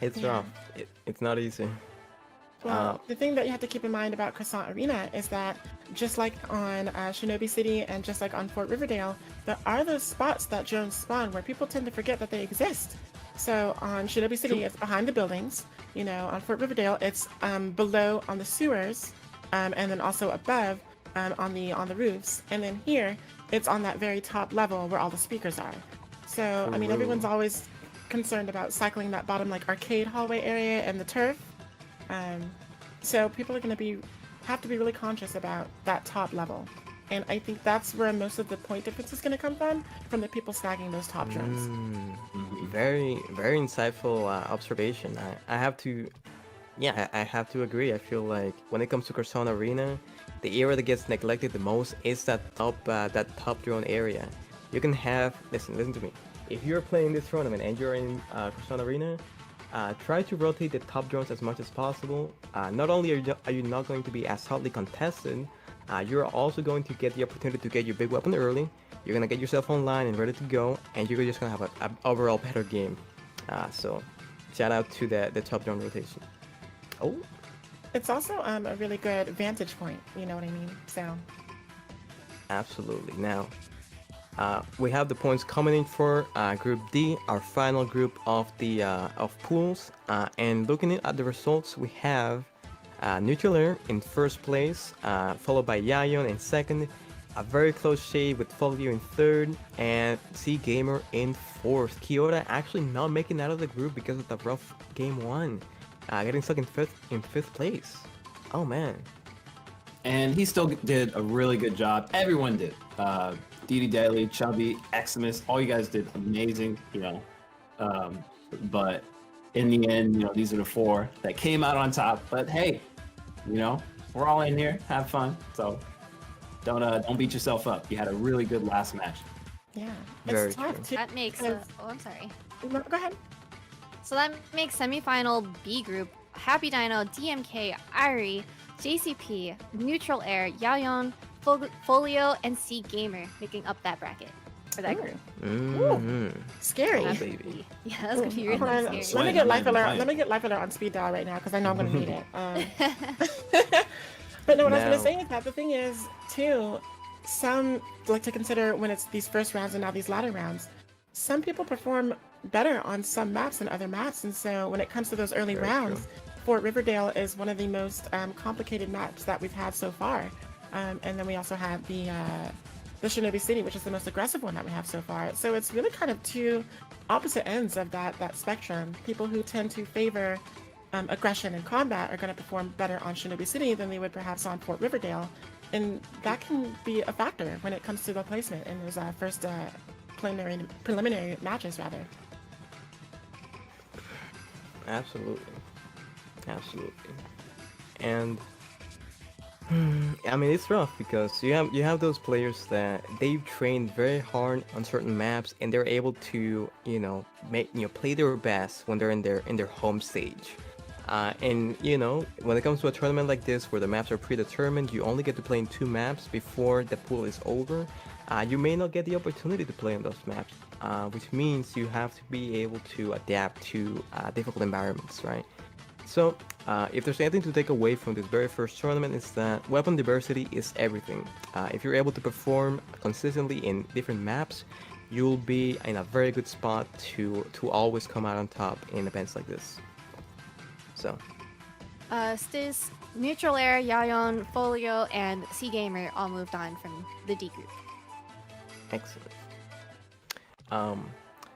It's rough. It's not easy. Well, the thing that you have to keep in mind about Croissant Arena is that just like on Shinobi City and just like on Fort Riverdale, there are those spots that drones spawn where people tend to forget that they exist. So on Shinobi City, it's behind the buildings. On Fort Riverdale, it's below on the sewers, and then also above on the roofs. And then here, it's on that very top level where all the speakers are. So, I mean, everyone's always concerned about cycling that bottom like arcade hallway area and the turf. So people are going to have to be really conscious about that top level. And I think that's where most of the point difference is going to come from the people snagging those top drones. Very, very insightful observation. I have to agree. I feel like when it comes to Croissant Arena, the area that gets neglected the most is that top drone area. You can have, listen to me. If you're playing this tournament and you're in Croissant Arena, try to rotate the top drones as much as possible. Not only are you not going to be as hotly contested, you're also going to get the opportunity to get your big weapon early. You're going to get yourself online and ready to go, and you're just going to have an overall better game. So, shout out to the top drone rotation. Oh. It's also a really good vantage point, you know what I mean? So. Absolutely. Now, we have the points coming in for Group D, our final group of the pools. And looking at the results, we have Neutral Air in first place, followed by Yayon in second, a very close shave with Folio in third, and C Gamer in fourth. Kyoto actually not making out of the group because of the rough game one, getting stuck in fifth place. Oh man. And he still did a really good job. Everyone did. Didi Daily, Chubby, Eximus, all you guys did amazing, but in the end, these are the four that came out on top. But hey, we're all in here, have fun. So don't beat yourself up. You had a really good last match. Yeah, Very it's tough true. too. That makes. Oh, I'm sorry. No, go ahead. So that makes semifinal B group Happy Dino, DMK, Irie, JCP, Neutral Air, Yaoyon, Folio, and C Gamer making up that bracket for that group. Mm-hmm. Scary. Oh, That's baby. gonna be- Yeah, that's gonna be Hold really on. scary. Let Sweating, me get I'm not life even alert. playing. Let me get life alert on speed dial right now because I know I'm gonna need it. But no, what I was gonna Now- say is that the thing is too, some like to consider when it's these first rounds and now these latter rounds. Some people perform better on some maps than other maps, and so when it comes to those early Very rounds, Fort Riverdale is one of the most complicated maps that we've had so far. And then we also have the Shinobi City, which is the most aggressive one that we have so far. So it's really kind of two opposite ends of that spectrum. People who tend to favor aggression and combat are going to perform better on Shinobi City than they would perhaps on Fort Riverdale, and that can be a factor when it comes to the placement in those first preliminary matches, rather. Absolutely. And I mean, it's rough because you have those players that they've trained very hard on certain maps and they're able to play their best when they're in their home stage. And when it comes to a tournament like this where the maps are predetermined, you only get to play in 2 maps before the pool is over. You may not get the opportunity to play on those maps, which means you have to be able to adapt to difficult environments, right? So, if there's anything to take away from this very first tournament, is that weapon diversity is everything. If you're able to perform consistently in different maps, you'll be in a very good spot to always come out on top in events like this. So, Stiz, Neutral Air, Yaoyon, Folio, and C Gamer all moved on from the D group. excellent.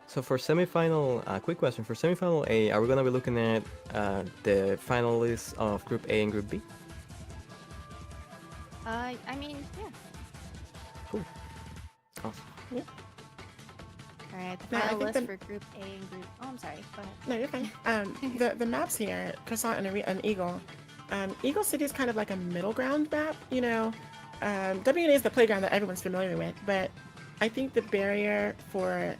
So for semifinal, quick question. For semifinal A, are we going to be looking at the finalists of Group A and Group B? I mean, yeah. Cool. Awesome. All right, the No, I final think list the- for Group A and Group. Oh, I'm sorry. Go ahead. No, you're fine. The maps here, Croissant and Eagle. Eagle City is kind of like a middle ground map, WNA is the playground that everyone's familiar with, but I think the barrier for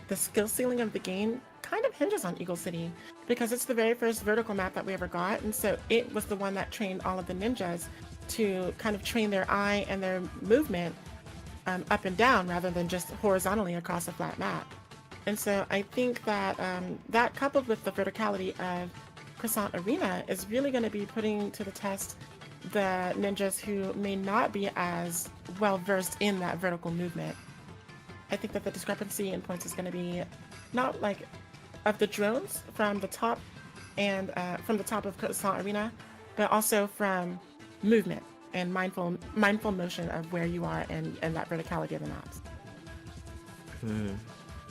the skill ceiling of the game kind of hinges on Eagle City because it's the very first vertical map that we ever got, and so it was the one that trained all of the ninjas to kind of train their eye and their movement up and down rather than just horizontally across a flat map. And so I think that that coupled with the verticality of Croissant Arena is really going to be putting to the test the ninjas who may not be as well versed in that vertical movement. I think that the discrepancy in points is going to be not like of the drones from the top and from the top of Croissant Arena, but also from movement and mindful motion of where you are and that verticality of the maps.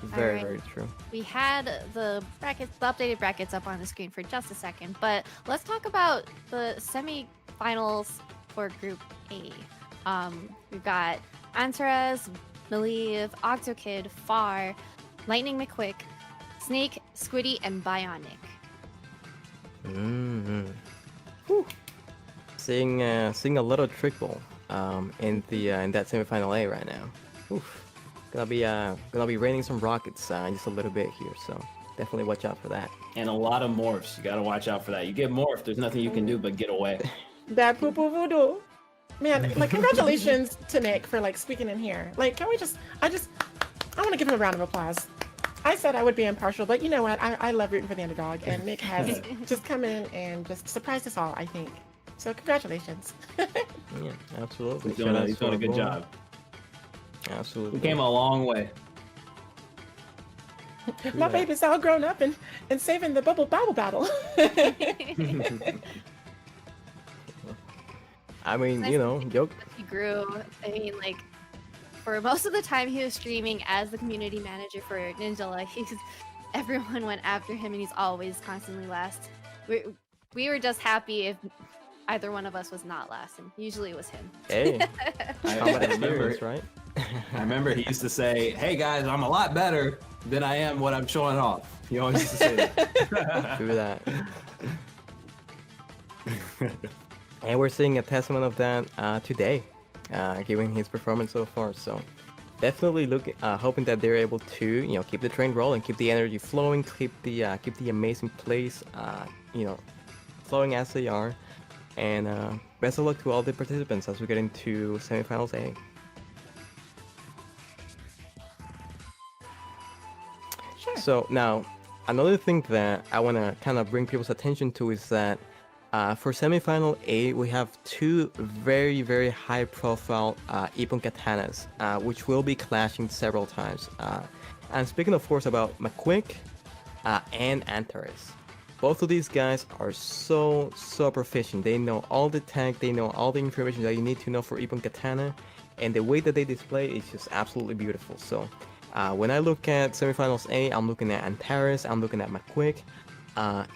Very, Alright. very true. We had the updated brackets up on the screen for just a second, but let's talk about the semi-finals for Group A. We've got Antares, Malieve, Octokid, Far, Lightning McQuick, Snake, Squiddy, and Bionic. Seeing a lot of triple in that semifinal A right now. Oof. Gonna be raining some rockets in just a little bit here, so definitely watch out for that. And a lot of morphs. You gotta watch out for that. You get morphed, there's nothing you can do but get away. Bad poo poo voodoo. Man, like congratulations to Nick for like squeaking in here. Like, can we I want to give him a round of applause. I said I would be impartial, but you know what? I love rooting for the underdog, and Nick has just come in and just surprised us all, I think. So congratulations. Yeah, absolutely. He's doing a good Bobble. job. Absolutely. We came a long way. My baby's all grown up and saving the Bobble battle. I mean, Nice you know, to see joke. that he grew. I mean, like, for most of the time he was streaming as the community manager for Ninjala. Everyone went after him, and he's always constantly last. We were just happy if either one of us was not last, and usually it was him. Hey, I combat remember, experience, right? I remember he used to say, "Hey guys, I'm a lot better than I am what I'm showing off." He always used to say that. Do that. And we're seeing a testament of that today, given his performance so far. So definitely hoping that they're able to, keep the train rolling, keep the energy flowing, keep the amazing plays, flowing as they are. And best of luck to all the participants as we get into semifinals A. Sure. So now, another thing that I want to kind of bring people's attention to is that for semifinal A, we have two very, very high-profile Ippon katanas, which will be clashing several times. And speaking, of course, about McQuick and Antares. Both of these guys are so proficient. They know all the tech, they know all the information that you need to know for Ippon Katana, and the way that they display is just absolutely beautiful. So when I look at semifinals A, I'm looking at Antares, I'm looking at McQuick,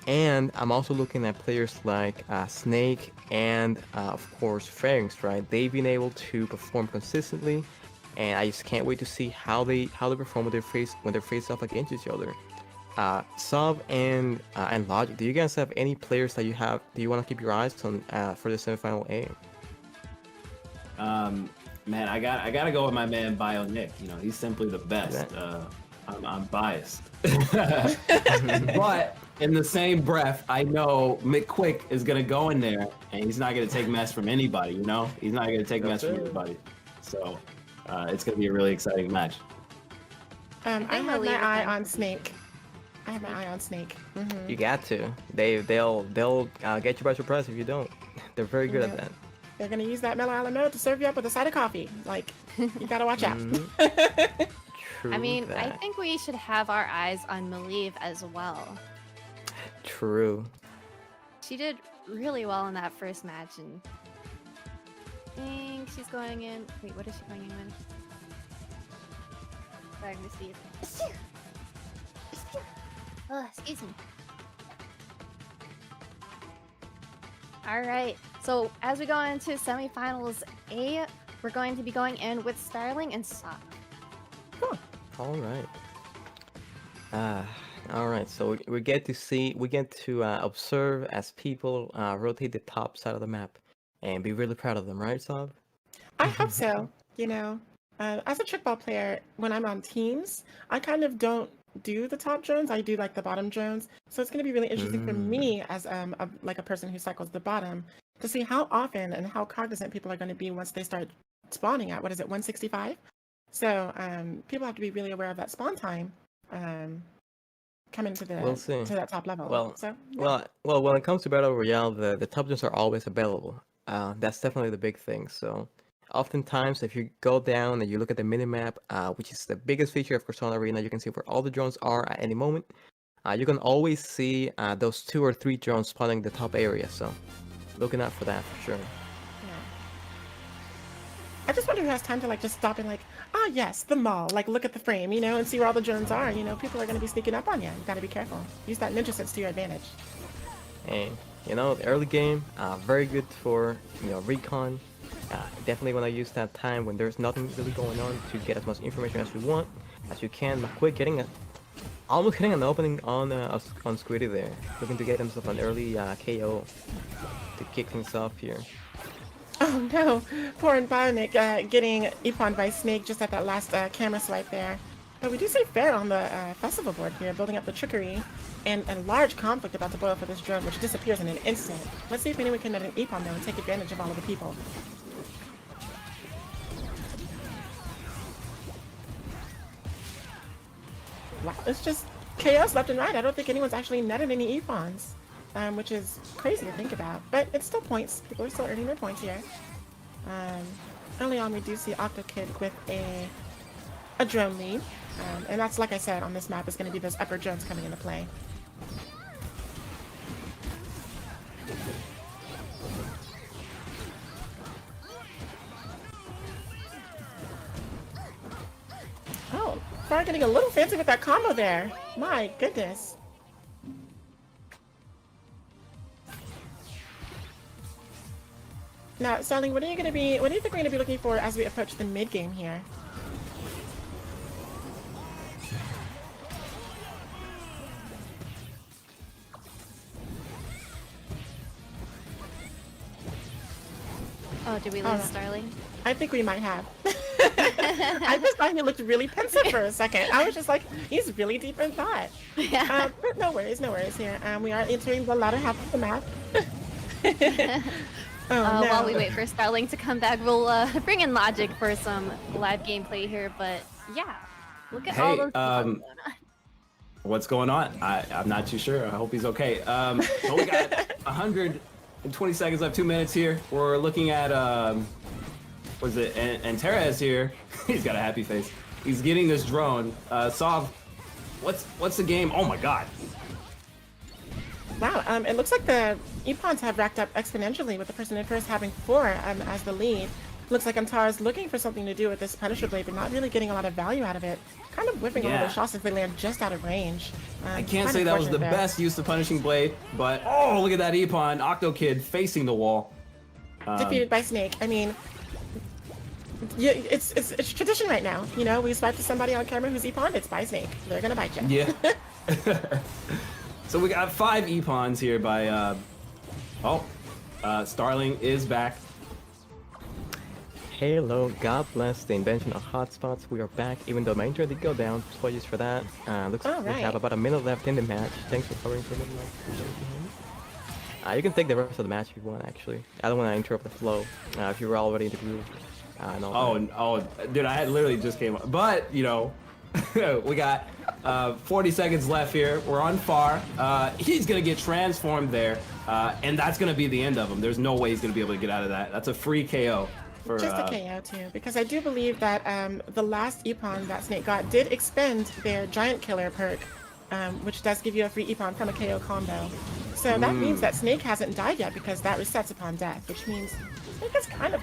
and I'm also looking at players like Snake and of course Pharynx, right? They've been able to perform consistently, and I just can't wait to see how they perform when they're faced off against each other. Sub and Logic, do you guys have any players that you want to keep your eyes on for the semifinal A? Man, I gotta go with my man Bio Nick. You know, he's simply the best. Yeah. I'm biased, but in the same breath, I know McQuick is gonna go in there and he's not gonna take mess from anybody. You know, he's not gonna take mess from anybody. So it's gonna be a really exciting match. I have my eye on Snake. I have my eye on Snake. Mm-hmm. You got to. They'll get you by surprise if you don't. They're very good at that. They're gonna use that mellow alamo to serve you up with a side of coffee. Like, you gotta watch out. True. I mean, that. I think we should have our eyes on Malieve as well. True. She did really well in that first match, and I think she's going in. Wait, what is she going in with? Sorry, I'm gonna see it. Oh, excuse me. All right. So as we go into semifinals A, we're going to be going in with Starling and Sock. Cool. All right. All right. So we get to observe as people rotate the top side of the map and be really proud of them, right, Sob? I hope so. You know, as a trickball player, when I'm on teams, I kind of don't do the top drones. I do like the bottom drones. So it's going to be really interesting for me as a person who cycles the bottom to see how often and how cognizant people are going to be once they start spawning at 165. So people have to be really aware of that spawn time coming to to that top level. Well, so yeah. well, when it comes to Battle Royale, the top drones are always available. That's definitely the big thing. So oftentimes, if you go down and you look at the minimap, which is the biggest feature of Persona Arena, you can see where all the drones are at any moment. You can always see those 2 or 3 drones spawning the top area, so looking out for that for sure. Yeah. I just wonder who has time to just stop and yes, the mall, look at the frame, and see where all the drones are. People are going to be sneaking up on you. You got to be careful. Use that ninja sense to your advantage. And the early game, very good for recon. Definitely want to use that time when there's nothing really going on to get as much information as you can. McQuick almost getting an opening on Squiddy there, looking to get himself an early KO to kick things off here. Oh no, poor Bionic getting Ippon by Snake just at that last camera swipe there. But we do see Fair on the festival board here, building up the trickery, and a large conflict about to boil for this drone, which disappears in an instant. Let's see if anyone can net an Ippon though and take advantage of all of the people. Wow, it's just chaos left and right. I don't think anyone's actually netted any Ippons, which is crazy to think about. But it's still points. People are still earning their points here. Early on, we do see OctoKid with a drone lead. And that's, like I said, on this map is going to be those upper drones coming into play. Oh, Far getting a little fancy with that combo there. My goodness. Now, Starling, what do you think we're going to be looking for as we approach the mid game here? Oh, did we lose Starling? I think we might have. I just thought he looked really pensive for a second. I was just like, he's really deep in thought. Yeah. But no worries here. We are entering the latter half of the map. Oh, no. While we wait for Starling to come back, we'll bring in Logic for some live gameplay here. But yeah, look at all those people going on. What's going on? I'm not too sure. I hope he's okay. But we got 120 seconds left, 2 minutes here. We're looking at, was it, and Terez here. He's got a happy face. He's getting this drone. Sov, what's the game? Oh my god. Wow, it looks like the Epons have racked up exponentially with the person in first having 4 as the lead. Looks like Antara's looking for something to do with this Punisher Blade, but not really getting a lot of value out of it. Kind of whipping all those shots as they land just out of range. I can't say that was the best use of Punishing Blade, but oh, look at that Epon. Octo Kid facing the wall. Defeated by Snake. I mean, it's tradition right now. You know, we swipe to somebody on camera who's Epon, it's by Snake. They're gonna bite you. Yeah. So we got 5 Epons here by, Starling is back. Hello, God bless the invention of hotspots. We are back, even though my internet did go down. Apologies for that. Looks like we have about a minute left in the match. Thanks for covering for me. You can take the rest of the match if you want, actually. I don't want to interrupt the flow. If you were already in the groove. Dude, I had literally just came up. But, you know, we got 40 seconds left here. We're on far. He's going to get transformed there. And that's going to be the end of him. There's no way he's going to be able to get out of that. That's a free KO. Just a KO too, because I do believe that the last Epon that Snake got did expend their Giant Killer perk, which does give you a free Epon from a KO combo. So that means that Snake hasn't died yet because that resets upon death, which means Snake is kind of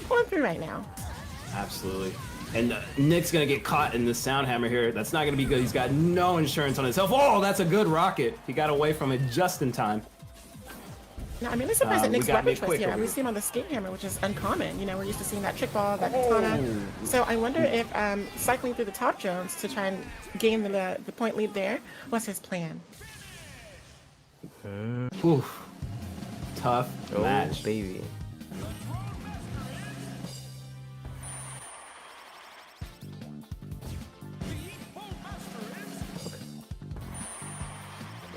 pulling through right now. Absolutely. And Nick's going to get caught in this sound hammer here. That's not going to be good. He's got no insurance on himself. Oh, that's a good rocket. He got away from it just in time. No, I'm really surprised at Nick's weapon choice here. We see him on the skate hammer, which is uncommon. You know, we're used to seeing that trick ball, that katana. So I wonder if cycling through the top drones to try and gain the point lead there was his plan. Oof. Tough match. Baby.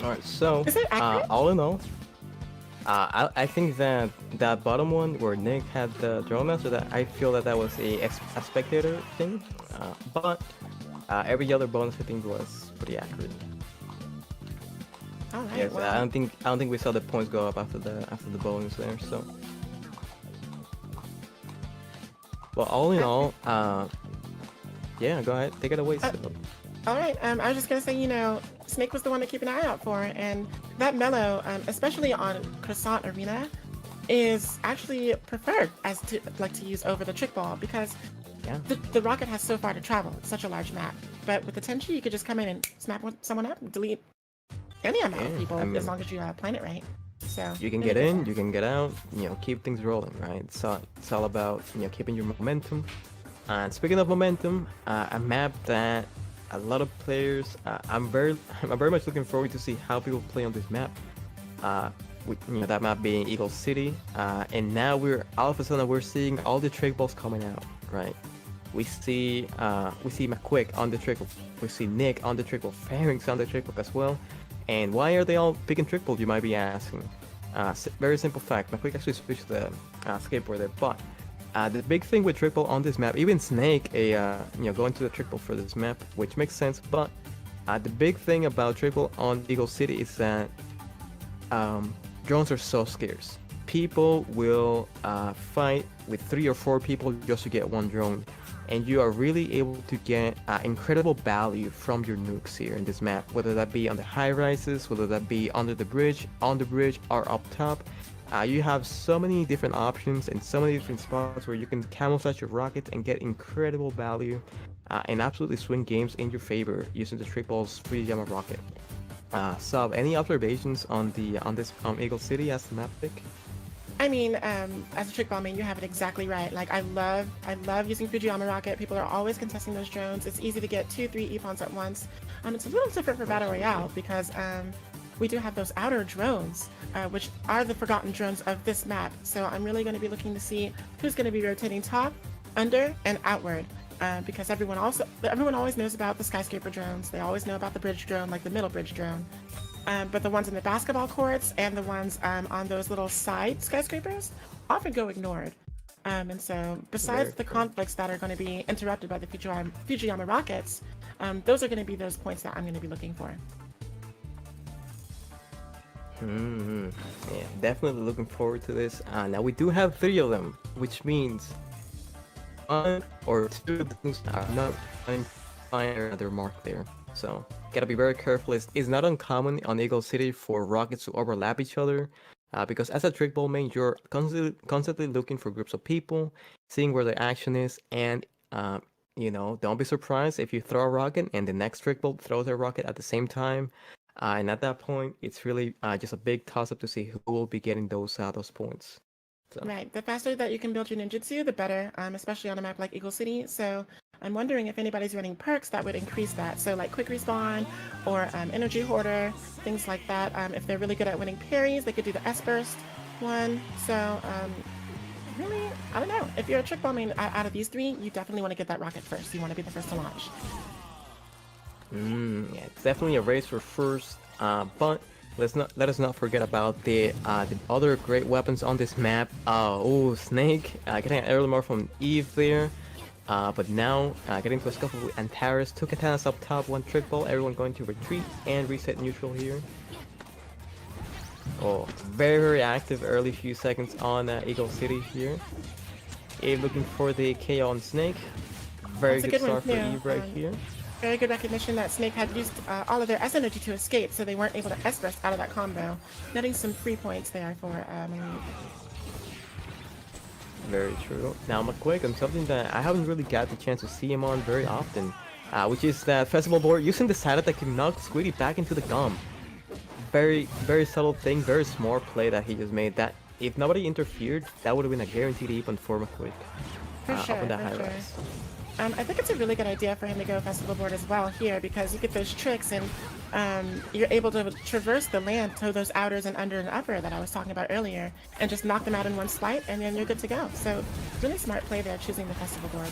Alright, so all in all, I think that that bottom one where Nick had the drone master, that I feel that was a spectator thing, but every other bonus I think was pretty accurate. All right. Yes, well. I don't think we saw the points go up after the bonus there. So, well, all in all, yeah, go ahead, take it away. All right. I was just gonna say, you know, Snake was the one to keep an eye out for, and that mellow, especially on Croissant Arena, is actually preferred as to use over the trick ball because the rocket has so far to travel. It's such a large map, but with the Tenchi, you could just come in and snap someone up, and delete any amount of people as long as you plan it right. So you can get in, you can get out, you know, keep things rolling, right? It's all about, you know, keeping your momentum. And speaking of momentum, a map that a lot of players, I'm very much looking forward to see how people play on this map. You know, that map being Eagle City, and now all of a sudden we're seeing all the trick balls coming out, right? We see McQuick on the trickle, we see Nick on the trickle, Pharynx on the trickle as well. And why are they all picking trickle, you might be asking? Very simple fact, McQuick actually switched the skateboard there, but the big thing with triple on this map, even Snake, going to the triple for this map, which makes sense, but the big thing about triple on Eagle City is that drones are so scarce. People will fight with 3 or 4 people just to get one drone, and you are really able to get incredible value from your nukes here in this map, whether that be on the high rises, whether that be under the bridge, on the bridge, or up top. You have so many different options and so many different spots where you can camouflage your rockets and get incredible value and absolutely swing games in your favor using the Triple's Fujiyama rocket. Sub, any observations on this Eagle City as the map pick? I mean, as a trick ball main, you have it exactly right. Like, I love using Fujiyama rocket. People are always contesting those drones. It's easy to get 2-3 Epons at once. It's a little different for Battle Royale because we do have those outer drones, which are the forgotten drones of this map. So I'm really going to be looking to see who's going to be rotating top, under, and outward. because everyone always knows about the skyscraper drones. They always know about the bridge drone, like the middle bridge drone. But the ones in the basketball courts and the ones on those little side skyscrapers often go ignored. And so, besides the conflicts that are going to be interrupted by the Fujiyama rockets, those are going to be those points that I'm going to be looking for. Yeah, definitely looking forward to this. Now we do have 3 of them, which means 1 or 2 of things are not find another mark there. So gotta be very careful. It's not uncommon on Eagle City for rockets to overlap each other. Because as a trick ball main, you're constantly looking for groups of people, seeing where the action is, and don't be surprised if you throw a rocket and the next trick ball throws a rocket at the same time. And at that point, it's really just a big toss-up to see who will be getting those points. So. Right. The faster that you can build your ninjutsu, the better, especially on a map like Eagle City. So I'm wondering if anybody's running perks that would increase that. So like quick respawn or energy hoarder, things like that. If they're really good at winning parries, they could do the S-burst one. So really, I don't know. If you're a trick ball main out of these 3, you definitely want to get that rocket first. You want to be the first to launch. Yeah, it's definitely a race for first, but let us not forget about the other great weapons on this map. Snake getting an early mark from Eve there, but now getting to a scuffle with Antares. 2 katanas up top, 1 trick ball. Everyone going to retreat and reset neutral here. Very active early few seconds on Eagle City here. Eve looking for the KO on Snake. Very good start for Eve right here. Very good recognition that Snake had used all of their S energy to escape, so they weren't able to S-burst out of that combo. Netting some free points there for Elite. Very true. Now McQuake on something that I haven't really got the chance to see him on very often, which is that festival board using the side that can knock Squiddy back into the gum. Very subtle thing, very smart play that he just made. That if nobody interfered, that would have been a guaranteed Epon for McQuake. For sure, up on that high sure. rise. I think it's a really good idea for him to go festival board as well here, because you get those tricks and you're able to traverse the land to those outers and under and upper that I was talking about earlier, and just knock them out in one swipe, and then you're good to go. So really smart play there, choosing the festival board.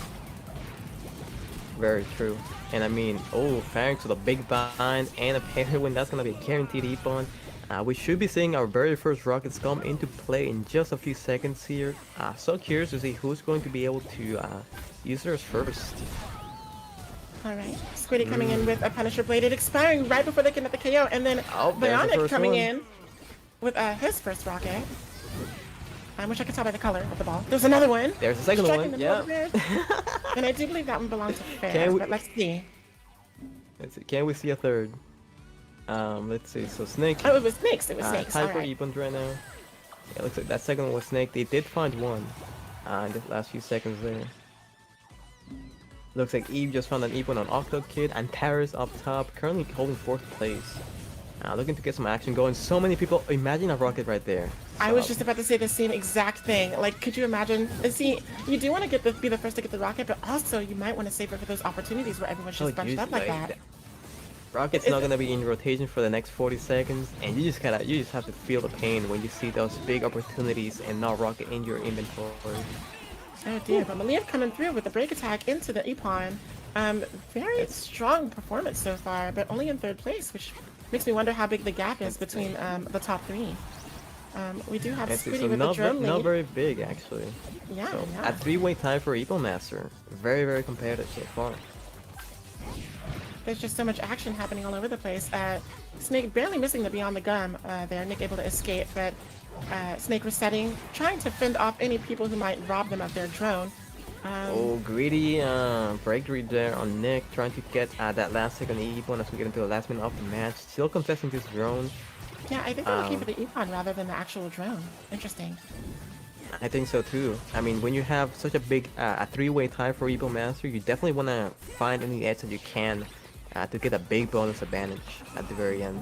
Very true. And I mean, Pharynx with a big bind and a parry win, that's gonna be a guaranteed Epon. We should be seeing our very first rockets come into play in just a few seconds here. So curious to see who's going to be able to use theirs first. Alright, Squiddy coming in with a Punisher Bladed, expiring right before they can get the KO, and then Bionic coming in with his first rocket. I wish I could tell by the color of the ball. There's another one. There's the second one, yeah. And I do believe that one belongs to Fair, but let's see. Can we see a third? Let's see. So Snake. Oh, it was Snakes. It was Snakes. Tied for Epon right now. Yeah, looks like that second one was Snake. They did find one in the last few seconds there. Looks like Eve just found an Epon on Octo Kid, and Taris up top, currently holding 4th place. Looking to get some action going. So many people. Imagine a rocket right there. I was just about to say the same exact thing. Like, could you imagine? See, you do want to be the first to get the rocket, but also you might want to save it for those opportunities where everyone's just bunched up like that. Rocket's not gonna be in rotation for the next 40 seconds, and you just have to feel the pain when you see those big opportunities and not rocket in your inventory. Oh dear, but Maliyev coming through with the break attack into the Epon. Very strong performance so far, but only in 3rd place, which makes me wonder how big the gap is between the top 3. We do have Squiddy with the drone lead. Not very big, actually. Yeah, so, yeah. A 3-way tie for Epon Master. Very competitive so far. There's just so much action happening all over the place. Snake barely missing the Beyond the Gum there. Nick able to escape, but Snake resetting, trying to fend off any people who might rob them of their drone. Greedy break read there on Nick, trying to get that last second Epon as we get into the last minute of the match. Still contesting this drone. Yeah, I think they're looking for the Epon rather than the actual drone. Interesting. I think so too. I mean, when you have such a big a 3-way tie for Epon Master, you definitely want to find any edge that you can to get a big bonus advantage at the very end.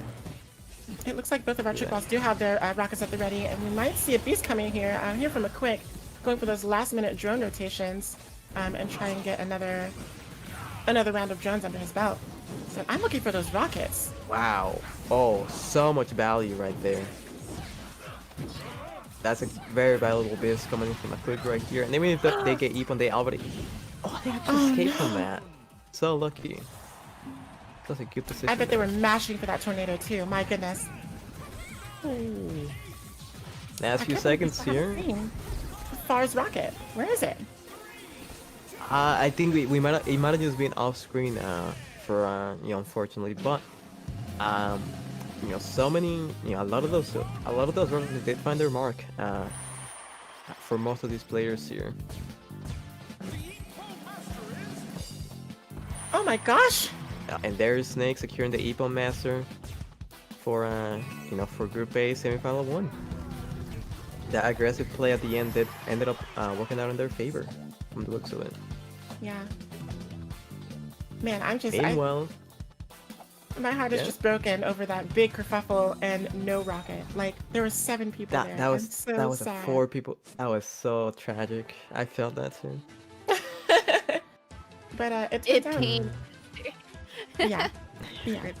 It looks like both of our trick balls do have their rockets at the ready, and we might see a beast coming here. Here from McQuick, going for those last-minute drone rotations, and try and get another round of drones under his belt. So I'm looking for those rockets. Wow! So much value right there. That's a very valuable beast coming in from McQuick right here. And even if they get Epon, they already Oh, they actually Oh, escaped from no. that. So lucky. That's a good position. I bet they there. were mashing for that tornado too. My goodness. Last I few can't believe we seconds still haven't here. seen Far's rocket. Where is it? I think we might have, it might have just been off screen for unfortunately, but um so many a lot of those rockets did find their mark for most of these players here. Oh my gosh! And there is Snake securing the Epon Master for for Group A semifinal 1. That aggressive play at the end that ended up working out in their favor from the looks of it. Yeah. Man, Meanwhile, my heart is Yeah. just broken over that big kerfuffle and no rocket. Like, there were 7 people there. that was I'm so that was sad. 4 people. That was so tragic. I felt that too. But it It turns out- came. Yeah. Yeah.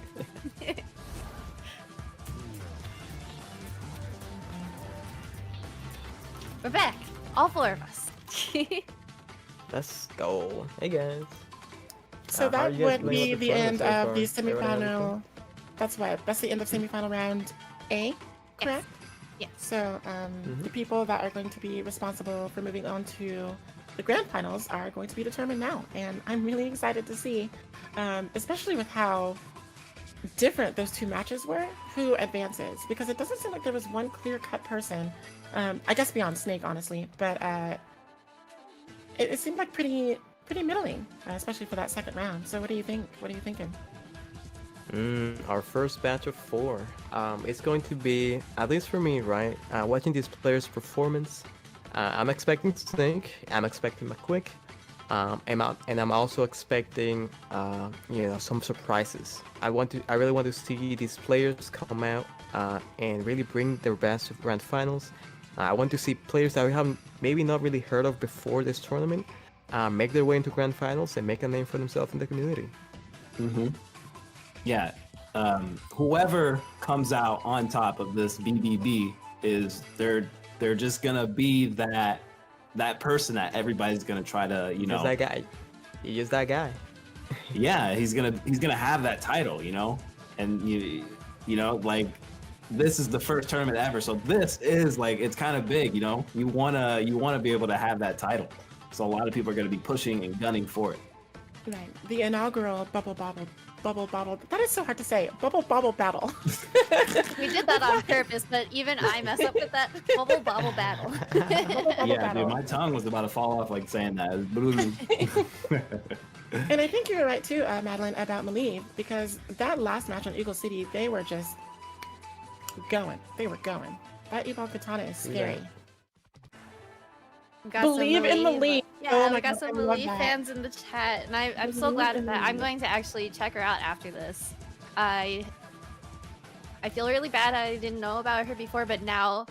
We're back. All 4 of us. Let's go. Hey guys. So how are that you guys would playing be with the the tournament end so of far? the Everyone have semifinal. That's the end of semifinal round A, correct? Yes. So the people that are going to be responsible for moving on to the grand finals are going to be determined now, and I'm really excited to see, especially with how different those 2 matches were, who advances, because it doesn't seem like there was one clear-cut person. I guess beyond Snake, honestly, but it seemed like pretty middling, especially for that second round. So what do you think? What are you thinking? Our first batch of 4. It's going to be, at least for me, right? Watching these players' performance, I'm expecting Snake. I'm expecting McQuick. And I'm also expecting, some surprises. I really want to see these players come out and really bring their best to grand finals. I want to see players that we haven't maybe not really heard of before this tournament make their way into grand finals and make a name for themselves in the community. Mm-hmm. Yeah. Whoever comes out on top of this BBB is they're just gonna be that person that everybody's gonna try to Just that guy. He is that guy. yeah, he's gonna have that title, and like this is the first tournament ever, so this is like it's kind of big, you wanna be able to have that title, so a lot of people are gonna be pushing and gunning for it. Right, the inaugural Bubble. That is so hard to say. Bubble battle. We did that on purpose, but even I mess up with that bubble bobble battle. Yeah, battle. dude, my tongue was about to fall off like saying that. And I think you're right too, Madeline, about Malieve, because that last match on Eagle City, they were just going. They were going. That Evil Katana is scary. Got Believe some in the Malie- league. Yeah, Oh we my got God, some I love Malie that. fans in the chat, and I'm so Believe glad in of that. the I'm league. going to actually check her out after this. I feel really bad I didn't know about her before, but now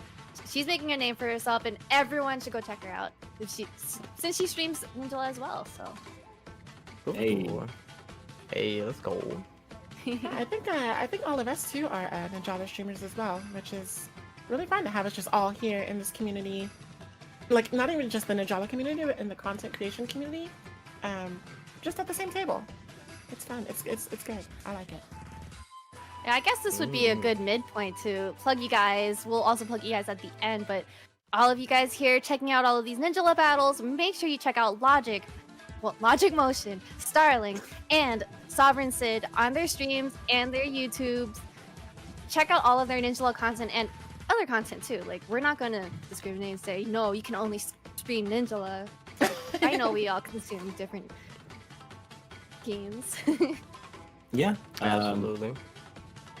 she's making a name for herself, and everyone should go check her out since she streams Ninjala as well. So Hey, let's go. Yeah, I think all of us too are Ninjala streamers as well, which is really fun to have us just all here in this community. Like, not even just the Ninjala community, but in the content creation community. Just at the same table. It's fun. It's good. I like it. yeah, I guess this would be a good midpoint to plug you guys. We'll also plug you guys at the end, but all of you guys here checking out all of these Ninjala battles, make sure you check out Logic Motion, Starling, and Sovereign Sid on their streams and their YouTubes. Check out all of their Ninjala content and other content too. Like, we're not gonna discriminate and say, no, you can only stream Ninjala. I know we all consume different games. Yeah, Absolutely.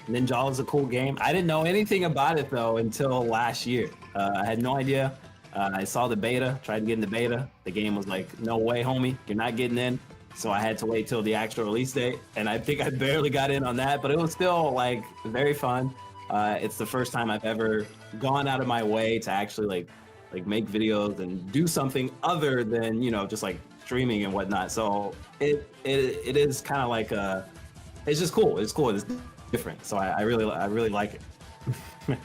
Ninjala is a cool game. I didn't know anything about it though until last year. I had no idea. I saw the beta, tried to get in the beta. The game was like, no way, homie, you're not getting in. So I had to wait till the actual release date, and I think I barely got in on that, but it was still like very fun. It's the first time I've ever gone out of my way to actually like make videos and do something other than just like streaming and whatnot. So it is kind of like it's just cool. It's cool. It's different. So I really like it.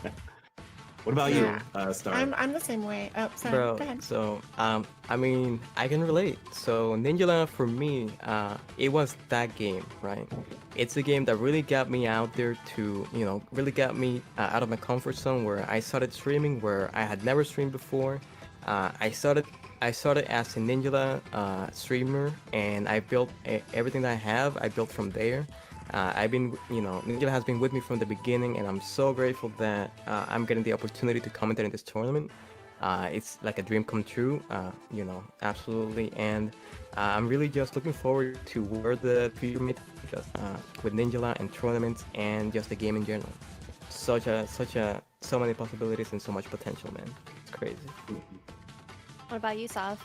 What about Yeah. you, Star? I'm the same way. Oh, sorry. Bro, Go ahead. so I mean, I can relate. So Ninjala for me, it was that game, right? It's a game that really got me out there to, really got me out of my comfort zone where I started streaming where I had never streamed before. I started as a Ninjala streamer, and I built everything that I have. I built from there. I've been, Ninja has been with me from the beginning, and I'm so grateful that I'm getting the opportunity to commentate in this tournament. It's like a dream come true, absolutely. And I'm really just looking forward to where the future may take us with Ninja and tournaments and just the game in general. So many possibilities and so much potential, man. It's crazy. What about you, Sav?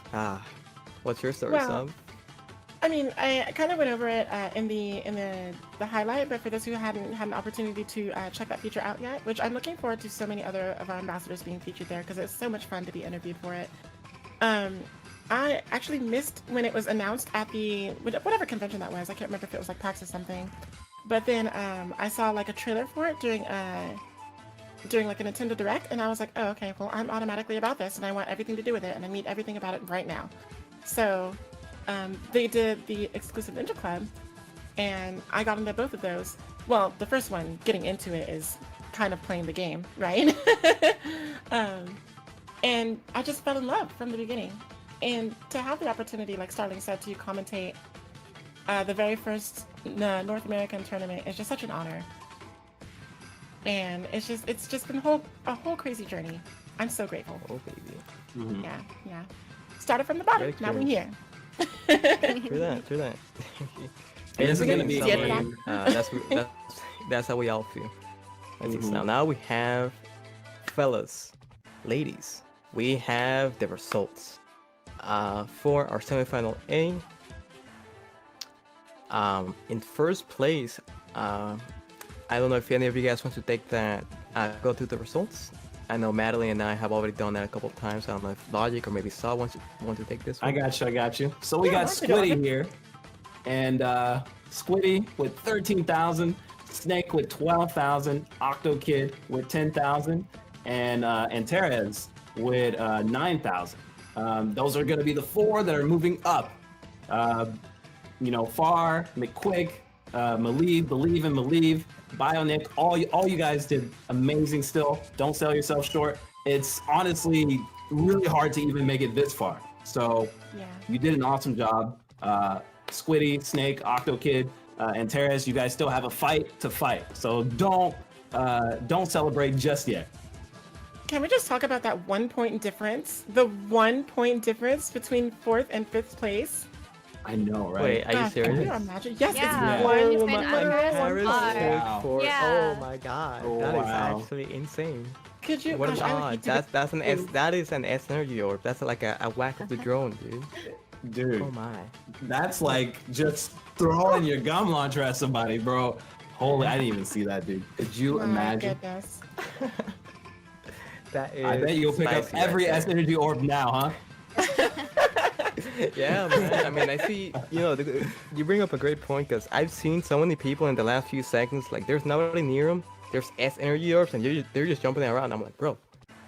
What's your story, Well, Sub? I mean, I kind of went over it in the highlight, but for those who hadn't had an opportunity to check that feature out yet, which I'm looking forward to so many other of our ambassadors being featured there because it's so much fun to be interviewed for it. I actually missed when it was announced at the whatever convention that was. I can't remember if it was like PAX or something. But then I saw like a trailer for it during like a Nintendo Direct, and I was like, oh, okay, well, I'm automatically about this, and I want everything to do with it, and I need everything about it right now. So they did the exclusive Ninja Club, and I got into both of those. Well, the first one, getting into it, is kind of playing the game, right? And I just fell in love from the beginning. And to have the opportunity, like Starling said, to commentate the very first North American tournament is just such an honor. And it's just been a whole crazy journey. I'm so grateful. Oh, baby. Mhm. Yeah. Started from the bottom, Great now we're experience. here. True that. And this is gonna be Yeah. game. That's how we all feel. That's it. Mhm. Now we have, fellas, ladies, we have the results for our semifinal A. In first place, I don't know if any of you guys want to take that, go through the results. I know Madeline and I have already done that a couple of times. I don't know if Logic or maybe Saw want to take this I one. got you. So we Yeah, got I can do it. Squiddy here, and Squiddy with 13,000, Snake with 12,000, Octo Kid with 10,000, and Terez with 9,000. Those are going to be the four that are moving up. Far, McQuick, Believe and Believe, Bionic, all you guys did amazing still. Don't sell yourself short. It's honestly really hard to even make it this far. So Yeah. you did an awesome job. Squiddy, Snake, Octo Kid, and Terez, you guys still have a fight to fight. So don't celebrate just yet. Can we just talk about that 1 point difference? The 1 point difference between 4th and 5th place? I know, right? Wait, are you Gosh, can you serious? imagine? Yes, Yeah. it's You've one. been under par. Wow. Yeah. Oh my god, Oh, that is wow. actually insane. Could you? What Gosh, an I would odd. hate to be- That is an S energy orb. That's like a whack of the drone, dude. Dude, Oh my. that's like just throwing your gum launcher at somebody, bro. Holy, I didn't even see that, dude. Could you My imagine? goodness. That is. I bet you'll pick up spicy right every there. S energy orb now, huh? Yeah, man. I mean, I see. You bring up a great point because I've seen so many people in the last few seconds. Like, there's nobody near them. There's S energy orbs, and they're just jumping around. I'm like, bro,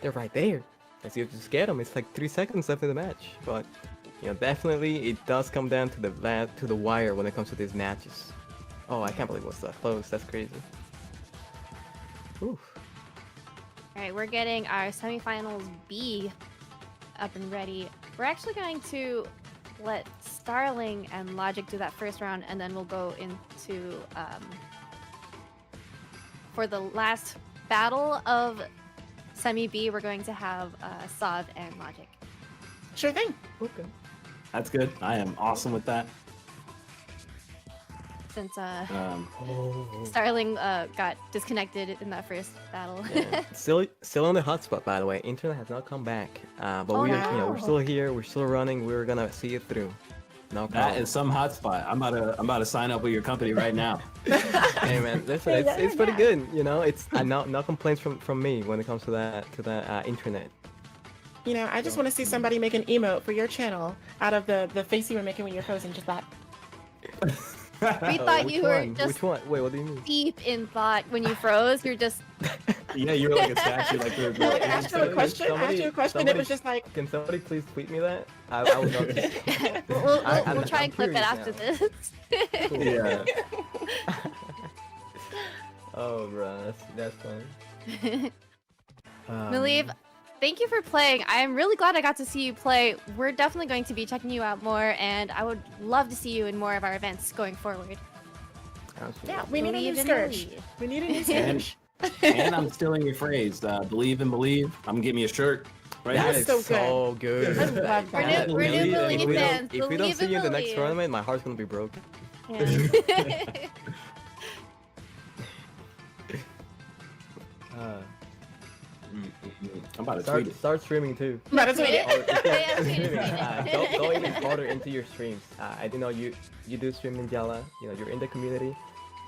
they're right there. I see if you just get them. It's like 3 seconds left in the match. But definitely it does come down to the wire when it comes to these matches. Oh, I can't believe it was that close. That's crazy. Oof. All right, we're getting our semifinals B up and ready. We're actually going to let Starling and Logic do that first round, and then we'll go into for the last battle of semi B. We're going to have Sav and Logic. Sure thing. Okay. That's good. I am awesome with that. Since Oh. Starling got disconnected in that first battle. Yeah. Still on the hotspot, by the way. Internet has not come back. But Oh, we're no. we're still here. We're still running. We're gonna see it through. No That problem. is some hotspot. I'm about to sign up with your company right now. Hey man, listen, it's pretty good. It's no complaints from me when it comes to that internet. I just want to see somebody make an emote for your channel out of the face you were making when you're frozen, just that. We thought Which you were one? just Which one? Wait, what do you mean? deep in thought when you froze. You're just Yeah, you were like a statue, like the. No, like, I asked you a question. I asked you a question. It was just like, Can somebody please tweet me that? I would love to. We'll try and clip it curious after now. this. Cool. Yeah. Oh, bro, that's fun. Maliv, thank you for playing. I am really glad I got to see you play. We're definitely going to be checking you out more, and I would love to see you in more of our events going forward. Absolutely. yeah, we need a new Believe in scourge. Maliv. We need a new And, scourge. and I'm stealing your phrase. Believe and believe. I'm gonna give me a shirt. Right That here. is so so good. I love We're that. new, we're new Believe- Maliv fans. If we don't Believe see you in the next Maliv. tournament, my heart's gonna be broken. Yeah. I'm about to tweet Start it. start streaming too. That is Tweet it. it. Or, Yeah, tweet streaming. it. Go even harder into your streams. I do know you do stream Ninjala. You know you're in the community.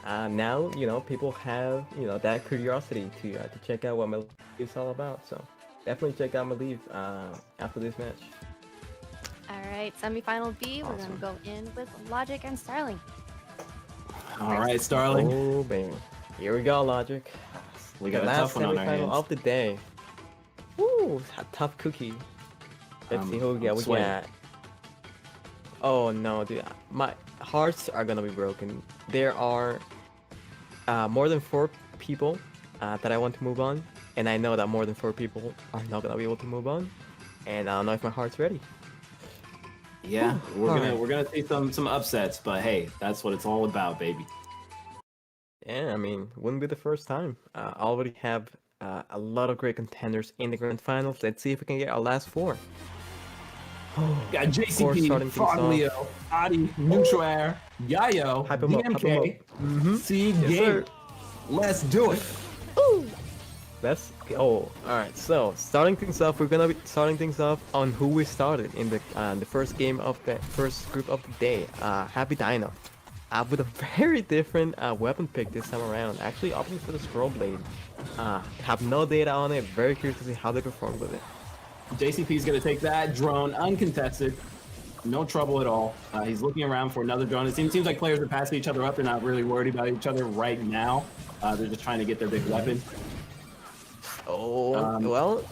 Now you know people have that curiosity to check out what Maliv is all about. So definitely check out Maliv after this match. All right, semifinal B. We're Awesome. gonna go in with Logic and Starling. All right, Starling. Oh baby, here we go, Logic. We The got a last tough one on our semifinal hands. of the day. Woo, a tough cookie. Let's see who we I'm got. sweating. Oh no, dude, my hearts are gonna be broken. There are more than 4 people that I want to move on, and I know that more than 4 people are not gonna be able to move on, and I don't know if my heart's ready. Yeah, All right. we're gonna see some upsets, but hey, that's what it's all about, baby. Yeah, I mean, wouldn't be the first time. I already have a lot of great contenders in the grand finals. Let's see if we can get our last 4. Got course, JCP, starting things off. Foglio, Adi, Neutral Air, Yayo, Hype 'em up, hype 'em DMK, Mhm. C Yes, Game. sir. Let's do it. Let's go. All right. So starting things off, we're gonna be starting things off on who we started in the first game of the first group of the day. Happy Dino, with a very different weapon pick this time around. Actually opting for the scroll blade. Have no data on it. Very curious to see how they perform with it. JCP's gonna take that drone uncontested. No trouble at all. He's looking around for another drone. It seems like players are passing each other up. They're not really worried about each other right now. They're just trying to get their big weapon. Oh Um, well.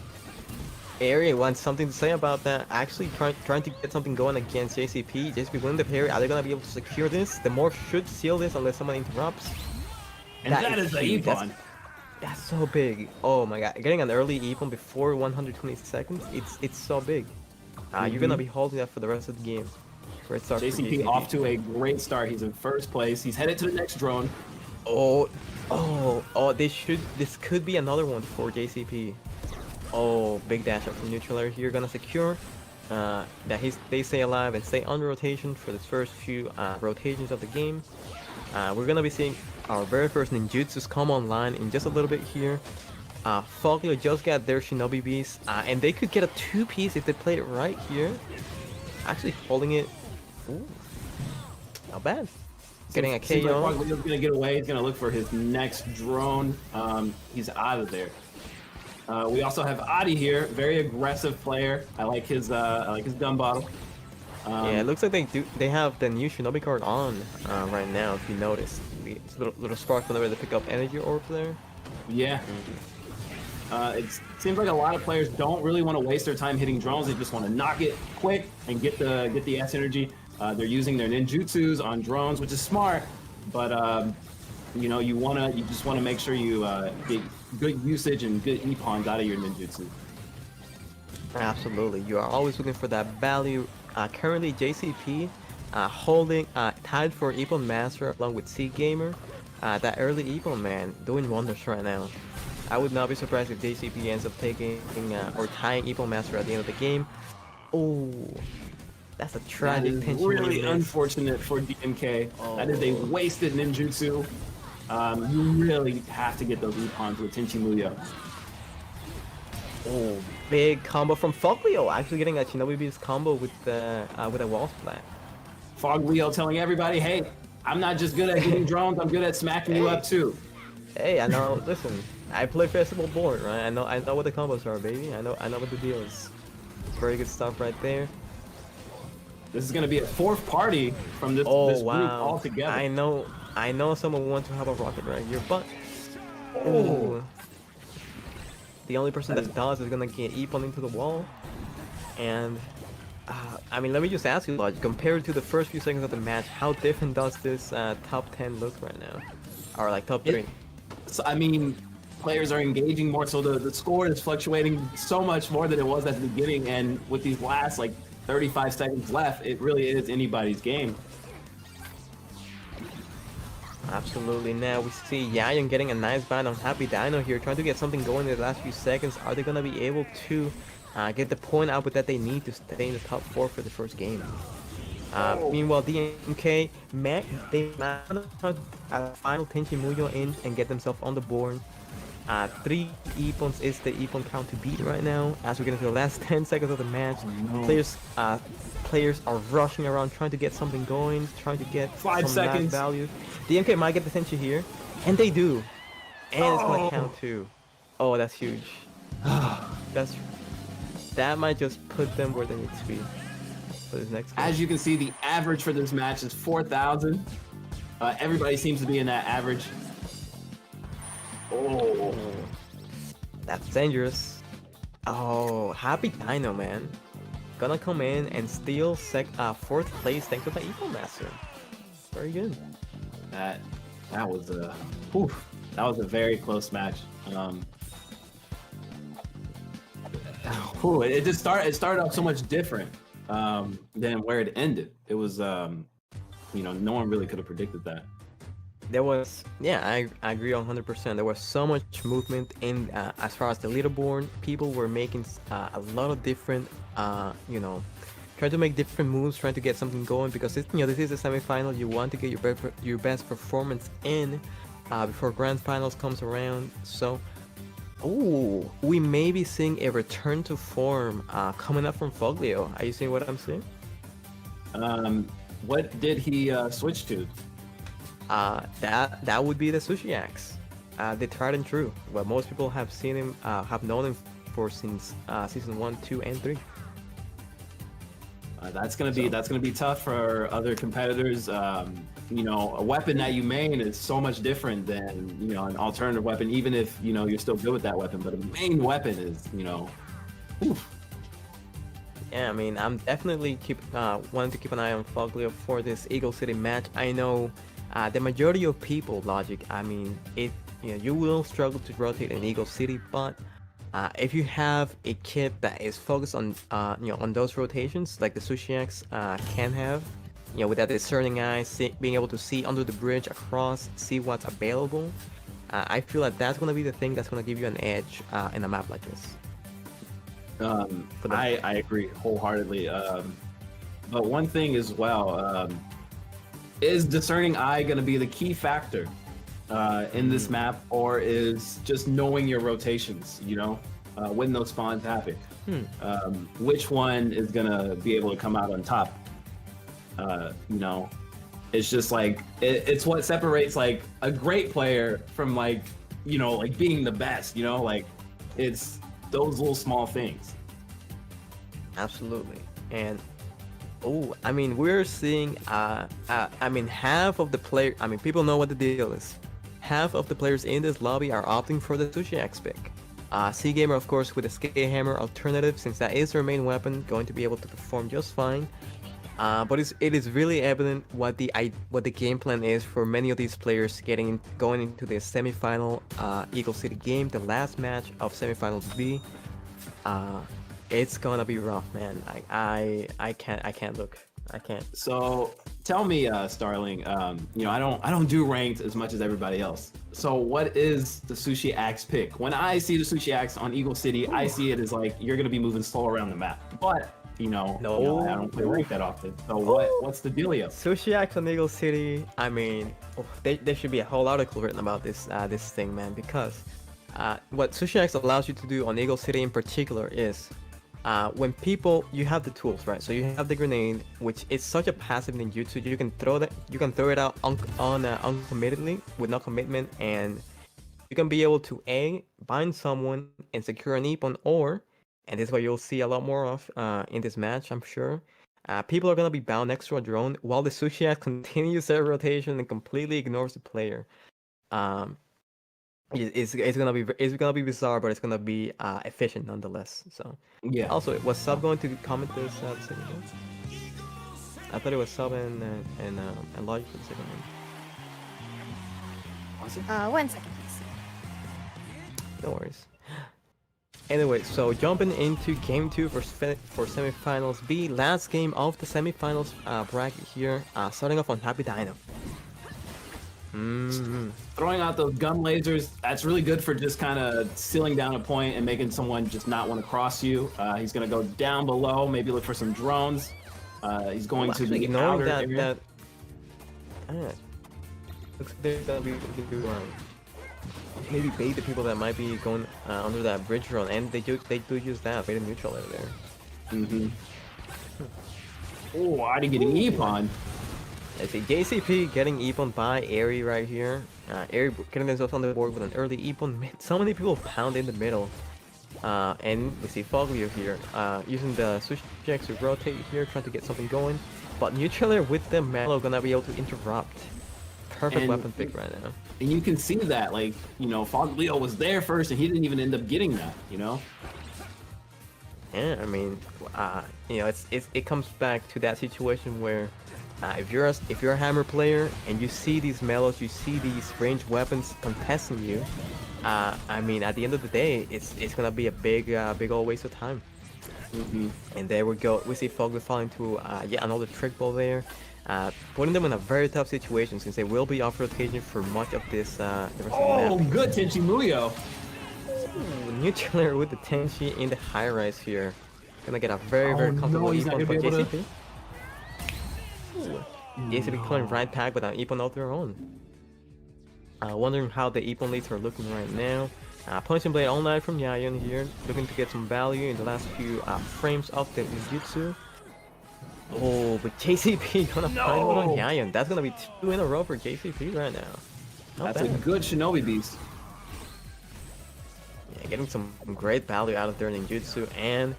Ari wants something to say about that. Actually trying to get something going against JCP. JCP winning the parry. Are they gonna be able to secure this? The morph should seal this unless someone interrupts. And that is the huge. Epon. That's so big. Oh my god. Getting an early Epon before 120 seconds, it's so big. You're gonna be holding that for the rest of the game. Where it starts for JCP off to a great start. He's in first place. He's headed to the next drone. This could be another one for JCP. Oh, big dash up from neutral air here, gonna secure that they stay alive and stay on rotation for the first few rotations of the game. We're gonna be seeing our very first ninjutsus come online in just a little bit here. Foglio just got their Shinobi Beast, and they could get a 2-piece if they play it right here. Actually holding it. Ooh, not bad. Getting a Seems like KO. Foglio's gonna get away. He's gonna look for his next drone. He's out of there. We also have Adi here, very aggressive player. I like his gun bottle. Yeah, it looks like they have the new Shinobi card on right now. If you notice, the little spark whenever they pick up energy orbs there. Yeah. It seems like a lot of players don't really want to waste their time hitting drones. They just want to knock it quick and get the S energy. They're using their ninjutsus on drones, which is smart. But you just want to make sure you get good usage and good epons out of your ninjutsu. Absolutely, you are always looking for that value. Currently, JCP holding tied for Epon Master along with C Gamer. That early Epon man doing wonders right now. I would not be surprised if JCP ends up taking or tying Epon Master at the end of the game. Oh, that's a tragic That is tension. really miss. unfortunate for DMK. That is a wasted ninjutsu. You really have to get those epons with Tenchi Muyo. Oh, big combo from Foglio. Actually getting a Shinobi Beast combo with a wall splat. Foglio telling everybody, hey, I'm not just good at getting drones, I'm good at smacking you up too. Hey, I know. Listen, I play festival board, right? I know what the combos are, baby. I know what the deal is. Very good stuff right there. This is gonna be a fourth party from this Oh group wow! all together. I know someone wants to have a rocket right here, but oh, The only person that does is gonna get Epon into the wall. And I mean, let me just ask you, Lodge, compared to the first few seconds of the match, how different does this top 10 look right now? Or like top 3? So, I mean, players are engaging more, so the score is fluctuating so much more than it was at the beginning. And with these last like 35 seconds left, it really is anybody's game. Absolutely. Now we see Yayan getting a nice ban on Happy Dino here, trying to get something going in the last few seconds. Are they going to be able to get the point output that they need to stay in the top 4 for the first game? Meanwhile, DMK, they managed to final Tenchi Muyo in and get themselves on the board. 3 Epons is the Epon count to beat right now. As we get into the last 10 seconds of the match, players are rushing around trying to get something going, trying to get 5 some seconds. nice value. DMK might get the Tenchi here, and they do. And it's gonna count too. Oh, that's huge. That might just put them where they need to be for this next game. As you can see, the average for this match is 4,000. Everybody seems to be in that average. Oh, that's dangerous. Oh, Happy Dino, man. Gonna come in and steal 4th place thanks to the Eco Master. Very good. that was a very close match. It started off so much different than where it ended. It was no one really could have predicted that. There was, yeah, I agree 100%. There was so much movement in as far as the leaderboard. People were making a lot of different, trying to make different moves, trying to get something going because this is a semifinal. You want to get your best performance in before grand finals comes around. So, we may be seeing a return to form coming up from Foglio. Are you seeing what I'm seeing? What did he switch to? That would be the Sushi Axe, the tried and true. What most people have seen him, have known him for since season 1, 2, and 3. That's gonna be tough for other competitors. A weapon that you main is so much different than an alternative weapon, even if you're still good with that weapon. But a main weapon is oof. Yeah, I mean, I'm definitely wanting to keep an eye on Foglio for this Eagle City match. I know the majority of people, Logic, I mean, you will struggle to rotate in Eagle City, but if you have a kit that is focused on on those rotations, like the Sushi X can have, with that discerning eye, being able to see under the bridge, across, see what's available, I feel like that's gonna be the thing that's gonna give you an edge in a map like this. I agree wholeheartedly. But one thing as well, is discerning eye going to be the key factor in this map, or is just knowing your rotations, when those spawns happen? Which one is going to be able to come out on top? It's just like, it's what separates like a great player from being the best, it's those little small things. Absolutely. And I mean, we're seeing half of the player, people know what the deal is. Half of the players in this lobby are opting for the Sushi X pick. C-Gamer, of course, with the Skate Hammer alternative, since that is their main weapon, going to be able to perform just fine. But it is really evident what the game plan is for many of these players going into the semifinal Eagle City game, the last match of semifinal B. It's gonna be rough, man. I can't look. I can't. So tell me, Starling. I don't do ranked as much as everybody else. So what is the Sushi Axe pick? When I see the Sushi Axe on Eagle City, I see it as like you're gonna be moving slow around the map. But I don't play ranked that often. So what's the dealio? Sushi Axe on Eagle City. I mean, there should be a whole article written about this thing, man. Because what Sushi Axe allows you to do on Eagle City in particular is when you have the tools, right? So you have the grenade, which is such a passive ninjutsu. You can throw it out uncommittedly with no commitment, and you can be able to bind someone and secure an Ippon, and this is what you'll see a lot more of in this match, I'm sure. People are gonna be bound next to a drone while the Sushi Axe continues their rotation and completely ignores the player. It's gonna be bizarre, but it's gonna be efficient nonetheless. So Yeah. also, was Sub going to comment this the second one? I thought it was Sub and Logic for the second one. Was it? 1 second, please. No worries. Anyway, so jumping into game 2 for semifinals B, last game of the semifinals bracket here. Starting off on Happy Dino. Throwing out those gun lasers, that's really good for just kind of sealing down a point and making someone just not want to cross you. He's going to go down below, maybe look for some drones. He's going to Actually, the ignoring outer area. Looks like they're gonna be looking to maybe bait the people that might be going under that bridge drone, and they do use that bait a neutral over there. Oh, already getting Epon. Let's see, JCP getting Epon by Airy right here. Airy getting themselves on the board with an early Epon. So many people pound in the middle. And we see Foglio here using the switch checks to rotate here, trying to get something going. But Neutraler with the Mallow gonna be able to interrupt. Perfect weapon pick right now. And you can see that, like, you know, Foglio was there first and he didn't even end up getting that, you know? Yeah, I mean, you know, it comes back to that situation where if you're a hammer player and you see these mellows, you see these ranged weapons contesting you. I mean, at the end of the day, it's gonna be a big old waste of time. And there we go. We see Foglio falling to yet another trick ball there, putting them in a very tough situation since they will be off rotation for much of this. The rest Oh, of the map. good Tenchi Muyo. Neutraler with the Tenchi in the high rise here. Gonna get a very comfortable no, he's not Epon for gonna be able to- JCP. JCP calling right back with an Epon of their own. Wondering how the Epon leads are looking right now. Punching Blade all night from Yayan here, looking to get some value in the last few frames of the ninjutsu. Oh, but JCP gonna find one on Yayan. That's gonna be 2 in a row for JCP right now. Not That's a bad. good Shinobi beast. Yeah, getting some great value out of their ninjutsu, and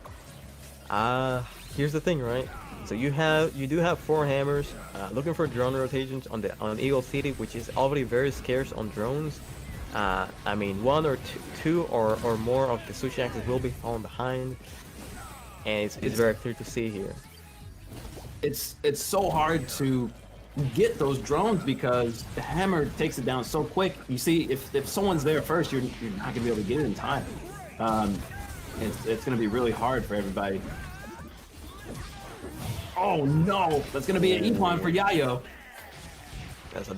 here's the thing, right? So you do have 4 hammers, looking for drone rotations on Eagle City, which is already very scarce on drones. I mean, 1 or 2 or more of the sushi axes will be falling behind, and it's very clear to see here. It's so hard to get those drones because the hammer takes it down so quick. You see, if someone's there first, you're not gonna be able to get it in time. It's gonna be really hard for everybody. Oh no, that's gonna be an Epon for Yayo. That's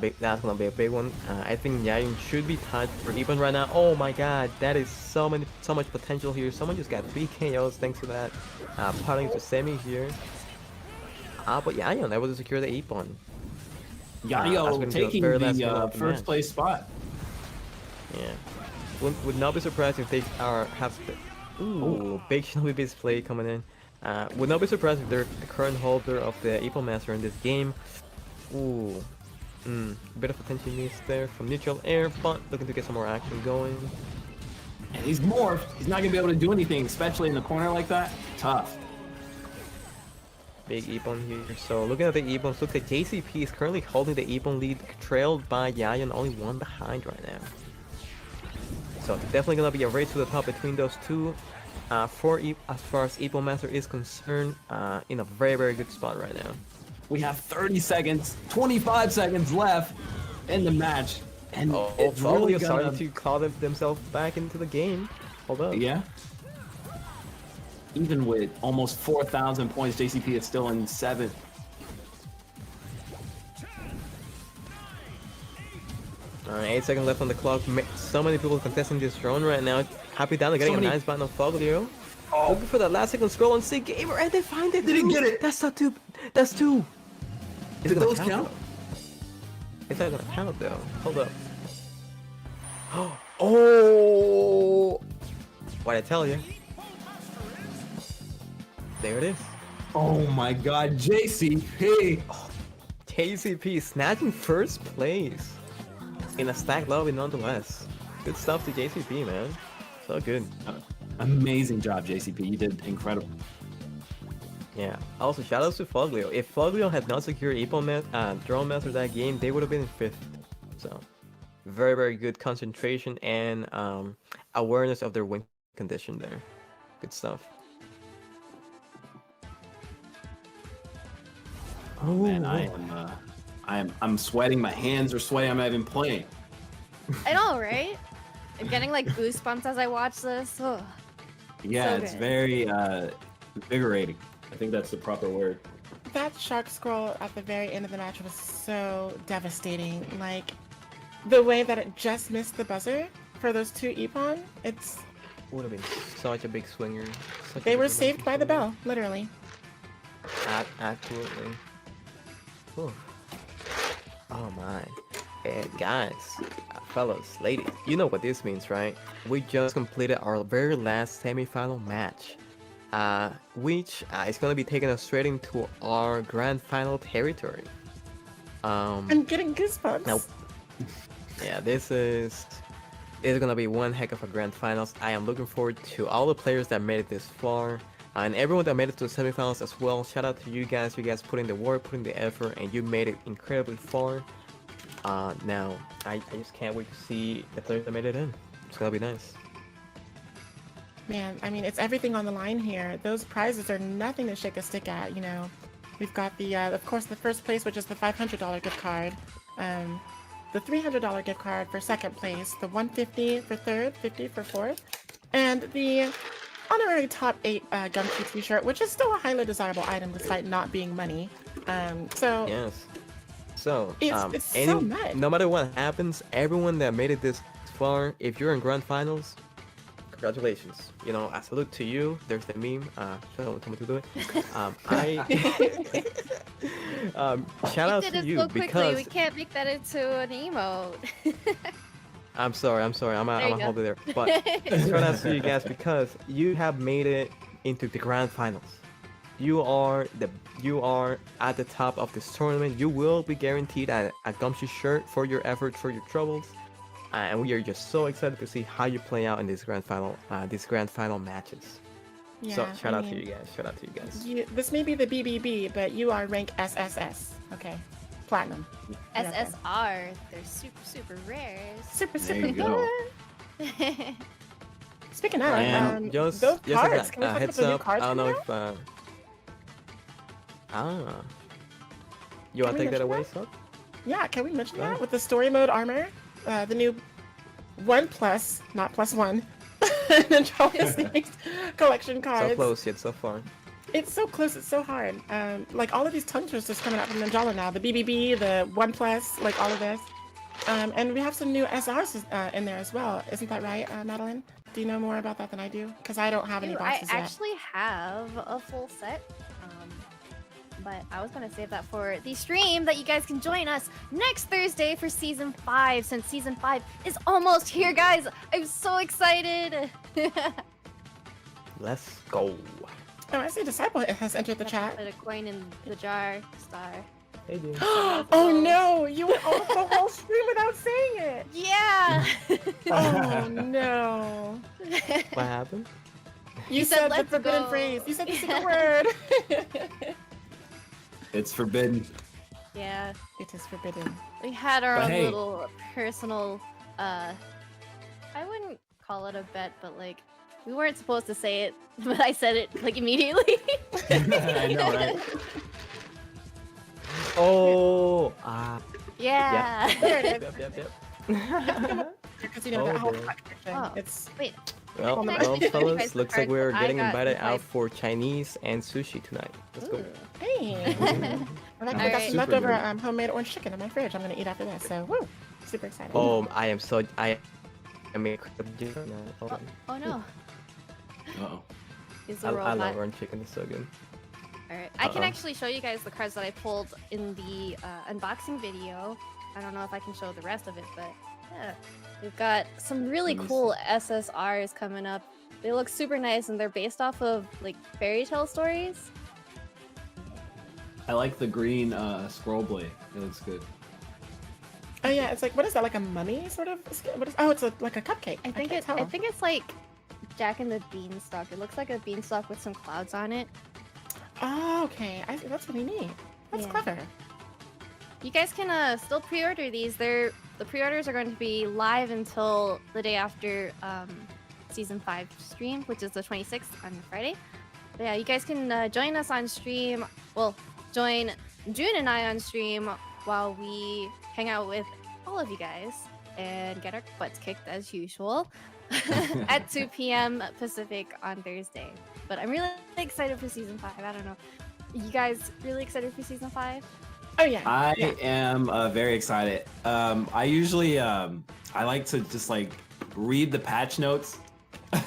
gonna be a big one. I think Yayan should be tied for Epon right now. Oh my god, that is so much potential here. Someone just got 3 KOs thanks to that. Putting to semi here. But Yayan able to secure the Epon. Yayo taking the first place spot. Yeah. Would not be surprised if they have big Shinobi Beast play coming in. Would not be surprised if they're the current holder of the Epon Master in this game. Ooh. Bit of attention miss there from neutral air, but looking to get some more action going. And he's morphed. He's not gonna be able to do anything, especially in the corner like that. Tough. Big Epon here. So looking at the Epons, looks like JCP is currently holding the Epon lead, trailed by Yayan, only 1 behind right now. So definitely gonna be a race to the top between those two. As far as Epon Master is concerned, in a very good spot right now. We have 30 seconds, 25 seconds left in the match. And it's really starting to call themselves back into the game. Hold up. Yeah. Even with almost 4,000 points, JCP is still in 7th. Alright, 8 seconds left on the clock. So many people contesting this drone right now. Happy down, getting a nice button on Foglio. Looking for that last second scroll on Sig Gamer, and they find it. Didn't get it. That's not 2. That's 2. Is it Those gonna count? It's not gonna count though. Hold up. Oh! What'd I tell you? There it is. Oh my god, JCP! JCP snatching first place in a stacked lobby nonetheless. Good stuff to JCP, man. So good. Amazing job, JCP. You did incredible. Yeah. Also, shoutouts to Foglio. If Foglio had not secured Epon Drone Master that game, they would have been in 5th. So, very, very good concentration and awareness of their win condition there. Good stuff. Oh man, Ooh. I'm sweating. My hands are sweating. I'm not even playing. I know, right? I'm getting like goosebumps as I watch this. Oh, Yeah, so it's good. very invigorating. I think that's the proper word. That shark scroll at the very end of the match was so devastating. Like, the way that it just missed the buzzer for those two Epon, it's Would have been such a big swinger. Such a they big were momentum saved by the swinger. bell, literally. Absolutely. Whew. Oh my. Hey, guys, fellas, ladies, you know what this means, right? We just completed our very last semi-final match, which is gonna be taking us straight into our grand final territory. I'm getting goosebumps. Now, yeah, this is gonna be one heck of a grand finals. I am looking forward to all the players that made it this far, and everyone that made it to the semifinals as well. Shout out to you guys. You guys put in the work, put in the effort, and you made it incredibly far. Now I just can't wait to see the players that made it in. It's gonna be nice. Man, I mean, it's everything on the line here. Those prizes are nothing to shake a stick at, you know. We've got the, of course, the first place, which is the $500 gift card. The $300 gift card for second place, the $150 for third, $50 for fourth, and the honorary top 8 Gumshoe t-shirt, which is still a highly desirable item despite not being money. So Yes. So it's so much. no matter what happens, everyone that made it this far, if you're in grand finals, congratulations. You know, I salute to you. There's the meme. Tell me to do it. Shout out did to it you so quickly. because We can't make that into an emote. I'm sorry. I'm There you gonna go. hold it there. But shout out to you guys because you have made it into the grand finals. You are at the top of this tournament. You will be guaranteed a Gumshoe shirt for your efforts, for your troubles, and we are just so excited to see how you play out in this grand final matches. Yeah, So shout I out to mean, you guys. Shout out to you guys. this may be the BBB, but you are rank SSS. Okay, platinum. You're up there. SSR. They're super rares. Super There super you go. good. Speaking of, And those Just cards. a Can we talk about heads the new up. cards? I don't know coming out? if you want Can to we take that mention away, that? Sub? Yeah, can we mention Yeah. that with the story mode armor? The new 1+, not +1, Ninjala Series collection So cards. close yet so far. It's so close, it's so hard. Like all of these tongue twisters coming out from Ninjala now. The BBB, the 1+, like all of this. And we have some new SRs in there as well. Isn't that right, Madeline? Do you know more about that than I do? Because I don't have any I boxes yet. actually have a full set, but I was gonna save that for the stream that you guys can join us next Thursday for season 5. Since season 5 is almost here, guys, I'm so excited. Let's go. Oh, I see Disciple has entered the chat. Put a coin in the jar, star. Hey, dude. Oh no, you went off the whole stream without saying it. Yeah. Oh no. What happened? You said said the let's forbidden go. phrase. You said the secret word. It's forbidden. Yeah. It is forbidden. We had our But own hey. little personal, I wouldn't call it a bet, but like, we weren't supposed to say it, but I said it like immediately. I know, right? Oh, Yeah. There it is. yep. Because you know Oh, that whole dear. connection. Oh. It's Wait. Well, can well, actually show you fellas, guys the looks like cards we're that I getting got invited inside. out for Chinese and sushi tonight. Let's go. hey. In fact, I got Alright. some leftover Super homemade orange chicken in my fridge. I'm gonna eat after this. So woo, super excited. Oh, I mean, different now. Hold on. Oh no. Uh-oh. Is a I robot. love orange chicken. It's so good. Alright. I can Uh-oh. actually show you guys the cards that I pulled in the unboxing video. I don't know if I can show the rest of it, but yeah. We've got some really Let me cool SSRs coming up. They look super nice and they're based off of like fairy tale stories. I like the green scroll blade. It looks good. Oh yeah, it's like what is that? Like a mummy sort of? What is? Oh, it's like a cupcake. I think can't tell. I think it's like Jack and the Beanstalk. It looks like a beanstalk with some clouds on it. Oh, okay. That's really neat. That's Yeah. clever. You guys can still pre-order these. They're the pre-orders are going to be live until the day after season 5 stream, which is the 26th on Friday. But yeah, you guys can join us on stream. Well, join June and I on stream while we hang out with all of you guys and get our butts kicked as usual at 2 p.m. Pacific on Thursday. But I'm really excited for season 5. I don't know. You guys really excited for season 5? Oh yeah. I am very excited. I usually I like to just like read the patch notes.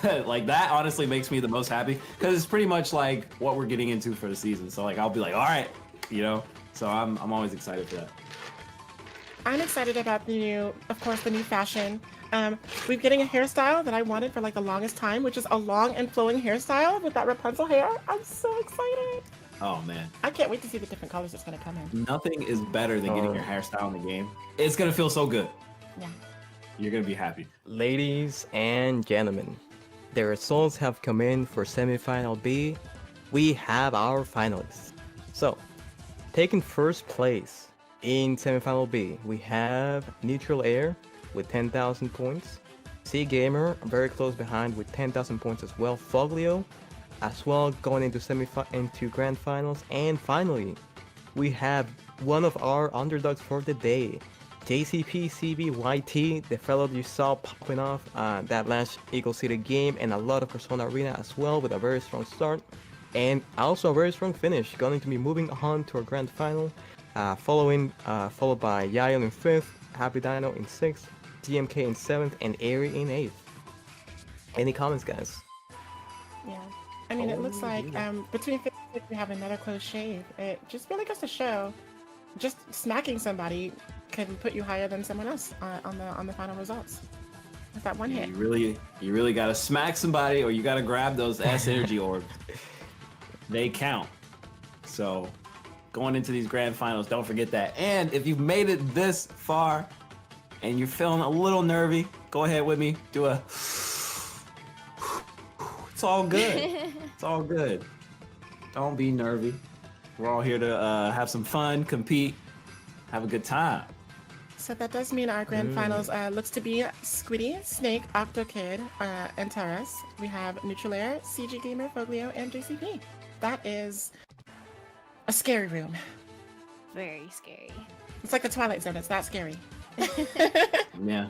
Like that honestly makes me the most happy because it's pretty much like what we're getting into for the season. So like I'll be like, all right, you know. So I'm always excited for that. I'm excited about the new, of course, the new fashion. We're getting a hairstyle that I wanted for like the longest time, which is a long and flowing hairstyle with that Rapunzel hair. I'm so excited. Oh man, I can't wait to see the different colors it's gonna come in. nothing is better than getting your hairstyle in the game. It's gonna feel so good. Yeah. You're gonna be happy. Ladies and gentlemen, the results have come in for semifinal B. We have our finalists. So, taking first place in semifinal B, we have Neutral Air with 10,000 points. C Gamer very close behind with 10,000 points as well. Foglio as well going into grand finals. And finally, we have one of our underdogs for the day, JCP CBYT, the fellow you saw popping off that last Eagle City game and a lot of Persona Arena as well with a very strong start and also a very strong finish, going to be moving on to our grand final, followed by Yael in 5th, Happy Dino in 6th, GMK in 7th, and Airy in 8th. Any comments, guys? Yeah. I mean, it looks like between 5th and 6th we have another close shave. It just really goes to show, just smacking somebody can put you higher than someone else on the final results. With that one hit. You really gotta smack somebody, or you gotta grab those S energy orbs. They count. So, going into these grand finals, don't forget that. And if you've made it this far, and you're feeling a little nervy, go ahead with me. Do a. It's all good. It's all good. Don't be nervy. We're all here to have some fun, compete, have a good time. So that does mean our grand finals looks to be Squiddy, Snake, OctoKid, and Terrace. We have Neutral Air, CG Gamer, Foglio, and JCP. That is a scary room. Very scary. It's like the Twilight Zone. It's that scary. Yeah.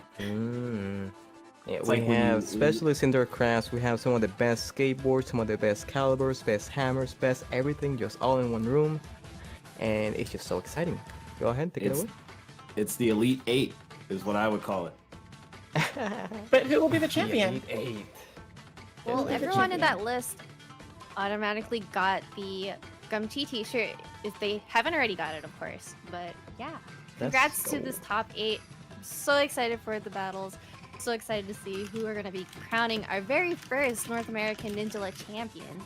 Yeah, It's we like when have you- specialists in their crafts. We have some of the best skateboards, some of the best calibers, best hammers, best everything, just all in one room. And it's just so exciting. Go ahead, take it away. It's the Elite 8, is what I would call it. But who will be the champion? The Elite 8. Well, Yes, everyone champion. in that list automatically got the Gumchi t-shirt if they haven't already got it, of course. But yeah, congrats to this top 8. I'm so excited for the battles. So excited to see who are going to be crowning our very first North American Ninjala champion.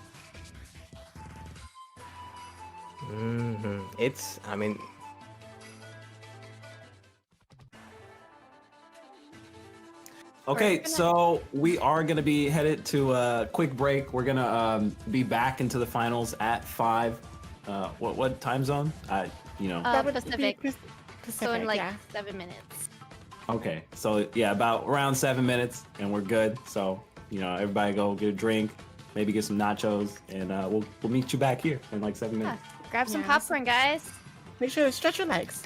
It's, I mean, Okay, so we are going to be headed to a quick break. We're going to be back into the finals at 5. What time zone? That would be Pacific. Pacific, So in like yeah. 7 minutes. Okay, so yeah, about around 7 minutes, and we're good. So everybody go get a drink, maybe get some nachos, and we'll meet you back here in like 7 Yeah. minutes. Grab some Yeah, popcorn, guys. Make sure to stretch your legs.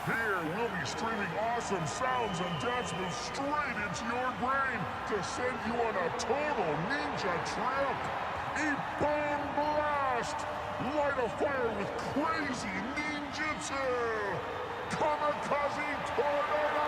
Here, we'll be streaming awesome sounds and dance moves straight into your brain to send you on a total ninja trip. Ippon Blast! Light a fire with crazy ninjutsu! Kamikaze Tornado!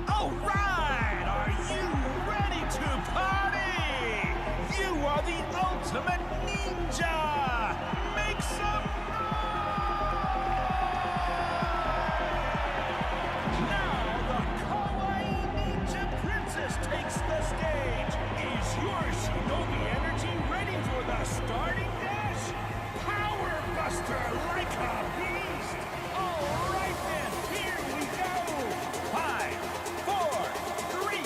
All right, are you ready to party? You are the ultimate ninja. Make some noise! Now the Kawaii Ninja Princess takes the stage. Is your shinobi energy ready for the starting dash? Power Buster like a beast. All right then, here we go. 5, 4, 3,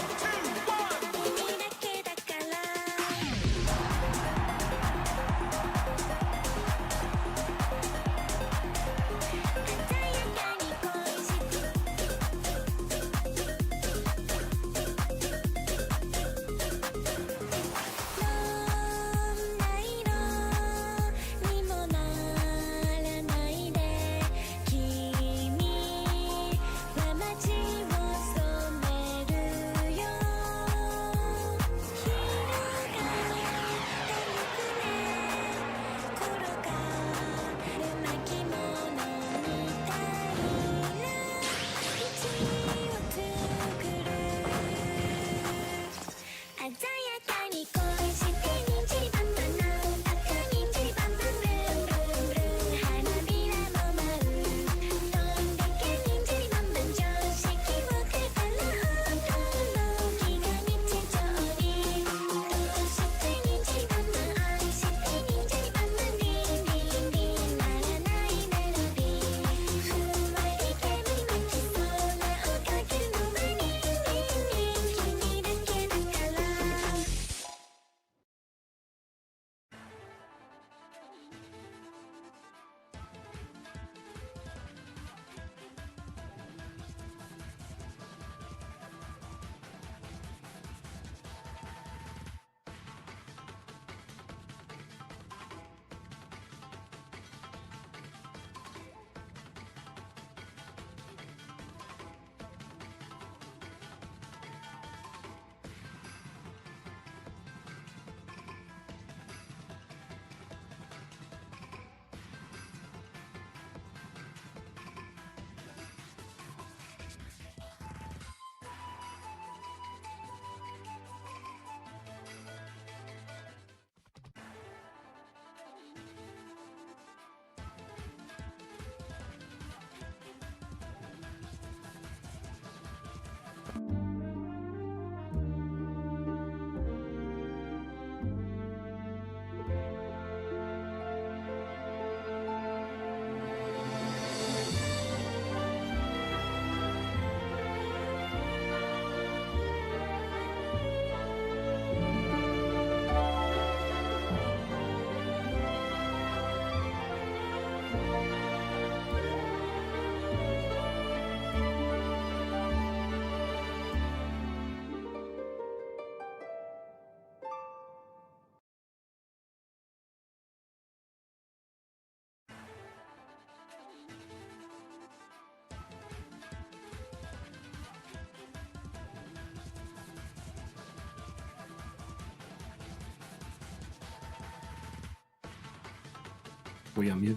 We on mute.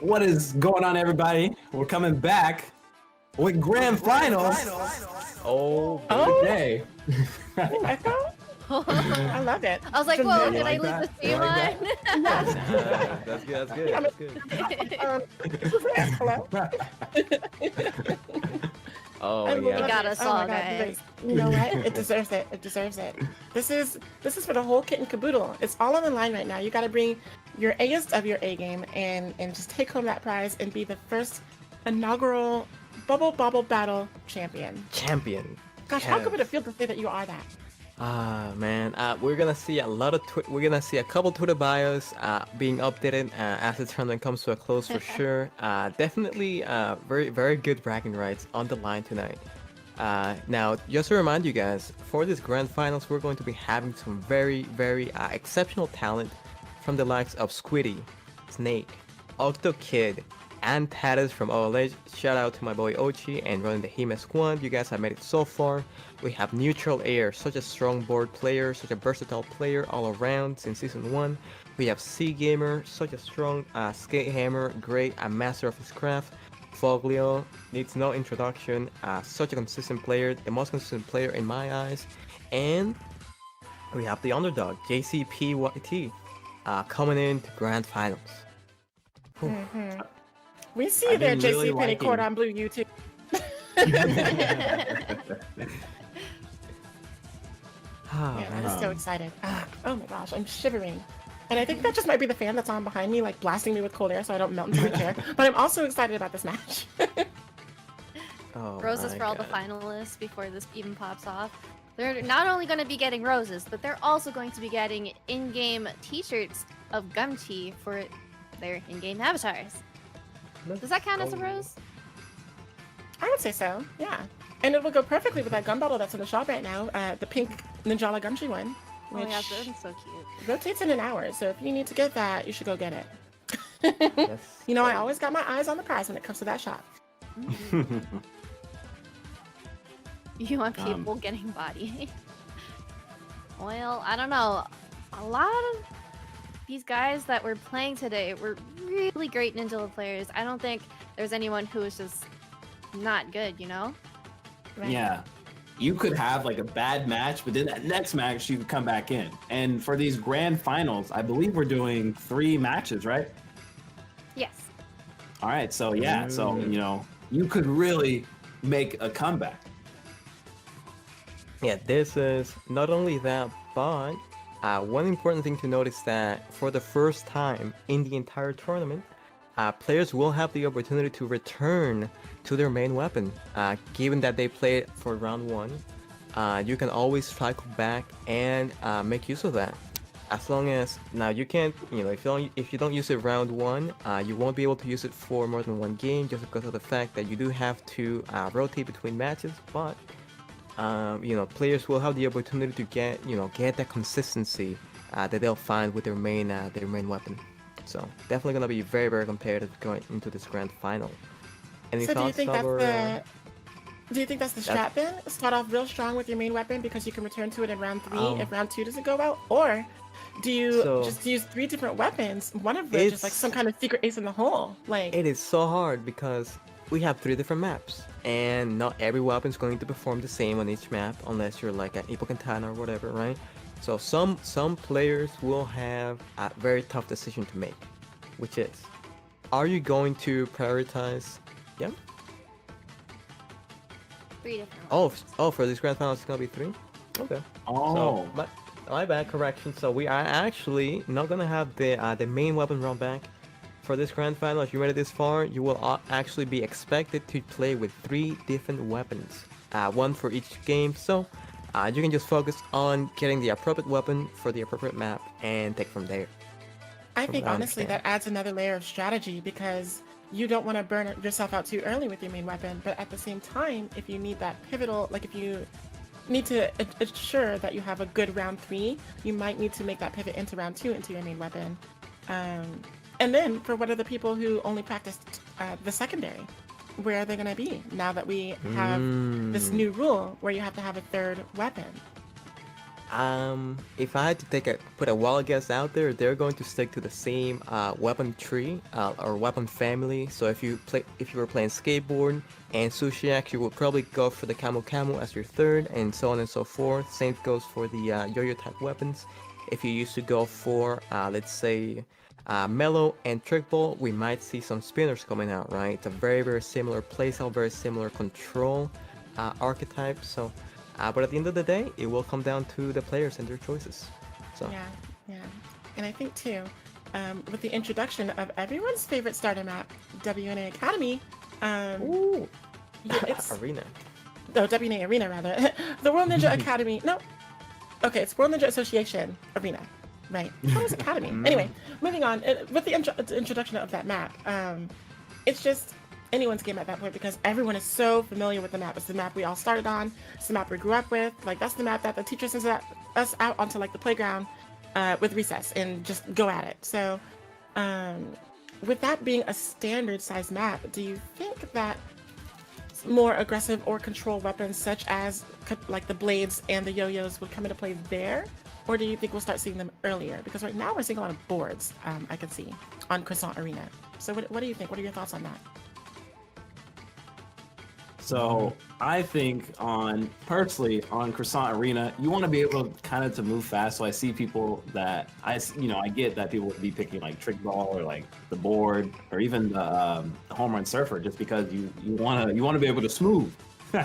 What is going on, everybody? We're coming back with grand finals. Oh, Today. Right. Echo? I love it. I was like, whoa, did I like lose that? the You same like one? That's good. That's good. That's good. Hello? Oh I yeah. love got it. us Oh my all, God, guys. you know what? It deserves it. It deserves it. This is for the whole kit and caboodle. It's all on the line right now. You got to bring your Aest of your A game and just take home that prize and be the first inaugural Bobble Battle champion. Champion. Gosh, how good would it Yes. feel to say that you are that? Ah man, we're gonna see a lot of we're gonna see a couple Twitter bios being updated as the tournament comes to a close for sure. Definitely very good bragging rights on the line tonight. Now, just to remind you guys, for this grand finals, we're going to be having some very exceptional talent from the likes of Squiddy, Snake, Octo Kid, and Tatus from OLH. Shout out to my boy Ochi and running the Hime squad. You guys have made it so far. We have Neutral Air, such a strong board player, such a versatile player all around since season 1. We have Sea Gamer, such a strong skate hammer, great, a master of his craft. Foglio needs no introduction, such a consistent player, the most consistent player in my eyes. And we have the underdog, JCPYT, coming into grand finals. We see I've there, been JC really Penny liking- Cordon Bleu YouTube. Ah, Yeah, man. I'm so excited. Oh my gosh, I'm shivering. And I think that just might be the fan that's on behind me, like blasting me with cold air so I don't melt into my chair. But I'm also excited about this match. Oh Roses my for all the God. finalists before this even pops off. They're not only going to be getting roses, but they're also going to be getting in-game t-shirts of Gumchi for their in-game avatars. Does that count as a rose? I would say so, yeah. And it will go perfectly with that gun bottle that's in the shop right now, the pink Ninjala Gumchi one, Oh my which gosh, that's so cute. rotates in an hour. So if you need to get that, you should go get it. Yes. You know, I always got my eyes on the prize when it comes to that shop. You want people getting body. Well, I don't know. A lot of these guys that were playing today were really great Ninjala players. I don't think there's anyone who was just not good, you know? Right? Yeah. You could have like a bad match, but then that next match you could come back in. And for these grand finals, I believe we're doing 3 matches, right? Yes. All right. So yeah. So you could really make a comeback. Yeah, this is not only that, but one important thing to note is that for the first time in the entire tournament, players will have the opportunity to return to their main weapon. Given that they played for round 1, you can always cycle back and make use of that. As long as now you can't, if you don't use it round 1, you won't be able to use it for more than 1 game just because of the fact that you do have to rotate between matches. But players will have the opportunity to get that consistency that they'll find with their main weapon. So definitely gonna be very competitive going into this grand final. Any So do you thoughts, think Sub, or, do you think that's the strat then? Start off real strong with your main weapon because you can return to it in round 3 if round 2 doesn't go well? Or do you just use 3 different weapons, one of which is like some kind of secret ace in the hole? Like It is so hard because we have 3 different maps, and not every weapon is going to perform the same on each map unless you're like an Ipokantana or whatever, right? So some players will have a very tough decision to make, which is, are you going to prioritize? Yeah. 3 different Oh, for this grand final, it's gonna be 3. Okay. Oh. So, my bad, correction. So we are actually not gonna have the main weapon round back for this grand final. If you made it this far, you will actually be expected to play with 3 different weapons, 1 for each game. So you can just focus on getting the appropriate weapon for the appropriate map and take from there. I think what I honestly understand. that adds another layer of strategy because you don't want to burn yourself out too early with your main weapon, but at the same time, if you need that pivotal, like if you need to ensure that you have a good round 3, you might need to make that pivot into round 2 into your main weapon. And then for what are the people who only practiced the secondary? Where are they going to be now that we have this new rule where you have to have a 3rd weapon? If I had to put a wild guess out there, they're going to stick to the same weapon tree or weapon family. So if you were playing skateboard and Sushiak, you would probably go for the Camo Camo as your third, and so on and so forth. Same goes for the yo-yo type weapons. If you used to go for, let's say, Mellow and Trick Ball, we might see some spinners coming out, right? It's a very, very similar playstyle, very similar control archetype. So, but at the end of the day, it will come down to the players and their choices. So Yeah. And I think too, with the introduction of everyone's favorite starter map, WNA Academy, Ooh. it's Arena. no WNA Arena rather, the World Ninja Academy. No, okay, it's World Ninja Association Arena, right? What was Academy? Anyway, moving on. With the introduction of that map, it's just anyone's game at that point because everyone is so familiar with the map. It's the map we all started on. It's the map we grew up with. Like that's the map that the teacher sends us out onto like the playground with recess and just go at it. So with that being a standard size map, do you think that more aggressive or control weapons such as like the blades and the yo-yos would come into play there? Or do you think we'll start seeing them earlier? Because right now we're seeing a lot of boards, I can see, on Croissant Arena. So what do you think? What are your thoughts on that? So I think personally on Croissant Arena, you want to be able to move fast. So I see people that I get that people would be picking like Trick Ball or like the board or even the Home Run Surfer just because you want to be able to smooth. You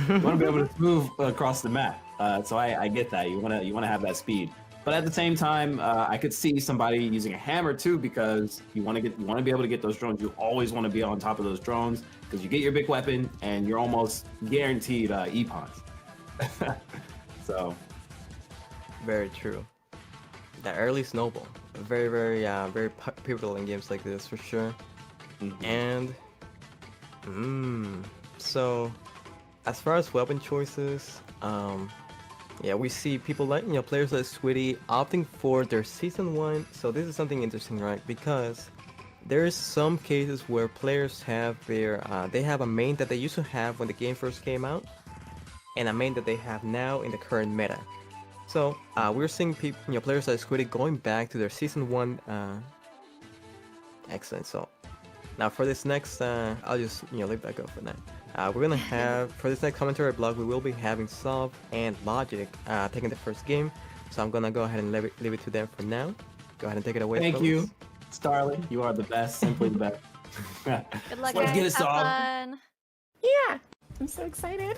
want to be able to move across the map. So I get that you want to have that speed. But at the same time, I could see somebody using a hammer too because you want to be able to get those drones. You always want to be on top of those drones because you get your big weapon and you're almost guaranteed epons. So Very true. That early snowball, very, very, very pivotal in games like this for sure. And, so as far as weapon choices, yeah, we see people like, players like Squiddy opting for their season 1. So this is something interesting, right? Because there's some cases where players have they have a main that they used to have when the game first came out, and a main that they have now in the current meta. So we're seeing people, players like Squiddy going back to their season 1. Excellent. So now for this next, I'll just leave that go for now. We're gonna have for this next commentary blog, we will be having Solve and Logic taking the first game. So I'm gonna go ahead and leave it to them for now. Go ahead and take it away. thank fellas. you, Starling. You are the best, simply the best. Good luck, Let's guys. get it Have solved. fun. Yeah, I'm so excited.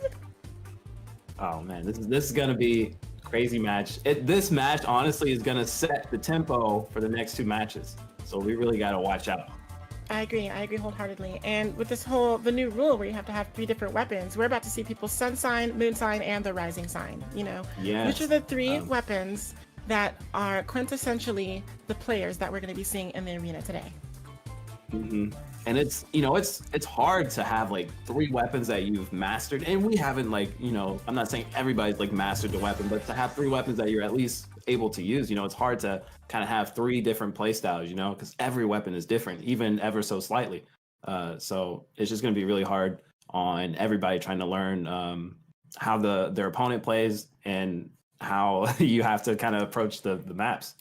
Oh man, this is gonna be a crazy match. This match honestly is gonna set the tempo for the next 2 matches. So we really gotta watch out. I agree wholeheartedly. And with the new rule where you have to have 3 different weapons, we're about to see people's sun sign, moon sign, and the rising sign. Yes. Which are the 3 weapons that are quintessentially the players that we're going to be seeing in the arena today. And it's hard to have like 3 weapons that you've mastered, and we haven't I'm not saying everybody's like mastered the weapon, but to have 3 weapons that you're at least able to use, it's hard to kind of have 3 different play styles, because every weapon is different, even ever so slightly. So it's just going to be really hard on everybody trying to learn how their opponent plays and how you have to kind of approach the maps.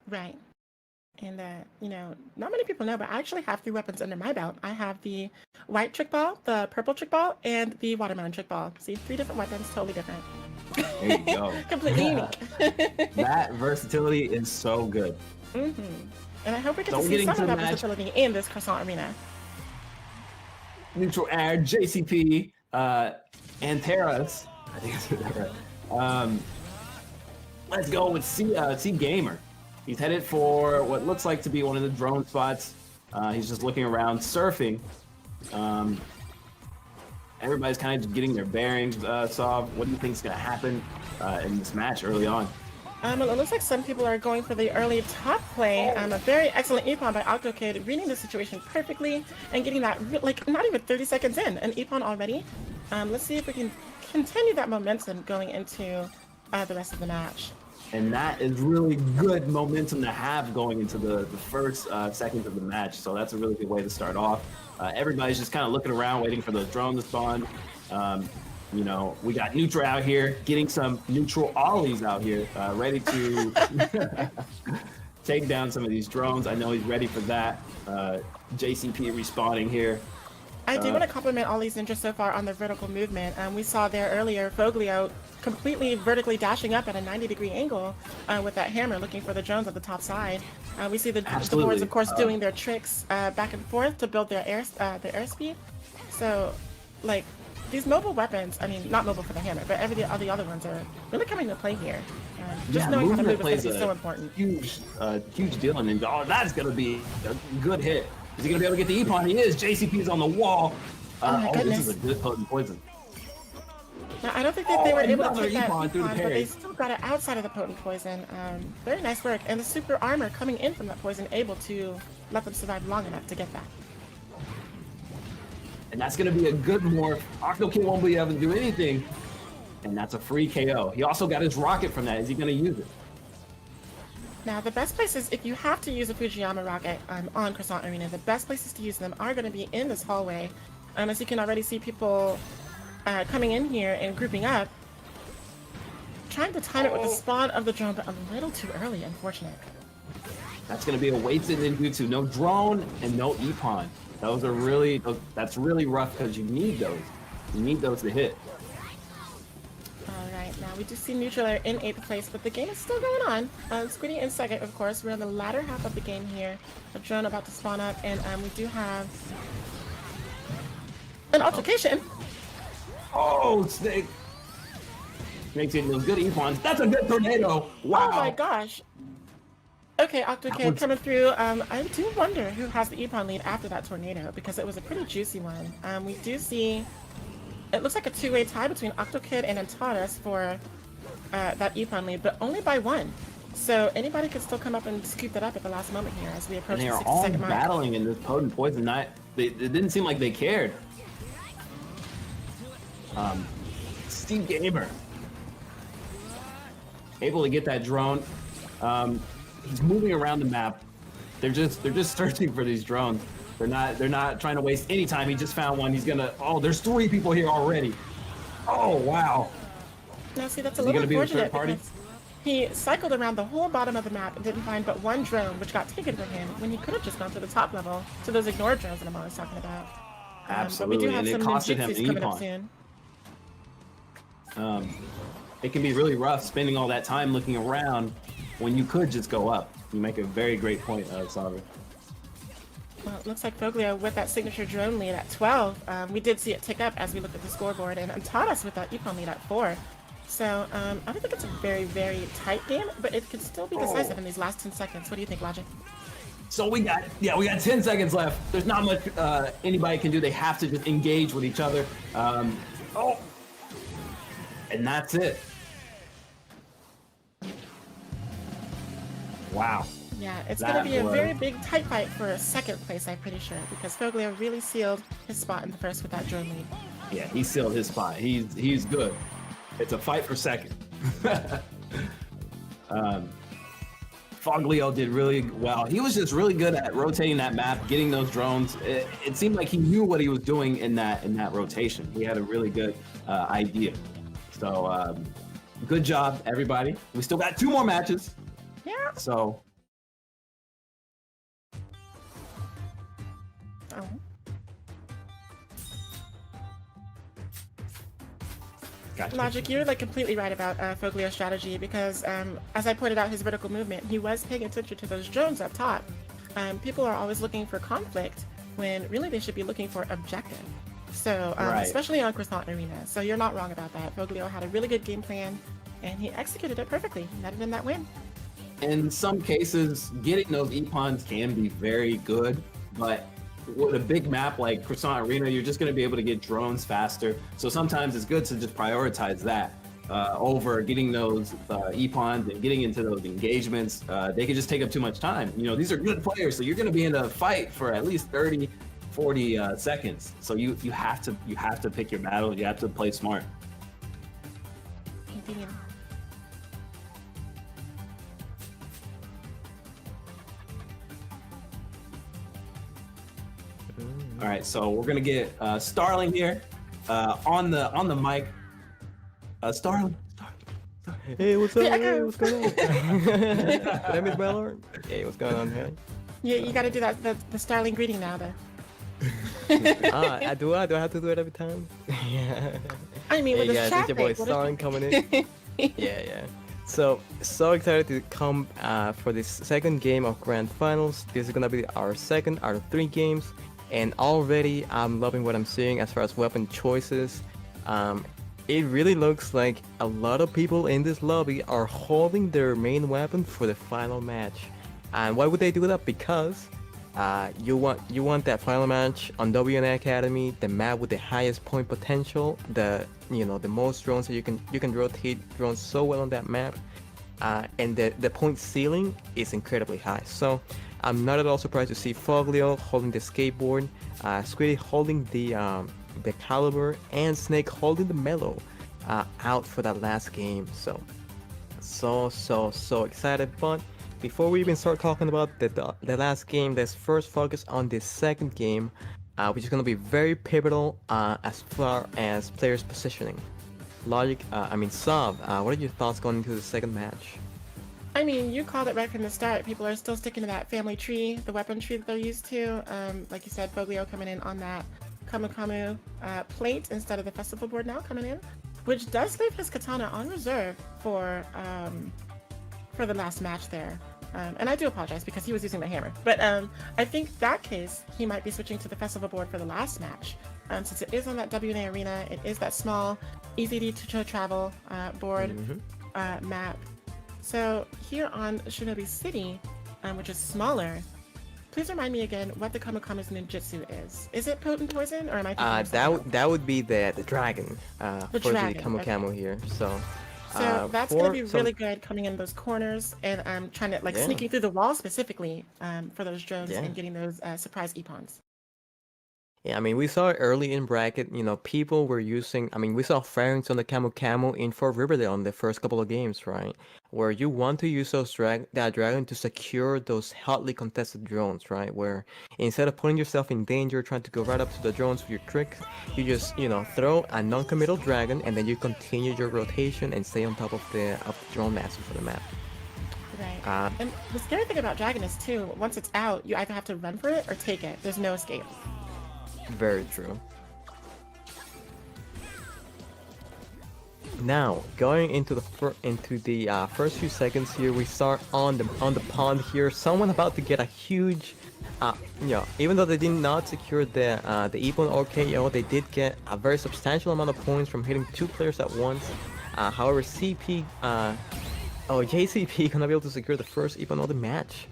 Right. And, not many people know, but I actually have 3 weapons under my belt. I have the white trick ball, the purple trick ball, and the watermelon trick ball. See, 3 different weapons, totally different. There you go. Completely unique. That versatility is so good. And I hope we get So to we're see getting some to of the that match. versatility in this Croissant Arena. Neutral Air, JCP, and Terras. I think I said that right. Let's go with C Gamer. He's headed for what looks like to be one of the drone spots. He's just looking around, surfing. Everybody's kind of just getting their bearings. Saw, what do you think is going to happen in this match early on? It looks like some people are going for the early top play. A very excellent epon by OctoKid, reading the situation perfectly and getting that, not even 30 seconds in, an epon already. Let's see if we can continue that momentum going into the rest of the match. And that is really good momentum to have going into the first seconds of the match. So that's a really good way to start off. Everybody's just kind of looking around, waiting for those drones to spawn. You know, we got Neutral out here getting some neutral ollies out here, ready to take down some of these drones. I know he's ready for that. JCP respawning here. I do want to compliment all these ninjas so far on their vertical movement. We saw there earlier Foglio completely vertically dashing up at a 90-degree angle with that hammer looking for the drones at the top side. We see the boards, of course, doing their tricks back and forth to build their airspeed. So, like, these mobile weapons, I mean, not mobile for the hammer, but all the other ones are really coming to play here. Just knowing how to move is so important. Huge deal in Ninja. Oh, that's going to be a good hit. Is he going to be able to get the E-Pawn? He is. JCP's on the wall. Oh my goodness. This is a good potent poison. Now, I don't think that they were able to take that E-Pawn through the but parry. they still got it outside of the potent poison. Very nice work. And the super armor coming in from that poison able to let them survive long enough to get that. And that's going to be a good morph. OctoKid won't be able to do anything. And that's a free KO. He also got his rocket from that. Is he going to use it? Now, the best places, if you have to use a Fujiyama rocket on Croissant Arena, the best places to use them are going to be in this hallway. As you can already see people coming in here and grouping up, trying to time it with the spawn of the drone, but a little too early, unfortunate. That's going to be a wasted ninjutsu. No drone and no E-Pawn. That's really rough because you need those. You need those to hit. Alright, now we do see Neutral are in 8th place, but the game is still going on. Squiddy in 2nd, of course. We're in the latter half of the game here. A drone about to spawn up, and we do have an altercation. Oh, Snake! Snake's getting those good E-Pawns. That's a good tornado! Wow! Oh my gosh! Okay, OctoKid coming through. I do wonder who has the E-Pawn lead after that tornado, because it was a pretty juicy one. We do see... It looks like a two-way tie between OctoKid and Antares for that E-Pawn lead, but only by 1. So anybody could still come up and scoop that up at the last moment here as we approach And they the are 60 all second mark. battling in this potent poison. It didn't seem like they cared. Steve Gamer able to get that drone. He's moving around the map. They're just searching for these drones. They're not trying to waste any time. He just found one. He's gonna. Oh, there's 3 people here already. Oh wow. Now see, that's a Is he little gonna be the unfortunate third party? because he cycled around the whole bottom of the map and didn't find but 1 drone, which got taken from him when he could have just gone to the top level to those ignored drones that I'm always talking about. Absolutely, but we do have and it some costed him ninjutsus an coming up E-Pawn. soon. It can be really rough spending all that time looking around when you could just go up. You make a very great point, Salver. Well, it looks like Foglio with that signature drone lead at 12. We did see it tick up as we looked at the scoreboard, and Antares with that E-Pawn lead at 4. So I don't think it's a very, very tight game, but it could still be decisive in these last 10 seconds. What do you think, Logic? So we got 10 seconds left. There's not much anybody can do. They have to just engage with each other. And that's it. Wow. Yeah, it's going to be a very big tight fight for 2nd place, I'm pretty sure, because Foglio really sealed his spot in the first with that drone lead. Yeah, he sealed his spot. He's good. It's a fight for 2nd. Foglio did really well. He was just really good at rotating that map, getting those drones. It seemed like he knew what he was doing in that rotation. He had a really good idea. So good job, everybody. We still got 2 more matches. Yeah. So. Oh. Gotcha. Logic, you're like completely right about Foglio's strategy because, as I pointed out, his vertical movement, he was paying attention to those drones up top. People are always looking for conflict when really they should be looking for objective. So, especially on Croissant Arena. So you're not wrong about that. Foglio had a really good game plan, and he executed it perfectly, netted in that win. In some cases, getting those E-Pawns can be very good, but with a big map like Croissant Arena, you're just going to be able to get drones faster. So sometimes it's good to just prioritize that over getting those E-Pawns and getting into those engagements. They can just take up too much time. You know, these are good players, so you're going to be in a fight for at least 30, 40 seconds. So you have to pick your battle. You have to play smart. Indeed. All right, so we're gonna get Starling here on the mic, Starling. Hey, what's up? Yeah, Hey, what's going on? Did I miss Ballard? Hey, what's going on, man? You got to do that the Starling greeting now, though. Do I have to do it every time? Yeah. I mean, Hey with guys, this it's your boy traffic, what Starling coming in. Yeah. So excited to come for this second game of Grand Finals. This is gonna be our second out of 3 games, and already I'm loving what I'm seeing as far as weapon choices. It really looks like a lot of people in this lobby are holding their main weapon for the final match. And why would they do that? Because you want that final match on WNA Academy, the map with the highest point potential, the most drones that you can rotate drones so well on that map, and the point ceiling is incredibly high. So I'm not at all surprised to see Foglio holding the skateboard, Squiddy holding the caliber, and Snake holding the mellow out for that last game. So excited. But before we even start talking about the last game, let's first focus on the second game, which is going to be very pivotal as far as players positioning. Sub, what are your thoughts going into the second match? I mean, you called it right from the start. People are still sticking to that family tree, the weapon tree that they're used to. Like you said, Foglio coming in on that Kamu plate instead of the festival board now coming in, which does leave his katana on reserve for the last match there. And I do apologize because he was using the hammer. But I think that case, he might be switching to the festival board for the last match. Since it is on that WNA arena, it is that small, easy to travel board map. So here on Shinobi City, which is smaller, please remind me again what the Kamikame's ninjutsu is. Is it potent poison, or am I thinking that would be the dragon the for dragon, the Kamukamo here. So that's going to be really good coming in those corners and trying to sneaking through the wall specifically for those drones and getting those surprise Epons. Yeah, I mean, we saw it early in bracket, people were using, we saw phalanx on the Camo in Fort Riverdale in the first couple of games, right? Where you want to use that dragon to secure those hotly contested drones, right? Where instead of putting yourself in danger, trying to go right up to the drones with your trick, you just, throw a non-committal dragon and then you continue your rotation and stay on top of the drone master for the map. Right. And the scary thing about dragon is too, once it's out, you either have to run for it or take it. There's no escape. Very true. Now, going into the first few seconds here, we start on the pond here. Someone about to get a huge, even though they did not secure the Epon or KO, they did get a very substantial amount of points from hitting 2 players at once. However, JCP gonna be able to secure the first Epon of the match.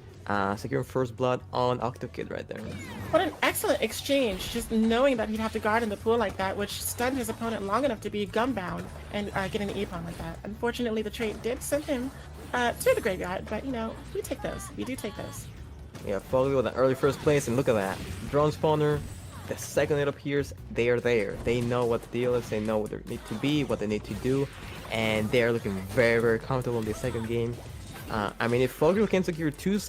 Securing first blood on OctoKid right there. What an excellent exchange, just knowing that he'd have to guard in the pool like that, which stunned his opponent long enough to be gumbound and get an Epon like that. Unfortunately, the trade did send him to the graveyard, but we take those. We do take those. Yeah, Foglio with an early first place, and look at that. Drone spawner, the second it appears, they are there. They know what the deal is, they know what they need to be, what they need to do, and they are looking very, very comfortable in the second game. If Foglio can secure 2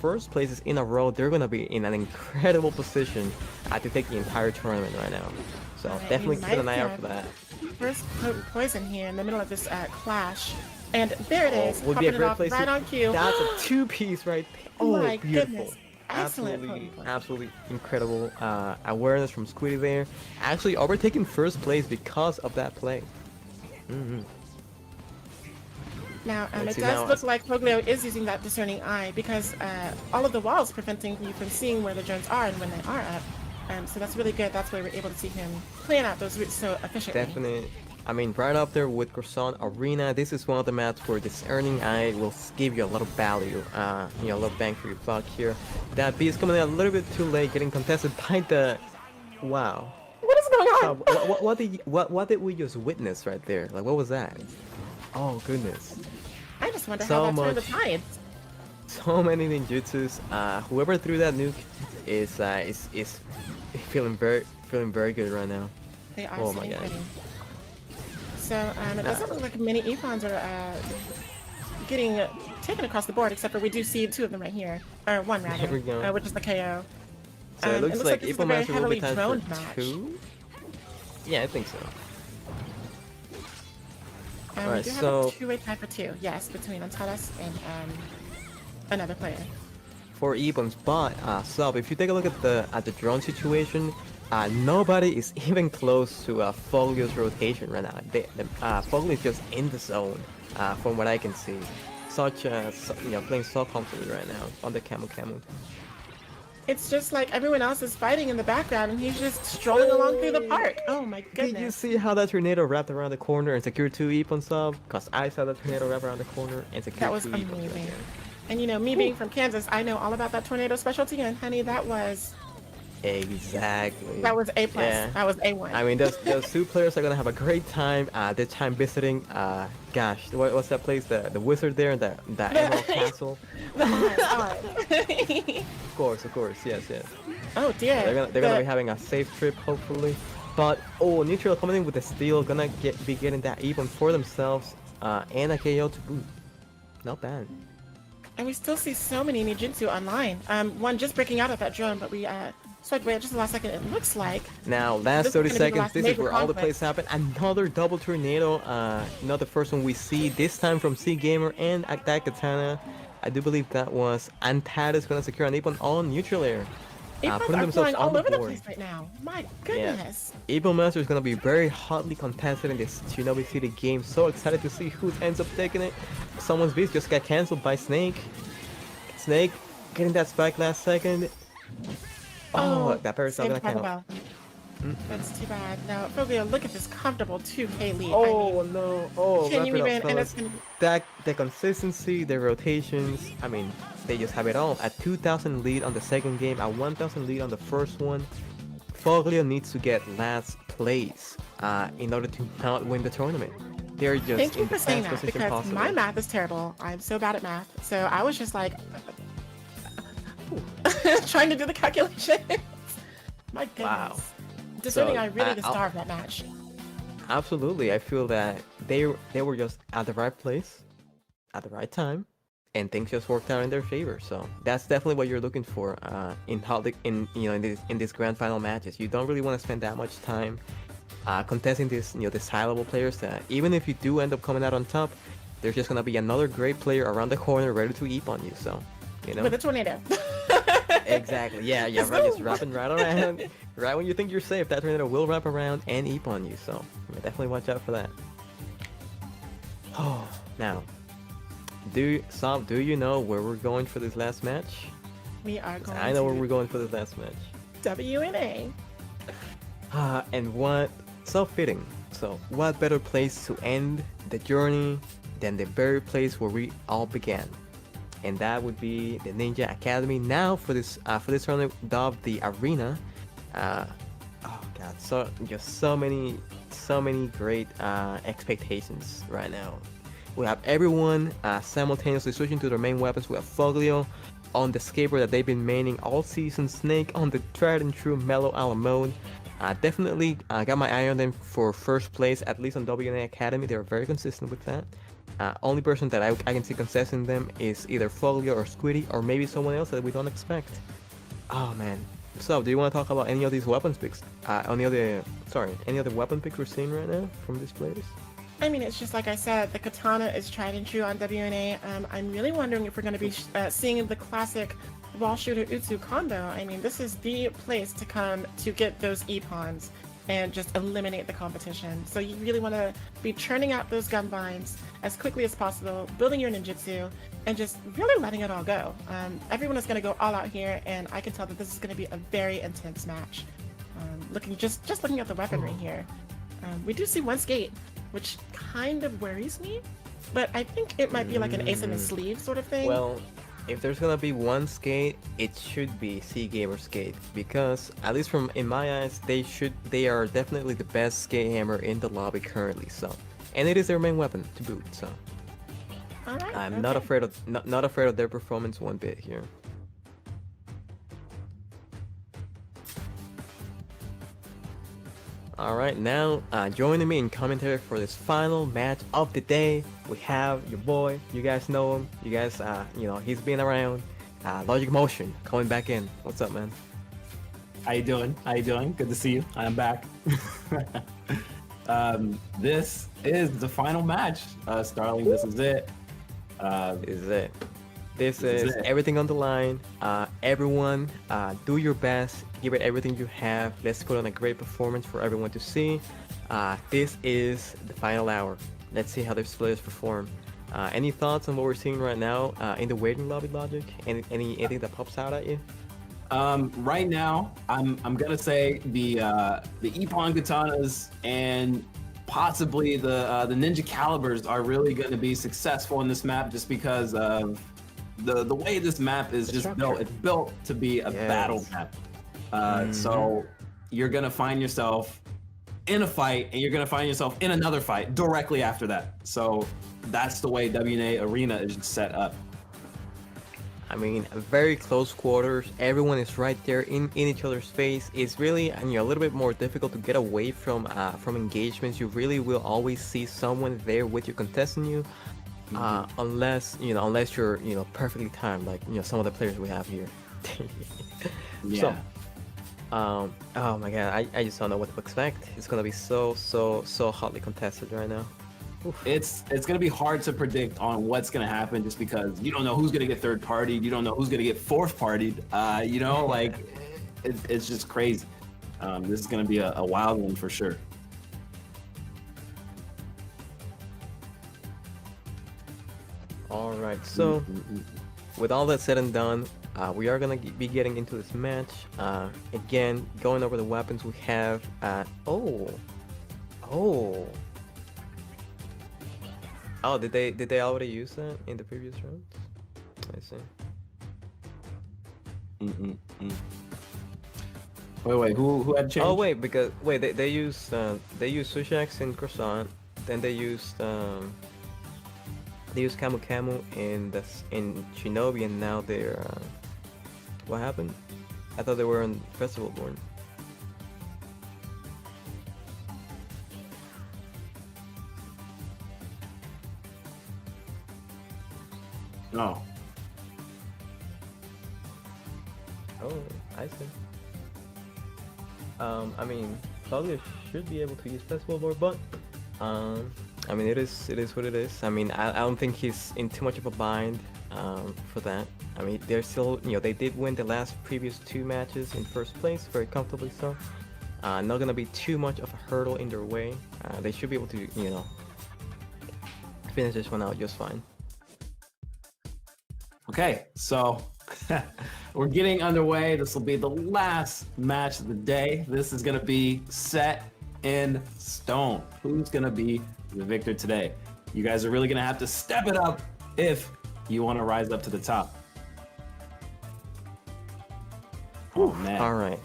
first places in a row, they're gonna be in an incredible position to take the entire tournament right now. So definitely keep an eye out for that. First potent poison here in the middle of this clash, and there it is, would be a popping it great off place right on cue. That's a 2-piece right there. Oh, my beautiful. goodness. Excellent. Absolutely incredible awareness from Squiddy there. Actually overtaking first place because of that play. Now, it does look like Foglio is using that discerning eye because all of the walls preventing you from seeing where the drones are and when they are up. So that's really good. That's why we're able to see him plan out those routes so efficiently. Definitely. Right up there with Croissant Arena, this is one of the maps where this discerning eye will give you a lot of value, a lot of bang for your buck here. That B is coming in a little bit too late, getting contested by the... Wow. What is going on? What did we just witness right there? Like, what was that? Oh, goodness. I just wonder how that turned the tides. So many ninjutsus. Whoever threw that nuke is feeling very good right now. They are. Oh my god. So it doesn't look like many Epons are getting taken across the board, except for we do see 2 of them right here, or 1 rather, There we go. which is the KO. So it looks like this is a Ipo very Master will be heavily timed for droned match. 2. Yeah, I think so. We Alright, do have so a two-way tie for 2. Yes, between Antanas and another player. for Ebon's bot, Sub, if you take a look at the drone situation, nobody is even close to Foglio's rotation right now. Foglio is just in the zone, from what I can see. Playing so comfortably right now on the Camel. It's just like everyone else is fighting in the background, and he's just strolling along through the park. Oh my goodness! Did you see how that tornado wrapped around the corner and secured 2 Ebon, Sub? Cause I saw that tornado wrap around the corner and secured That was 2 Ebons right amazing. there. And you know, me being from Kansas, I know all about that tornado specialty, and honey, that was Exactly. A+. Yeah. That was A1. I mean, those 2 players are gonna have a great time. This time visiting, what's that place? The wizard there, the Emerald Castle. Of course, yes. Oh dear. They're gonna be having a safe trip, hopefully. But Neutral coming in with the steal, gonna be getting that even for themselves, and a KO to boot. Not bad. And we still see so many ninjutsu online. One just breaking out of that drone, but we swiped away at just the last second. It looks like. Now, last This is 30 gonna be the seconds, last this is major where all the conflict. plays happen. Another double tornado, not the first one we see, this time from C Gamer and Attack Katana. I do believe that was Antares gonna secure an Ippon on neutral air. Epons Putting are themselves flying on all the over the board. place right now. My goodness. Ippon Master is gonna be very hotly contested in this Shinobi City game. So excited to see who ends up taking it. Someone's beast just got cancelled by Snake. Snake getting that spike last second. That parry's not saved gonna by the count. well. That's too bad. Now, Foglio, look at this comfortable 2K lead. No! Oh, can wrap you it up, even? And fellas. it's gonna, The consistency, the rotations. I mean, they just have it all. A 2,000 lead on the second game, a 1,000 lead on the first one. Foglio needs to get last place in order to not win the tournament. They're just Thank you in the for saying best that position because possible. my math is terrible. I'm so bad at math. So I was just like trying to do the calculations. My goodness. Wow. Deserving So, I really the I'll- star of that match. Absolutely, I feel that they were just at the right place, at the right time, and things just worked out in their favor. So that's definitely what you're looking for in these grand final matches. You don't really want to spend that much time contesting these high level players. That even if you do end up coming out on top, there's just gonna be another great player around the corner ready to eep on you. So With a tornado. Exactly. Yeah, right. Just wrapping right around. Right when you think you're safe, that tornado will wrap around and eep on you. So definitely watch out for that. Oh, now, do you know where we're going for this last match? We are going I know where to we're going for this last match. WNA. And what so fitting. So what better place to end the journey than the very place where we all began? And that would be the Ninja Academy. Now for this tournament, dubbed the Arena. Oh god, so many great expectations right now. We have everyone simultaneously switching to their main weapons. We have Foglio on the skateboard that they've been maining all season. Snake on the tried and true Mellow Ala mode. Definitely got my eye on them for first place, at least on WNA Academy. They're very consistent with that. Only person that I can see contesting them is either Foglio or Squiddy, or maybe someone else that we don't expect. Oh man. So, do you want to talk about any of these weapons picks? Any other weapon picks we're seeing right now from these players? I mean, it's just like I said, the katana is tried and true on WNA. I'm really wondering if we're going to be seeing the classic wall shooter Utsu combo. I mean, this is the place to come to get those E-pawns and just eliminate the competition. So you really want to be churning out those gun vines as quickly as possible, building your ninjutsu, and just really letting it all go. Everyone is going to go all out here, and I can tell that this is going to be a very intense match. Looking at the weaponry here, we do see one skate, which kind of worries me, but I think it might be like an ace in the sleeve sort of thing. Well, if there's gonna be one skate, it should be C Gamer skate, because at least in my eyes, they are definitely the best skate hammer in the lobby currently. So, and it is their main weapon to boot. So, All right, I'm not afraid of their performance one bit here. All right, now joining me in commentary for this final match of the day, we have your boy. You guys know him. You guys, he's been around. Logic Motion coming back in. What's up, man? How you doing? How you doing? Good to see you. I'm back. This is the final match, Starling. This is it. This is everything on the line. Everyone, do your best. Give it everything you have. Let's put on a great performance for everyone to see. This is the final hour. Let's see how these players perform. Any thoughts on what we're seeing right now in the waiting lobby, Logic? Anything that pops out at you? Right now, I'm gonna say the Ippon katanas and possibly the Ninja Calibers are really gonna be successful in this map just because of the way this map is just built. It's built to be a battle map. So you're gonna find yourself in a fight, and you're gonna find yourself in another fight directly after that. So that's the way WNA Arena is set up. I mean, very close quarters. Everyone is right there in each other's face. It's really, a little bit more difficult to get away from engagements. You really will always see someone there with you contesting you, unless you're perfectly timed, like some of the players we have here. Yeah. So, oh my god, I just don't know what to expect. It's gonna be so hotly contested right now. Oof. It's gonna be hard to predict on what's gonna happen just because you don't know who's gonna get third partied, you don't know who's gonna get fourth partied. Like it's just crazy. This is gonna be a wild one for sure. All right, so with all that said and done, we are gonna be getting into this match. Again, going over the weapons we have. Oh, did they already use that in the previous round? I see. Wait, who had changed? Oh wait, because they used Sushax in Croissant, then they used Camu Camu in Shinobi, and now they're what happened? I thought they were on Festival Born. No. Oh, I see. I mean, Claudia should be able to use Festival Board, but I mean, it is what it is. I mean, I don't think he's in too much of a bind for that. I mean, they're still, they did win the previous two matches in first place, very comfortably so. Not gonna be too much of a hurdle in their way. They should be able to, finish this one out just fine. Okay, so we're getting underway. This will be the last match of the day. This is going to be set in stone. Who's going to be the victor today? You guys are really going to have to step it up if you want to rise up to the top. Oh, man. All right.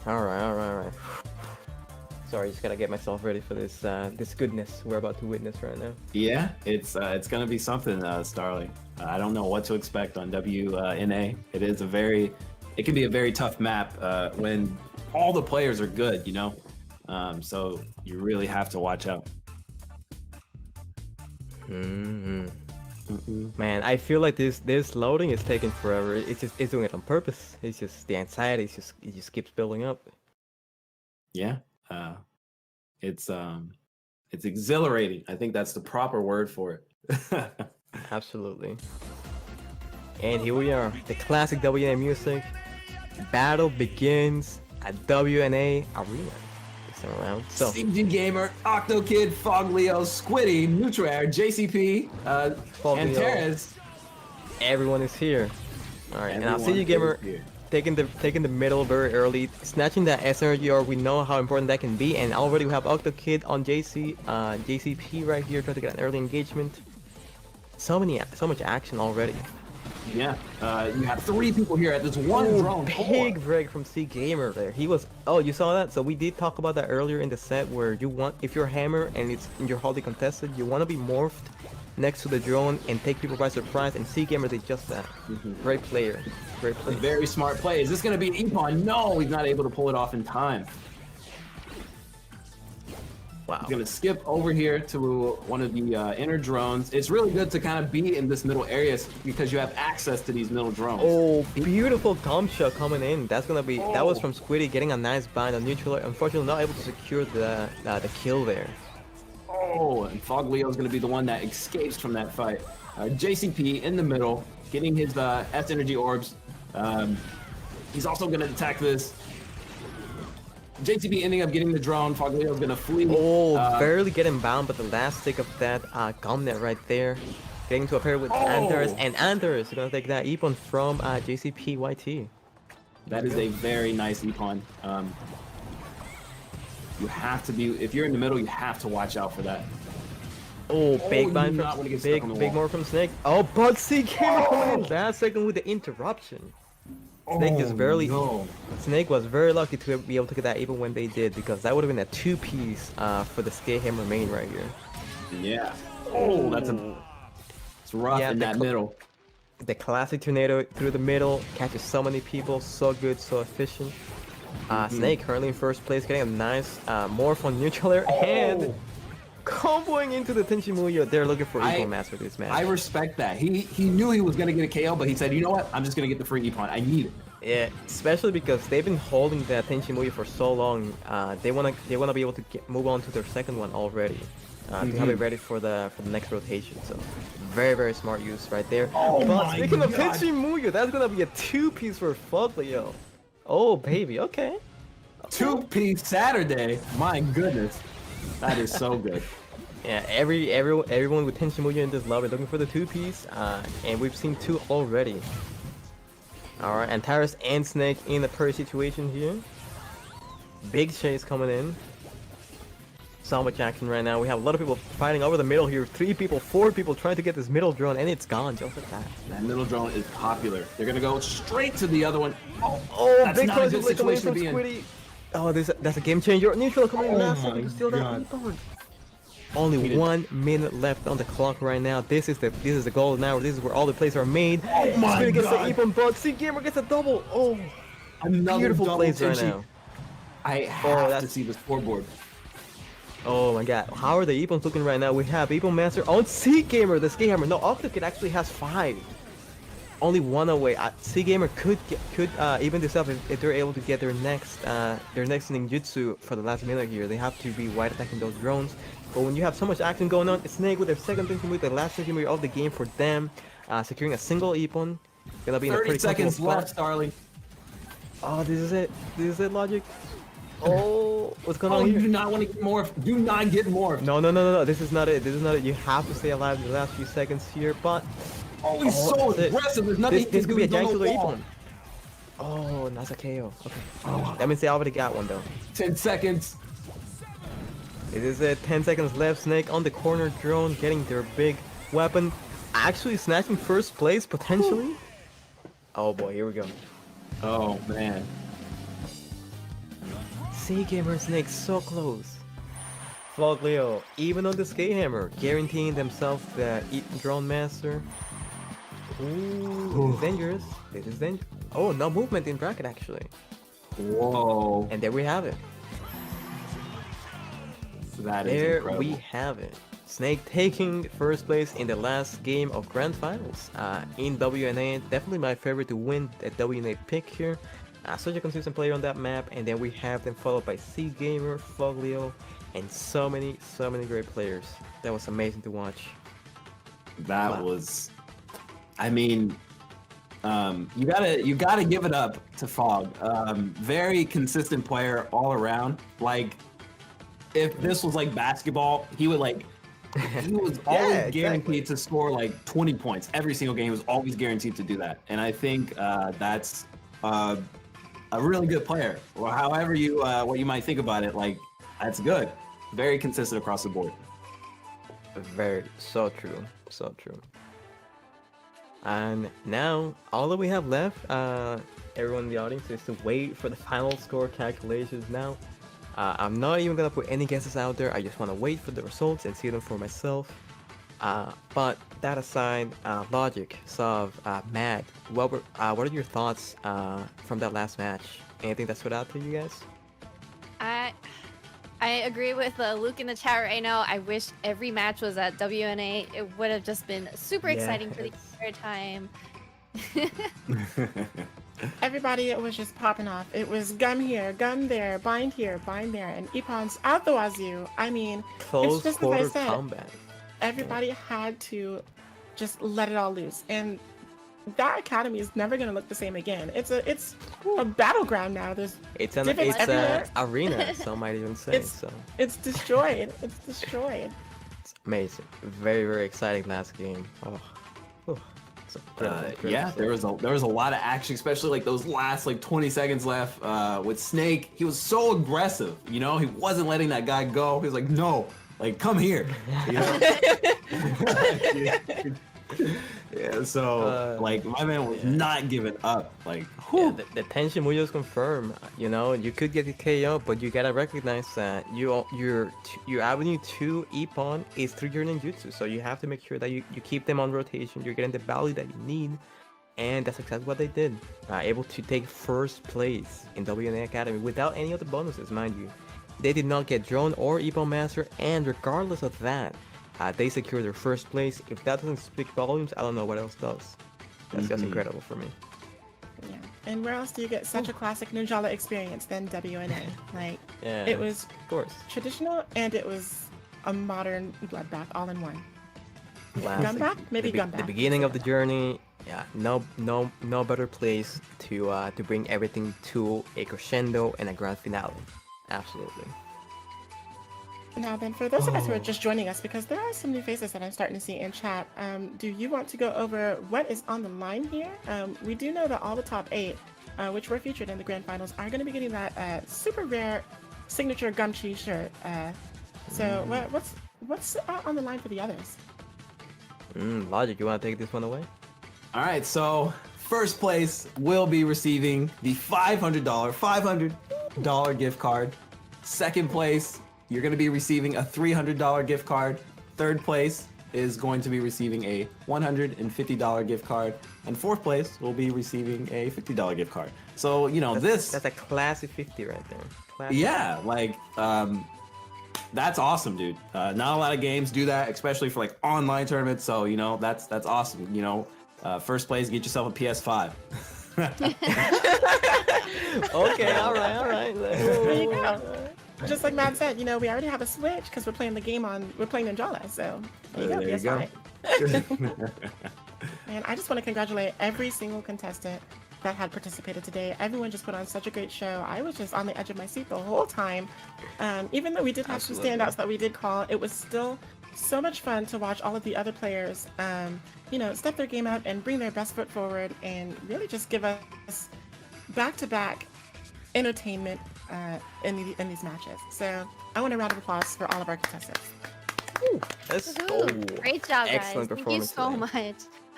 Sorry, just gotta get myself ready for this this goodness we're about to witness right now. Yeah, it's gonna be something, Starling. I don't know what to expect on WNA. It can be a very tough map when all the players are good, so you really have to watch out. Man, I feel like this loading is taking forever. It's doing it on purpose. It's just the anxiety. It just keeps building up. Yeah. It's exhilarating. I think that's the proper word for it. Absolutely. And here we are, the classic WNA music. Battle begins at WNA Arena this time around. So CG Gamer, OctoKid, Foglio, Squiddy, Nutrair, JCP, and Terrace. Everyone is here. All right, and now CG Gamer taking the middle very early, snatching that S energy, or we know how important that can be, and already we have OctoKid on JCP right here trying to get an early engagement. So much action already. Yeah, you have 3 people here at this one drone. Big break from C Gamer there. He was. Oh, you saw that? So we did talk about that earlier in the set, where if you're Hammer and you're hardly contested, you want to be morphed next to the drone and take people by surprise, and C Gamer did just that. Great player. Great player. Very smart play. Is this going to be an Ippon? No, he's not able to pull it off in time. Wow. He's gonna skip over here to one of the inner drones. It's really good to kind of be in this middle area because you have access to these middle drones. Oh, beautiful comp shot coming in. That's gonna be that was from Squiddy getting a nice bind on neutral. Unfortunately, not able to secure the kill there. Oh, and Fog Leo's gonna be the one that escapes from that fight. JCP in the middle, getting his S energy orbs. He's also gonna attack this. JCP ending up getting the drone. Fog Leo's gonna flee. Oh, barely getting bound, but the last stick of that Gomnet right there. Getting to a pair with Antares, and Antares is gonna take that Epon from JCP YT. That is a very nice Epon. You have to be, if you're in the middle, you have to watch out for that. Oh, big you bind do not from wanna get stuck on the big wall. more from Snake. Oh, but C came coming in last second with the interruption. Snake just barely. No. Snake was very lucky to be able to get that even when they did, because that would have been a two-piece for the Skate Hammer main right here. Yeah. Oh, it's rough Yeah, in that middle. The classic tornado through the middle catches so many people, so good, so efficient. Snake currently in first place, getting a nice morph on neutral air and comboing into the Tenchimuyo. They're looking for Epon Master this match. I respect that. He knew he was gonna get a KO, but he said, you know what? I'm just gonna get the free Epon. I need it. Yeah, especially because they've been holding the Tenchimuyo for so long. They wanna be able to move on to their second one already. To have it ready for the next rotation. So very, very smart use right there. Oh but my speaking of God. Tenchimuyo, that's gonna be a two-piece for Fuglio. Oh baby, okay. Two-piece Saturday. My goodness. That is so good. Yeah, everyone with Tenchimuyo in this lobby looking for the two-piece, and we've seen two already. All right, and Tyrus and Snake in the per situation here. Big chase coming in. So much action right now. We have a lot of people fighting over the middle here. 3 people, 4 people trying to get this middle drone, and it's gone just like that. That middle drone is popular. They're gonna go straight to the other one. Oh, That's big not a punch good coming in situation from to be in. Squiddy. Oh, that's a game changer. Neutral coming in last second to steal that God. Epon. Only 1 minute left on the clock right now. This is the golden hour. This is where all the plays are made. Oh my Squiddy gets God. the Epon bug. C Gamer gets a double. Oh, Another beautiful double plays right Tenchi. now. I have to that's- see the scoreboard. Oh my God, how are the Epons looking right now? We have Epon Master on C Gamer, the Skate Hammer. No, Octokid actually has 5. Only 1 away. C Gamer could even this up if they're able to get their next ninjutsu for the last minute here. They have to be wide attacking those drones. But when you have so much action going on, Snake with their second Tenchimuyo, the last Tenchimuyo of the game for them, securing a single Epon. Gonna be in a 30 pretty seconds comfortable left, spot. Starling. Oh, this is it. This is it, Logic. Oh, what's going Oh, on you here? do not want to get morphed. Do not get morphed. No. This is not it. This is not it. You have to stay alive in the last few seconds here, but Oh, he's so that's it. aggressive. There's nothing This could be a He's on giant the to the wall. Epon. Oh, that's a KO. Okay. That means they already got one though. 10 seconds. It is it. 10 seconds left. Snake on the corner drone, getting their big weapon, actually snatching first place potentially. Oh boy, here we go. Oh, man. C Gamer Snake so close. Foglio, even on the Skate Hammer, guaranteeing themselves the drone master. Ooh, this is dangerous. This is dangerous. Oh, no movement in bracket actually. Whoa. And there we have it. That is There incredible. we have it. Snake taking first place in the last game of Grand Finals in WNA. Definitely my favorite to win the WNA pick here. Such a consistent player on that map. And then we have them followed by C Gamer, Foglio, and so many great players. That was amazing to watch. That Wow. was, I mean, you gotta give it up to Fog. Very consistent player all around. Like, if this was like basketball, he was always exactly. guaranteed to score like 20 points every single game. He was always guaranteed to do that, and I think that's a really good player. Or however you what you might think about it, like that's good. Very consistent across the board. Very, so true, so true. And now, all that we have left, everyone in the audience, is to wait for the final score calculations now. I'm not even gonna put any guesses out there. I just want to wait for the results and see them for myself. But that aside, Logic, Sov, Matt, what are your thoughts from that last match? Anything that stood out to you guys? I I agree with Luke in the chat right now. I wish every match was at WNA. It would have just been super exciting for the Yes. entire time. Everybody was just popping off. It was gun here, gun there, bind here, bind there, and Epons out the wazoo. I mean, Close it's just as I quarter said. combat. Everybody had to just let it all loose, and that academy is never going to look the same again. It's a battleground now. There's It's an divots everywhere. arena, some might even say. It's- So It's destroyed. It's destroyed. it's amazing. Very, very exciting last game. Oh, so incredible, Yeah, incredible. there was a lot of action, especially like those last like 20 seconds left with Snake. He was so aggressive, you know. He wasn't letting that guy go. He was like, no, like come here. You know? Yeah, so like my man was not giving up. Like, Yeah, the tension we just confirmed. You know, you could get the KO, but you gotta recognize that your avenue to Ippon is through your ninjutsu. So you have to make sure that you keep them on rotation. You're getting the value that you need, and that's exactly what they did. Able to take first place in WNA Academy without any of the bonuses, mind you. They did not get drone or Ippon master, and regardless of that, they secured their first place. If that doesn't speak volumes, I don't know what else does. That's just incredible for me. Yeah. And where else do you get such a classic Ninjala experience than WNA? Like, Yeah, it was of course. traditional and it was a modern bloodbath all in one. Classic. Gunback? Maybe the, gunback. the beginning of the journey. Yeah, no better place to bring everything to a crescendo and a grand finale. Absolutely. Now then, for those of us who are just joining us, because there are some new faces that I'm starting to see in chat, do you want to go over what is on the line here? We do know that all the top 8, which were featured in the grand finals, are going to be getting that super rare signature Gumtree shirt. So what's on the line for the others? Logic, you want to take this one away? all right, so first place will be receiving the $500 gift card. Second place, you're going to be receiving a $300 gift card. Third place is going to be receiving a $150 gift card. And fourth place will be receiving a $50 gift card. So, you know, That's a classy 50 right there. Classy. yeah, like, that's awesome, dude. Not a lot of games do that, especially for like online tournaments. So, you know, that's awesome. You know, first place, get yourself a PS5. Okay, all right. There you go. Just like Matt said, you know, we already have a Switch because we're playing Ninjala. So there you go. PS5. And I just want to congratulate every single contestant that had participated today. Everyone just put on such a great show. I was just on the edge of my seat the whole time. Even though we did have some standouts that we did call, it was still so much fun to watch all of the other players, you know, step their game up and bring their best foot forward and really just give us back-to-back entertainment in these matches. So I want a round of applause for all of our contestants. Let's Woohoo. go. Great job, guys. Excellent Thank you performance so today. much.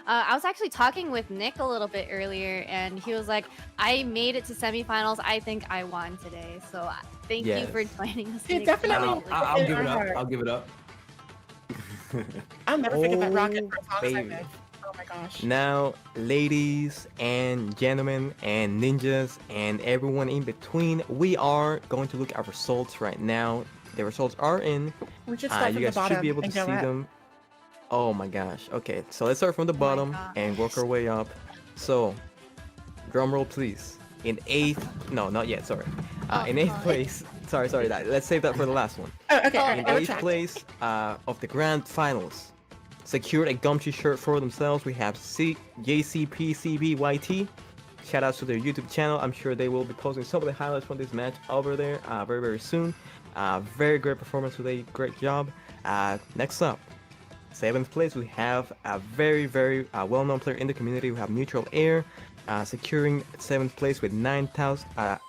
I was actually talking with Nick a little bit earlier, and he was like, I made it to semifinals. I think I won today. So thank you for Yes. joining us. You Nick. definitely- Really I'll in give it our up. heart. I'll give it up. I'll never forget that rocket Oh, for as long as I baby. live. Oh my gosh. Now, ladies and gentlemen and ninjas and everyone in between, we are going to look at results right now. The results are in. We should start You from the guys bottom should be able to and see go up. them. Oh my gosh. Okay, so let's start from the my bottom gosh. and work our way up. So, drum roll please. In 8th, no, not yet, sorry. In 8th God. place, sorry, let's save that for the last one. Oh, okay. Oh, all right, In I 8th retract. place of the grand finals, secured a Gumtree shirt for themselves. We have JCPCBYT. Shout out to their YouTube channel. I'm sure they will be posting some of the highlights from this match over there very, very soon. Very great performance today. Great job. Next up, 7th place, we have a very, very well-known player in the community. We have Neutral Air, securing 7th place with 9,000, a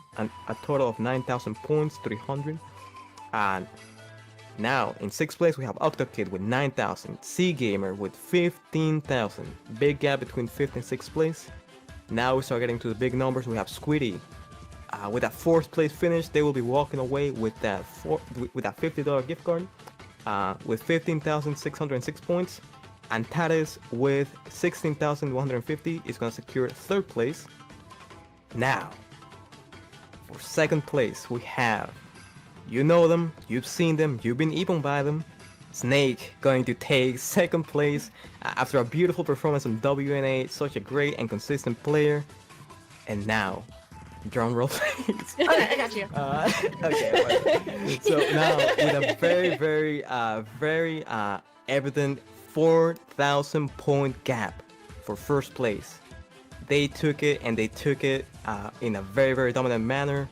total of 9,000 points, 300. Now, in 6th place, we have OctoKid with 9,000, Sea Gamer with 15,000. Big gap between 5th and 6th place. Now we start getting to the big numbers. We have Squiddy with a 4th place finish. They will be walking away with that $50 gift card with 15,606 points. And Tatis with 16,150 is going to secure 3rd place. Now, for 2nd place, we have You know them, you've seen them, you've been eaten by them. Snake going to take second place after a beautiful performance on WNA, such a great and consistent player. And now, drum roll please. Okay, I got you. Okay. So now with a very evident 4,000 point gap for first place. They took it and they took it in a very dominant manner.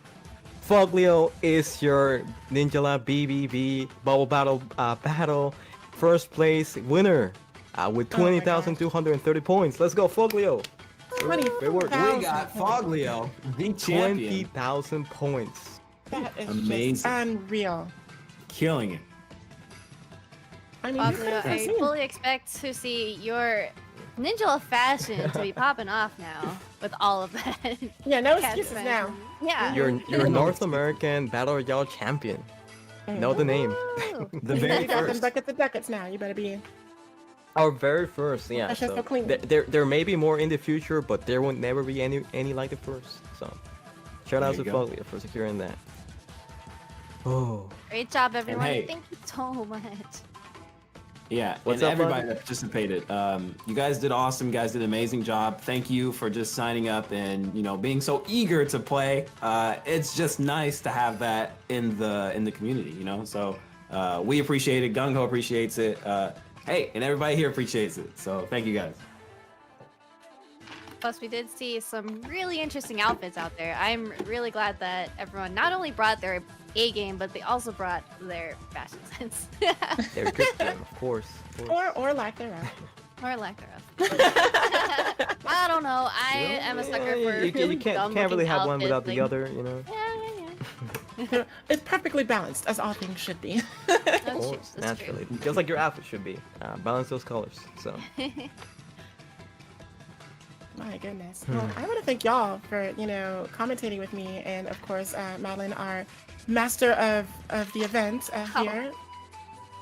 Foglio is your Ninjala BBB Bubble Battle first place winner with 20,230 points. Let's go, Foglio. Good work. We got Foglio, the champion. 20,000 points. That is Amazing. just unreal. Killing it. I mean, you Pablo, guys have I seen. fully expect to see your Ninjala fashion to be popping off now with all of that. Yeah, no Cat excuses fashion. now. Yeah. You're North American Battle Royale champion. Know the name. Woo. The You very got them first. buckets of ducats now. You better be. Our very first, yeah. That's just so clean. There may be more in the future, but there won't never be any like the first. So, shout out to There you go. Foglio for securing that. Oh, Great job, everyone. hey. Thank you so much. Yeah, What's and up, everybody bud? that participated. You guys did awesome. You guys did an amazing job. Thank you for just signing up and being so eager to play. It's just nice to have that in the community. So we appreciate it. Gung Ho appreciates it. Hey, and everybody here appreciates it. So thank you guys. Plus, we did see some really interesting outfits out there. I'm really glad that everyone not only brought their A game, but they also brought their fashion sense. they're good game, of course. Or lack thereof. Or lack thereov. I don't know. I am a sucker for You really can't really have one without the like- other. Yeah. It's perfectly balanced, as all things should be. Of That's true. course, That's true. naturally, just like your outfit should be. Balance those colors. So. My goodness. Well, I want to thank y'all for, commentating with me, and of course, Madeline, our master of the event here,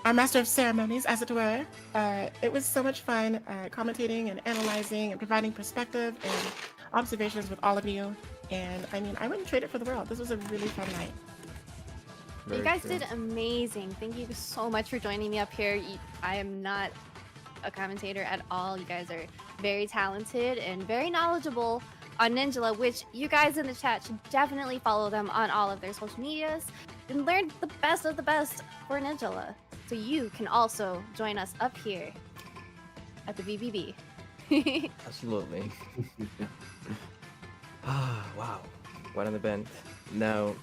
our master of ceremonies, as it were. It was so much fun commentating and analyzing and providing perspective and observations with all of you. And I mean, I wouldn't trade it for the world. This was a really fun night. You Very guys true. did amazing. Thank you so much for joining me up here. I am not a commentator at all. You guys are very talented and very knowledgeable on Ninjala, which you guys in the chat should definitely follow them on all of their social medias and learn the best of the best for Ninjala. So you can also join us up here at the BBB. Absolutely. Wow, what an event. Now,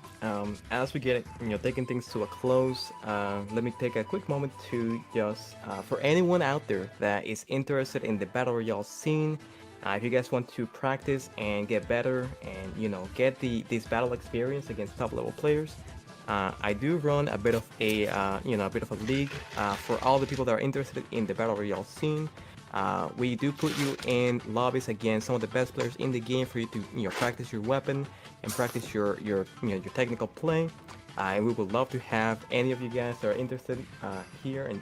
as we get taking things to a close, let me take a quick moment to just for anyone out there that is interested in the battle royale scene, if you guys want to practice and get better and get this battle experience against top level players, I do run a bit of a league for all the people that are interested in the battle royale scene. We do put you in lobbies against some of the best players in the game for you to practice your weapon and practice your technical play. And we would love to have any of you guys that are interested here and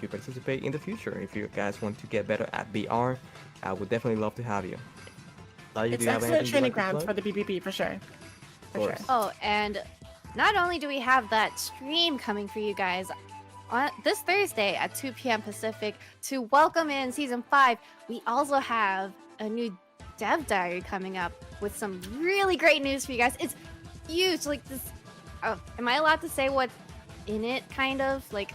to participate in the future. If you guys want to get better at BR, I would definitely love to have you. It's excellent training grounds for the BBB, for sure. For sure. Oh, and not only do we have that stream coming for you guys on this Thursday at 2 p.m. Pacific to welcome in Season 5, we also have a new dev diary coming up with some really great news for you guys. It's huge. Like this. Oh, am I allowed to say what's in it? Kind of like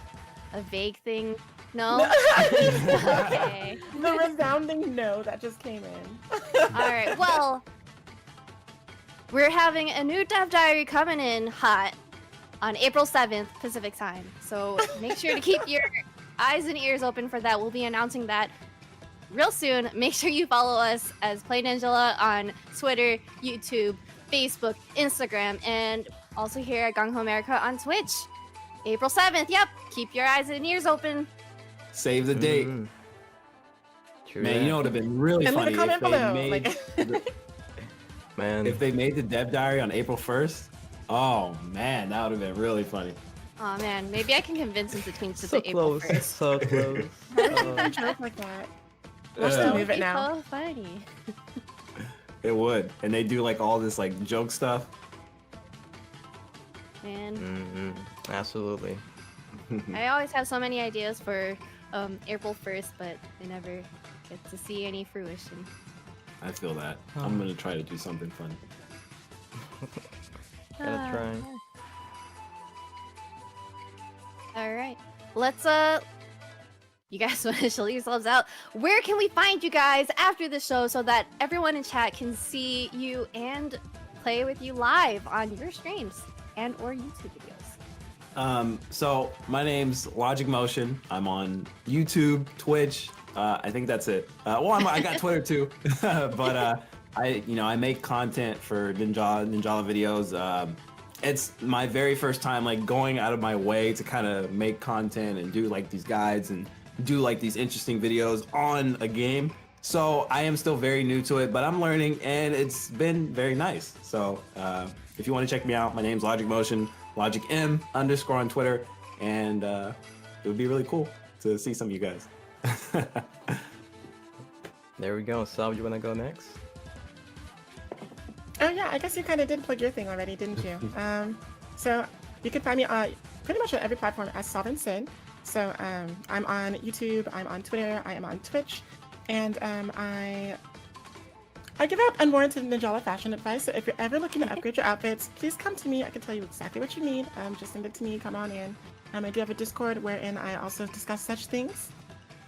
a vague thing. No. Okay. The resounding no that just came in. All right. Well, we're having a new dev diary coming in hot on April 7th Pacific time. So make sure to keep your eyes and ears open for that. We'll be announcing that real soon. Make sure you follow us as Play Ninjala on Twitter, YouTube, Facebook, Instagram, and also here at Gung Ho America on Twitch. April 7th. Yep. Keep your eyes and ears open. Save the date. Mhm. True Man, that. you know what would have been really And leave funny a comment if they below. made Man. if they made the dev diary on April 1st. Oh man, that would have been really funny. Oh man, maybe I can convince him to change to so the April close, 1st. so close. A joke like that. Watch Yeah. them That move would it be now. so funny. It would, and they do like all this like joke stuff. man. Absolutely. I always have so many ideas for April 1st, but I never get to see any fruition. I feel that. I'm gonna try to do something fun. Gotta try. All right, let's you guys want to show yourselves out? Where can we find you guys after the show so that everyone in chat can see you and play with you live on your streams and or YouTube videos? So my name's Logic Motion. I'm on YouTube, Twitch. I think that's it. I got Twitter too, but I make content for Ninjala videos. It's my very first time like going out of my way to kind of make content and do like these guides and do like these interesting videos on a game. So I am still very new to it, but I'm learning and it's been very nice. So if you want to check me out, my name's Logic Motion, Logic M _ on Twitter, and it would be really cool to see some of you guys. There we go. Sal, you wanna go next? Oh yeah, I guess you kind of did plug your thing already, didn't you? So you can find me pretty much on every platform as Sovereign Sid. So I'm on YouTube, I'm on Twitter, I am on Twitch, and I give out unwarranted Ninjala fashion advice. So if you're ever looking to upgrade your outfits, please come to me. I can tell you exactly what you need. Just send it to me. Come on in. I do have a Discord wherein I also discuss such things.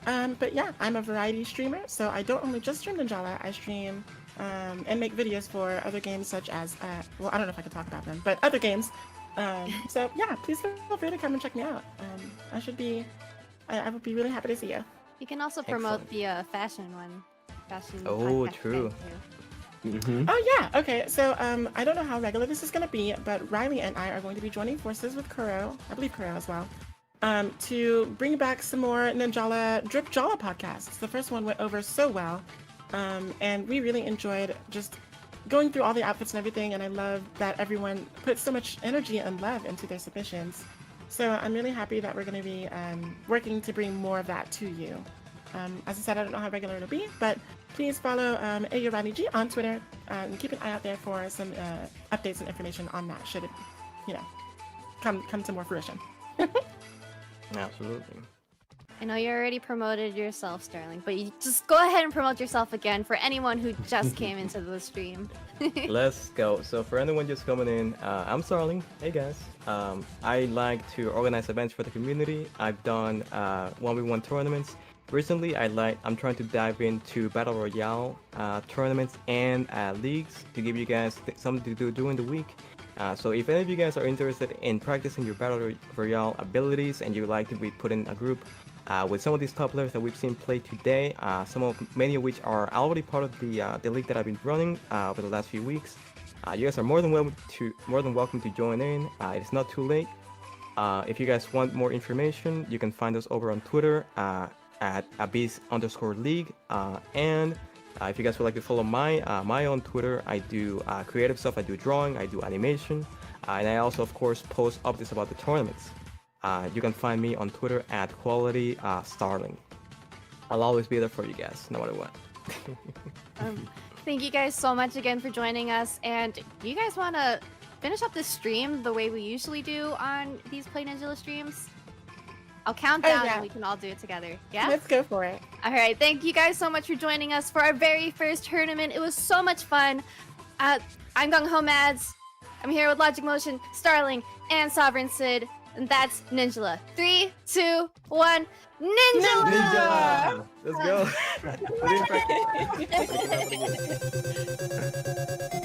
But yeah, I'm a variety streamer, so I don't only just stream Ninjala. I stream and make videos for other games such as well, I don't know if I can talk about them, but other games. So yeah, please feel free to come and check me out. I would be really happy to see you. You can also promote the fashion one. Oh, podcast true. thing, too. Mm-hmm. Oh yeah, okay. So I don't know how regular this is gonna be, but Riley and I are going to be joining forces with Kuro, I believe Kuro as well, to bring back some more Ninjala Drip Jala podcasts. The first one went over so well, and we really enjoyed just going through all the outfits and everything, and I love that everyone put so much energy and love into their submissions. So I'm really happy that we're going to be working to bring more of that to you. As I said, I don't know how regular it'll be, but please follow AyoRaniG on Twitter and keep an eye out there for some updates and information on that should it, come to more fruition. Absolutely. I know you already promoted yourself, Sterling, but you just go ahead and promote yourself again for anyone who just came into the stream. Let's go. So for anyone just coming in, I'm Sterling. Hey guys. I like to organize events for the community. I've done 1v1 tournaments. Recently, I'm trying to dive into Battle Royale tournaments and leagues to give you guys something to do during the week. So if any of you guys are interested in practicing your Battle Royale abilities and you like to be put in a group with some of these top players that we've seen play today, many of which are already part of the league that I've been running over the last few weeks, you guys are more than welcome to join in. It's not too late. If you guys want more information, you can find us over on Twitter at abyss_league, and if you guys would like to follow my own Twitter, I do creative stuff. I do drawing, I do animation, and I also of course post updates about the tournaments. You can find me on Twitter at quality starling. I'll always be there for you guys, no matter what. Thank you guys so much again for joining us, and do you guys want to finish up this stream the way we usually do on these Play Ninjala streams? I'll count down and we can all do it together. Yeah? Let's go for it. All right. Thank you guys so much for joining us for our very first tournament. It was so much fun. I'm Gung Ho Mads. I'm here with Logic Motion, Starling, and Sovereign Sid. And that's Ninjala. 3, 2, 1. Ninjala! Ninjala! Let's go.